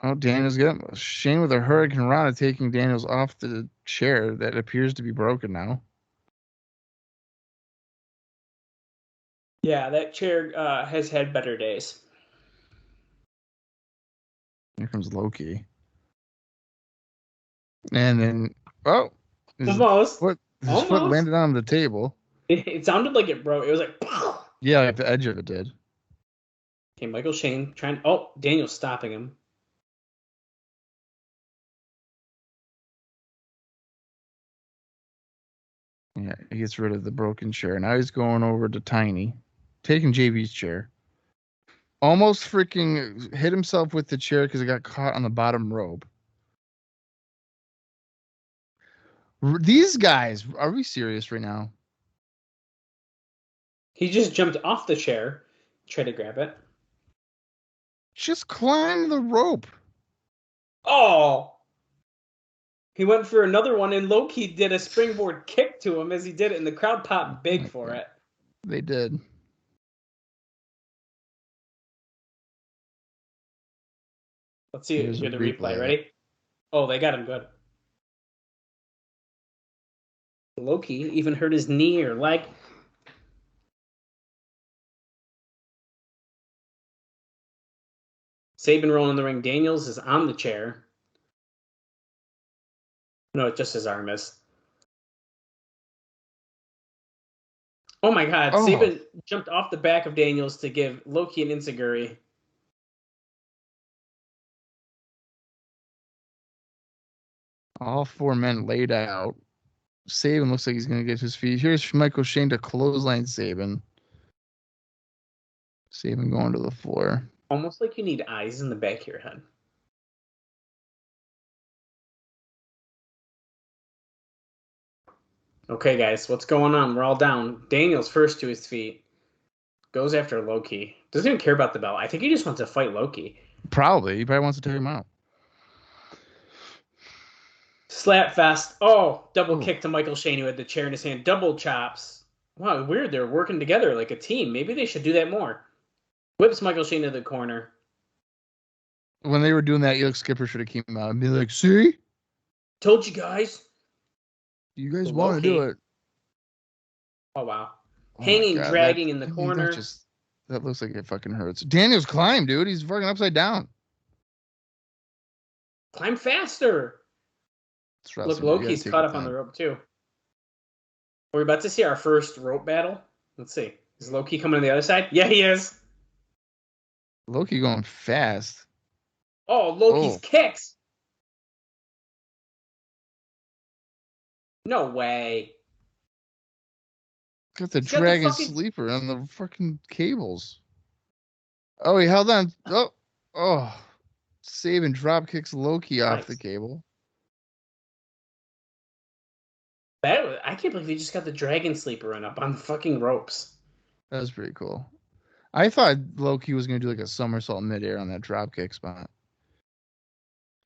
Oh, Daniels got Shane with a Hurricane Rana taking Daniels off the chair that appears to be broken now. Yeah, that chair has had better days. Here comes Low-Ki. And then, his foot landed on the table. It sounded like it broke. It was like, pow! Yeah, like the edge of it did. Okay, Michael Shane trying. Oh, Daniel's stopping him. Yeah, he gets rid of the broken chair. Now he's going over to Tiny, taking JB's chair. Almost freaking hit himself with the chair because it got caught on the bottom rope. These guys, are we serious right now? He just jumped off the chair, tried to grab it. Just climb the rope. Oh! He went for another one, and Loki did a springboard kick to him as he did it, and the crowd popped big for it. They did. Let's see Here's the a replay. replay. Ready? Oh, they got him good. Loki even hurt his knee or leg. Sabin rolling in the ring. Daniels is on the chair. No, just his arm is. Oh my God! Oh. Sabin jumped off the back of Daniels to give Loki an enziguri. All four men laid out. Sabin looks like he's going to get his feet. Here's Michael Shane to clothesline Sabin. Sabin going to the floor. Almost like you need eyes in the back of your head. Okay, guys, what's going on? We're all down. Daniels first to his feet. Goes after Loki. Doesn't even care about the belt. I think he just wants to fight Loki. Probably. He probably wants to take him out. Slap fest. Oh, double kick to Michael Shane, who had the chair in his hand. Double chops. Wow, weird. They're working together like a team. Maybe they should do that more. Whips Michael Shane to the corner. When they were doing that, Elix Skipper should have came out and be like, see? Told you guys. You guys want to do it. Oh, wow. Oh Hanging, God, dragging in the corner. That looks like it fucking hurts. Daniels climb, dude. He's fucking upside down. Climb faster. Look, Loki's caught up on the rope, too. We're about to see our first rope battle. Let's see. Is Loki coming on the other side? Yeah, he is. Loki going fast. Oh, Loki's kicks. No way. Got the dragon sleeper on the fucking cables. Oh, he held on. Oh. Sabin drop kicks Loki off the cable. I can't believe he just got the dragon sleeper run up on the fucking ropes. That was pretty cool. I thought Loki was going to do like a somersault midair on that drop kick spot.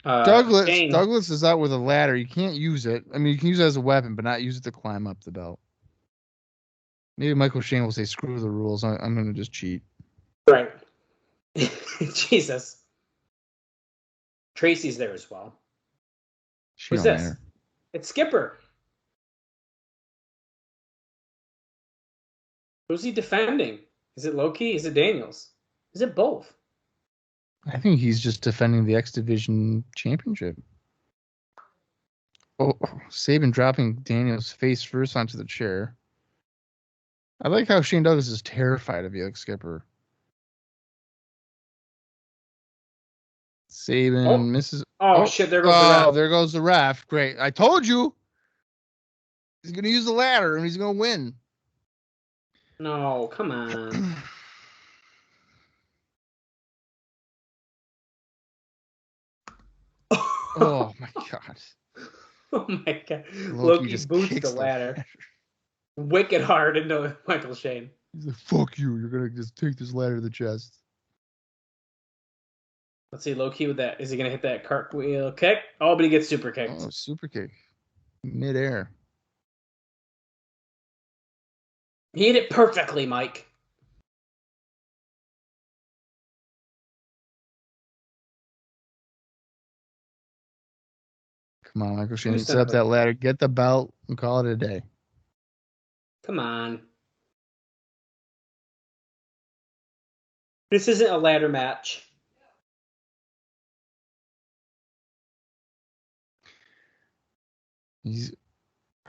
Douglas is out with a ladder. You can't use it. I mean, you can use it as a weapon, but not use it to climb up the belt. Maybe Michael Shane will say, screw the rules. I'm going to just cheat. Right. Jesus. Tracy's there as well. Who's this? Matter. It's Skipper. Who's he defending? Is it Loki? Is it Daniels? Is it both? I think he's just defending the X Division Championship. Oh, Sabin dropping Daniels face first onto the chair. I like how Shane Douglas is terrified of Elix Skipper. Sabin misses. Oh, shit, there goes the ref. Oh, there goes the ref. Great. I told you. He's going to use the ladder and he's going to win. No, come on. Oh, my God. Oh, my God. Loki just boots the ladder. Wicked hard into Michael Shane. He's like, fuck you. You're going to just take this ladder to the chest. Let's see, Loki with that. Is he going to hit that cartwheel kick? Oh, but he gets super kicked. Oh, super kick. Midair. He hit it perfectly, Mike. Come on, Michael Shane. Set up that ladder. Get the belt and call it a day. Come on. This isn't a ladder match.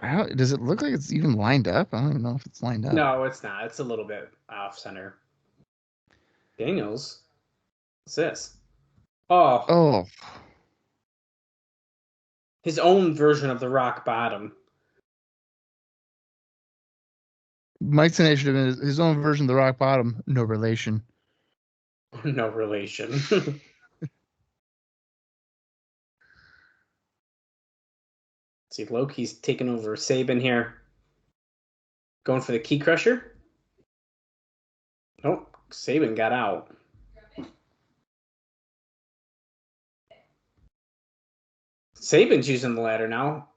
Does it look like it's even lined up? I don't even know if it's lined up. No, it's not. It's a little bit off center. Daniels? What's this? Oh, Oh, his own version of the rock bottom. Mike Tenay should have been his own version of the rock bottom. No relation. No relation. See, Loki's taking over Sabin here. Going for the key crusher. Nope, Sabin got out. Sabin's using the ladder now.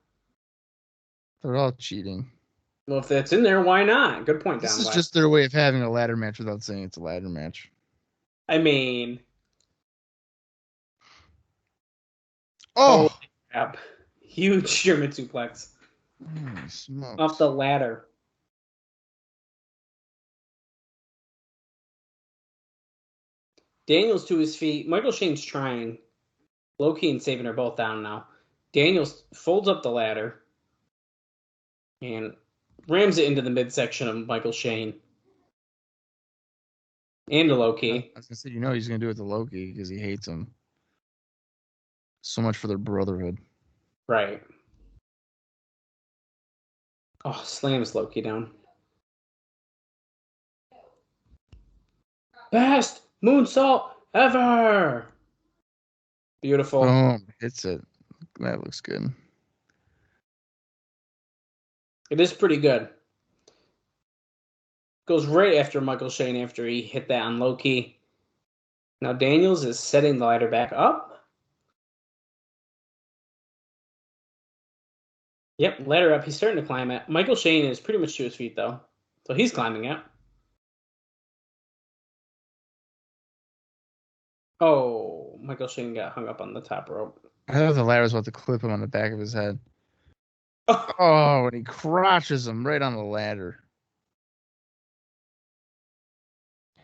They're all cheating. Well, if that's in there, why not? Good point, This Don is West. just their way of having a ladder match without saying it's a ladder match. I mean, Oh, crap. Huge German suplex holy smokes. off the ladder. Daniels to his feet. Michael Shane's trying. Loki and Sabin are both down now. Daniels folds up the ladder and rams it into the midsection of Michael Shane. And to Loki. I was gonna say, he's gonna do it to Loki because he hates him. So much for their brotherhood. Right. Oh, slams Loki down. Best moonsault ever! Beautiful. Boom. Hits it. That looks good. It is pretty good. Goes right after Michael Shane after he hit that on Loki. Now Daniels is setting the ladder back up. Yep, ladder up. He's starting to climb it. Michael Shane is pretty much to his feet, though. So he's climbing it. Oh, Michael Shane got hung up on the top rope. I thought the ladder was about to clip him on the back of his head. Oh, Oh, and he crotches him right on the ladder.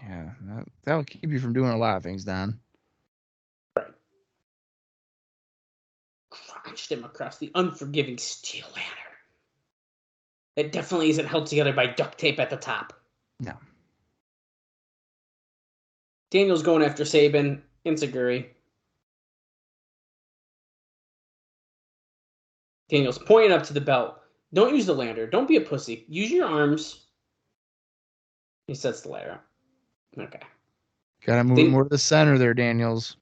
Yeah, that'll keep you from doing a lot of things, Don. crotched him across the unforgiving steel ladder. It definitely isn't held together by duct tape at the top. No. Daniel's going after Sabin. Insiguri. Daniel's pointing up to the belt. Don't use the ladder. Don't be a pussy. Use your arms. He sets the ladder up. Okay. Gotta move it more to the center there, Daniels.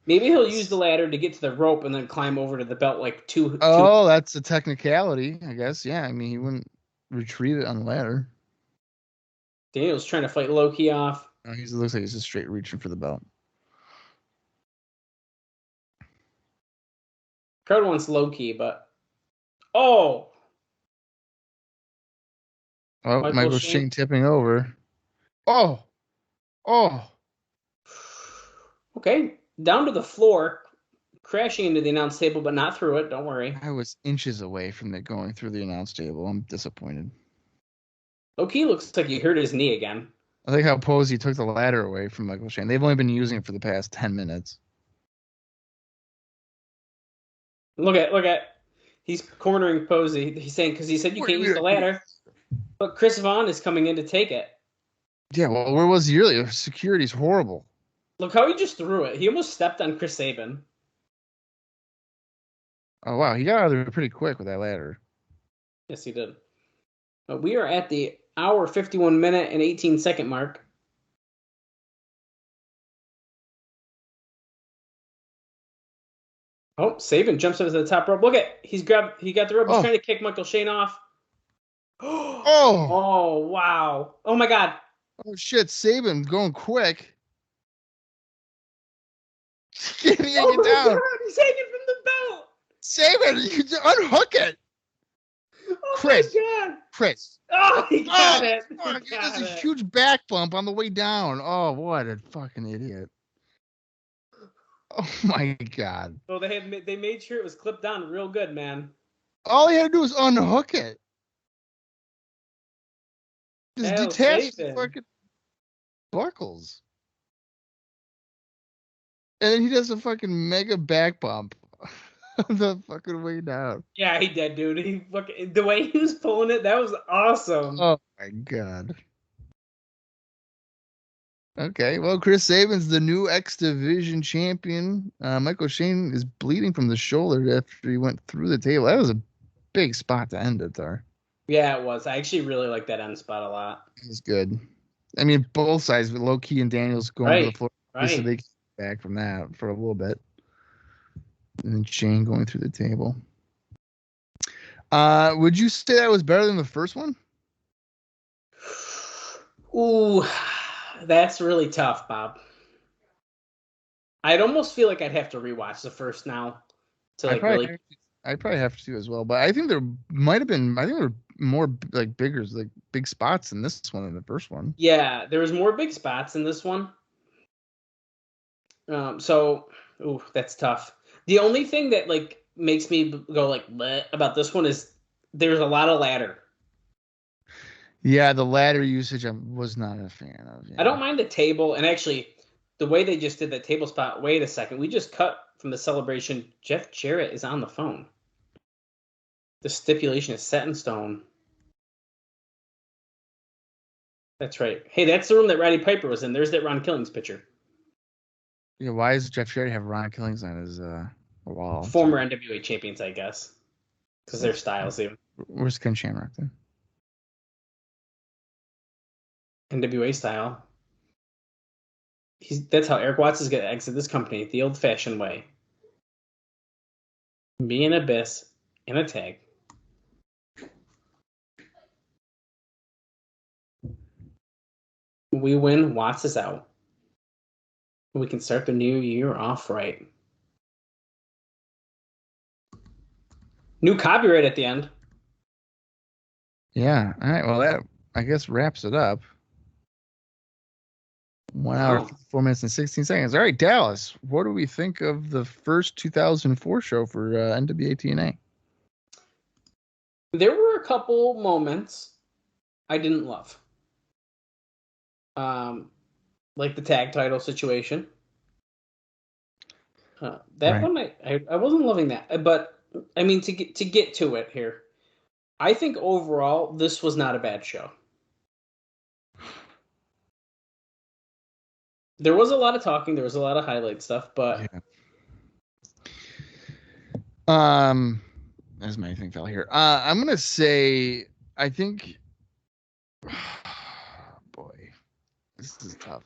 Maybe he'll use the ladder to get to the rope and then climb over to the belt like two. Oh, that's a technicality, I guess. Yeah, I mean, he wouldn't retrieve it on the ladder. Daniel's trying to fight Loki off. No, it looks like he's just straight reaching for the belt. Crowd wants Loki, but... Oh! Oh, Michael Shane tipping over. Oh! Oh! Okay, down to the floor, crashing into the announce table, but not through it. Don't worry. I was inches away from it going through the announce table. I'm disappointed. Loki looks like he hurt his knee again. I like how Posey took the ladder away from Michael Shane. They've only been using it for the past 10 minutes. Look at. He's cornering Posey. He's saying, because he said you can't use the ladder. But Chris Vaughn is coming in to take it. Yeah, well, where was he earlier? Security's horrible. Look how he just threw it. He almost stepped on Chris Sabin. Oh, wow. He got out of there pretty quick with that ladder. Yes, he did. But we are at the hour, 51 minute, and 18-second mark. Oh, Sabin jumps up to the top rope. Look at, he got the rope. He's trying to kick Michael Shane off. Oh! Oh, wow. Oh, my God. Oh, shit. Sabin going quick. Can't even get down. God, he's hanging from the belt. Sabin, you unhook it. Oh, Chris. my God. Chris. Oh, he got it. Fuck, that's a huge back bump on the way down. Oh, what a fucking idiot. Oh, my God. Oh, they made sure it was clipped down real good, man. All he had to do was unhook it. Just detach the fucking buckles. And then he does a fucking mega back bump. the fucking way down. Yeah, he did, dude. The way he was pulling it, that was awesome. Oh my god. Okay, well, Chris Sabin's the new X Division champion. Michael Shane is bleeding from the shoulder after he went through the table. That was a big spot to end it there. Yeah, it was. I actually really like that end spot a lot. It was good. I mean, both sides, but Low Key and Daniels going to the floor. So they came back from that for a little bit. And then Shane going through the table. Would you say that was better than the first one? Ooh, that's really tough, Bob. I'd almost feel like I'd have to rewatch the first now to like really. I'd probably have to as well, but I think there might have been. I think there were more like big spots in this one than the first one. Yeah, there was more big spots in this one. Ooh, that's tough. The only thing that like makes me go like bleh about this one is there's a lot of ladder. Yeah, the ladder usage I was not a fan of. Yeah. I don't mind the table, and actually, the way they just did that table spot. Wait a second, we just cut from the celebration. Jeff Jarrett is on the phone. The stipulation is set in stone. That's right. Hey, that's the room that Roddy Piper was in. There's that Ron Killings picture. Yeah, why does Jeff Jarrett have Ron Killings on his wall? Former NWA champions, I guess, because their styles even. Where's Ken Shamrock then? NWA style. That's how Eric Watts is going to exit this company the old-fashioned way. Me and Abyss in a tag. We win, Watts is out. We can start the new year off right. New copyright at the end. Yeah. All right. Well, that I guess wraps it up. 1 hour, 4 minutes, and 16 seconds. All right, Dallas. What do we think of the first 2004 show for NWA-TNA? There were a couple moments I didn't love. Like the tag title situation. That one, I wasn't loving that. But, I mean, to get to it here, I think overall, this was not a bad show. There was a lot of talking. There was a lot of highlight stuff, but... Yeah. As my thing fell here. I'm going to say, I think... Boy, this is tough.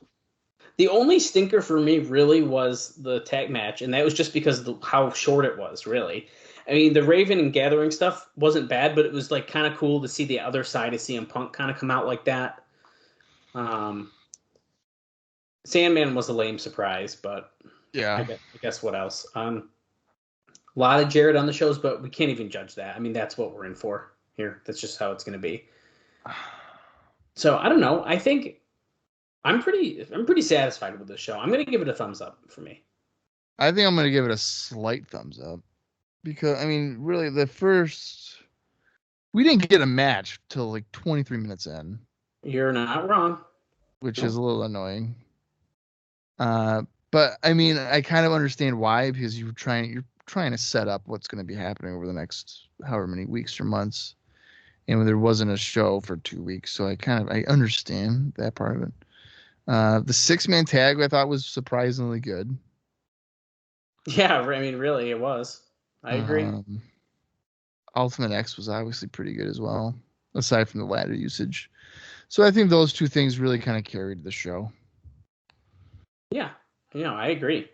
The only stinker for me really was the tag match, and that was just because of how short it was, really. I mean, the Raven and Gathering stuff wasn't bad, but it was like kind of cool to see the other side of CM Punk kind of come out like that. Sandman was a lame surprise, but yeah, I guess what else? A lot of Jarrett on the shows, but we can't even judge that. I mean, that's what we're in for here. That's just how it's going to be. So I don't know. I think I'm pretty satisfied with this show. I'm going to give it a thumbs up for me. I think I'm going to give it a slight thumbs up because I mean, really, we didn't get a match till like 23 minutes in. You're not wrong. Which is a little annoying. But I mean, I kind of understand why, because you're trying to set up what's going to be happening over the next however many weeks or months, and there wasn't a show for 2 weeks, so I understand that part of it. The 6-man tag I thought was surprisingly good. Yeah, I mean, really, it was. I agree. Ultimate X was obviously pretty good as well, aside from the ladder usage. So I think those two things really kind of carried the show. Yeah, I agree.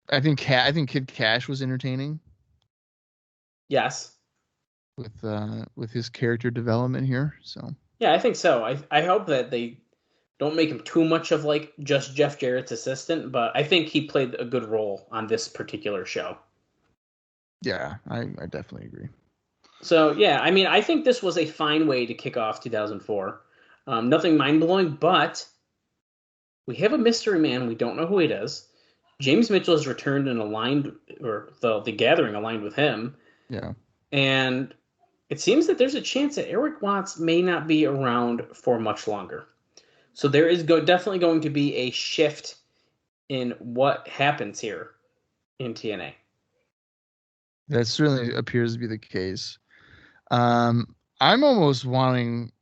I think Kid Cash was entertaining. Yes. With his character development here, so. Yeah, I think so. I hope that they don't make him too much of like just Jeff Jarrett's assistant, but I think he played a good role on this particular show. Yeah, I definitely agree. So yeah, I mean, I think this was a fine way to kick off 2004. Nothing mind-blowing, but we have a mystery man. We don't know who it is. James Mitchell has returned and aligned, or the Gathering aligned with him. Yeah. And it seems that there's a chance that Eric Watts may not be around for much longer. So there is definitely going to be a shift in what happens here in TNA. That certainly appears to be the case. I'm almost wanting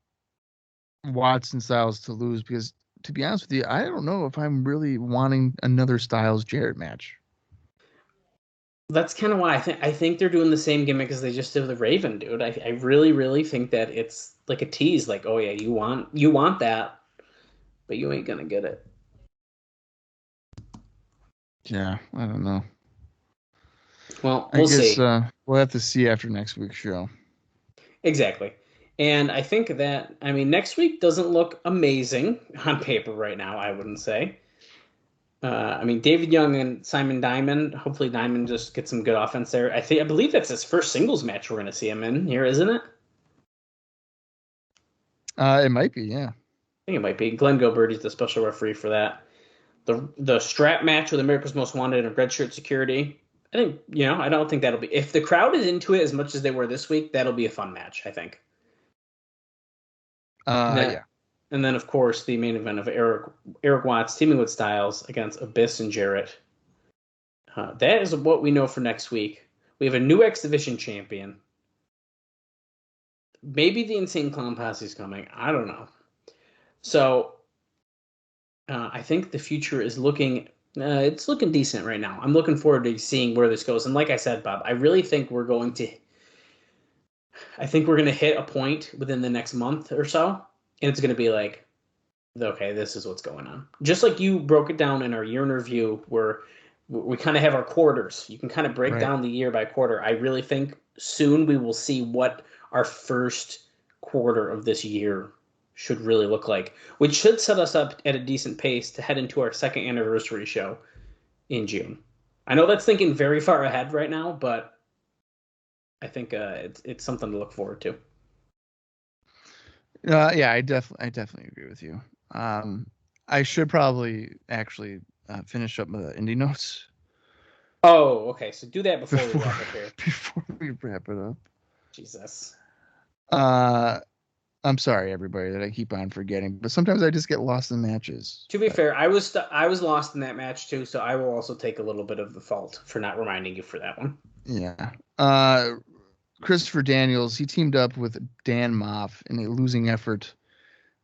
Watson Styles to lose because, to be honest with you, I don't know if I'm really wanting another Styles Jarrett match. That's kind of why I think they're doing the same gimmick as they just did with the Raven, dude. I really, really think that it's like a tease, like, oh yeah, you want that, but you ain't gonna get it. Yeah, I don't know. Well, I we'll guess see. we'll have to see after next week's show. Exactly. And I think that, I mean, next week doesn't look amazing on paper right now, I wouldn't say. I mean, David Young and Simon Diamond. Hopefully, Diamond just gets some good offense there. I believe that's his first singles match we're going to see him in here, isn't it? It might be, yeah. I think it might be. Glenn Gilbert's the special referee for that. The strap match with America's Most Wanted and Red Shirt Security. I think, I don't think that'll be. If the crowd is into it as much as they were this week, that'll be a fun match, I think. Yeah. And then, of course, the main event of Eric Watts teaming with Styles against Abyss and Jarrett. That is what we know for next week. We have a new X Division champion. Maybe the Insane Clown Posse is coming. I don't know. So I think the future is looking. It's looking decent right now. I'm looking forward to seeing where this goes. And like I said, Bob, I really think we're going to. I think we're going to hit a point within the next month or so, and it's going to be like, okay, this is what's going on. Just like you broke it down in our year in review, where we kind of have our quarters. You can kind of break down the year by quarter. I really think soon we will see what our first quarter of this year should really look like, which should set us up at a decent pace to head into our second anniversary show in June. I know that's thinking very far ahead right now, but I think it's something to look forward to. Yeah, I definitely agree with you. I should probably actually finish up the indie notes. Oh, okay. So do that before we wrap up here. Before we wrap it up. Jesus. I'm sorry, everybody, that I keep on forgetting, but sometimes I just get lost in matches. To be fair, I was lost in that match too, so I will also take a little bit of the fault for not reminding you for that one. Yeah. Christopher Daniels, he teamed up with Dan Moff in a losing effort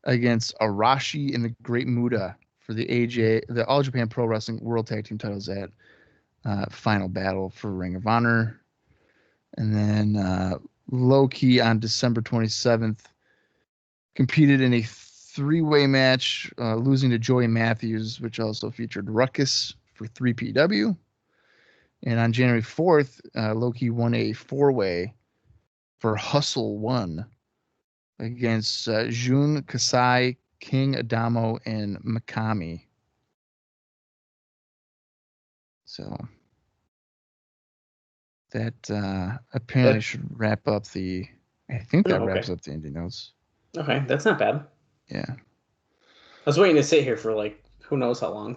against Arashi and the Great Muta for the All Japan Pro Wrestling World Tag Team Titles at Final Battle for Ring of Honor. And then Low-Key on December 27th competed in a three-way match, losing to Joey Matthews, which also featured Ruckus for 3PW. And on January 4th, Low-Key won a four-way for Hustle 1 against Jun Kasai, King Adamo, and Mikami. So that apparently should wrap up the. I think that wraps up the indie notes. Okay, that's not bad. Yeah. I was waiting to sit here for like who knows how long.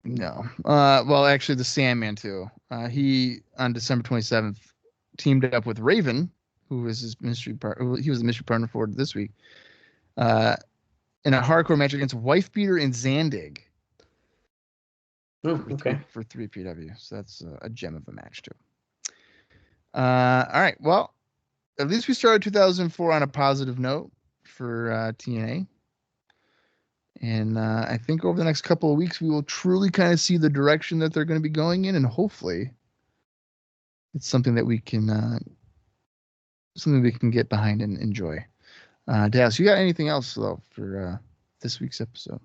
No. Well, actually, the Sandman too. He on December 27th teamed up with Raven, who was his mystery partner. He was the mystery partner for this week. In a hardcore match against Wife Beater and Zandig. Oh, okay. For 3PW. So that's a gem of a match too. All right. Well, at least we started 2004 on a positive note for TNA. And I think over the next couple of weeks, we will truly kind of see the direction that they're going to be going in. And hopefully it's something that we can get behind and enjoy. Dallas, you got anything else though for this week's episode?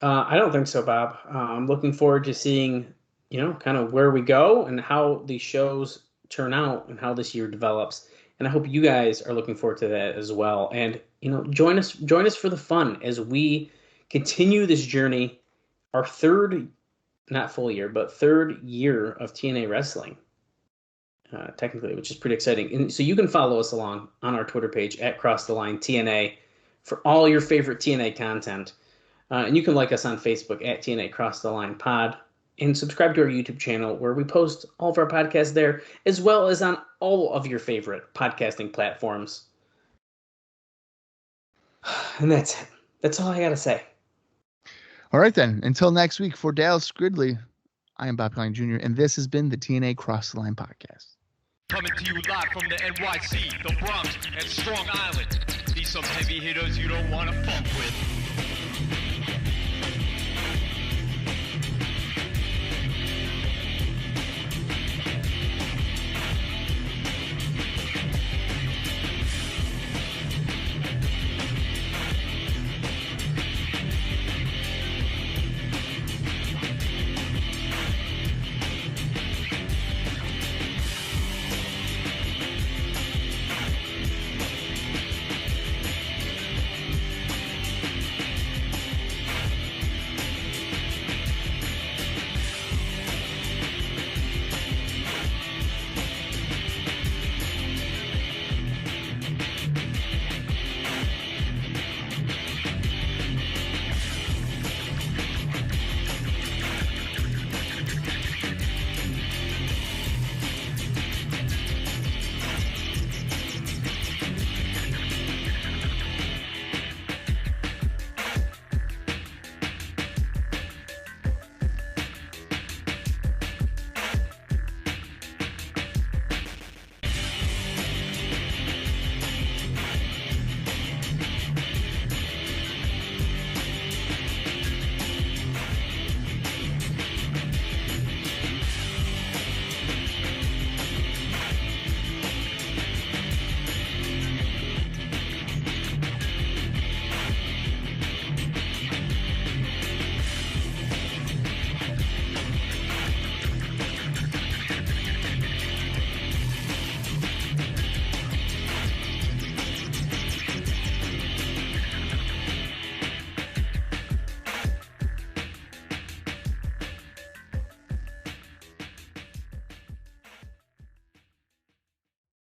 I don't think so, Bob. I'm looking forward to seeing, kind of where we go and how these shows turn out and how this year develops. And I hope you guys are looking forward to that as well. And, join us for the fun as we continue this journey, our third, not full year, but third year of TNA wrestling, technically, which is pretty exciting. And so you can follow us along on our Twitter page at CrossTheLineTNA for all your favorite TNA content. And you can like us on Facebook at TNA Cross the Line Pod and subscribe to our YouTube channel where we post all of our podcasts there, as well as on all of your favorite podcasting platforms. And that's it. That's all I got to say. All right, then. Until next week, for Dallas Gridley, I am Bob Colling Jr., and this has been the TNA Cross the Line podcast. Coming to you live from the NYC, the Bronx, and Strong Island. These some heavy hitters you don't want to fuck with.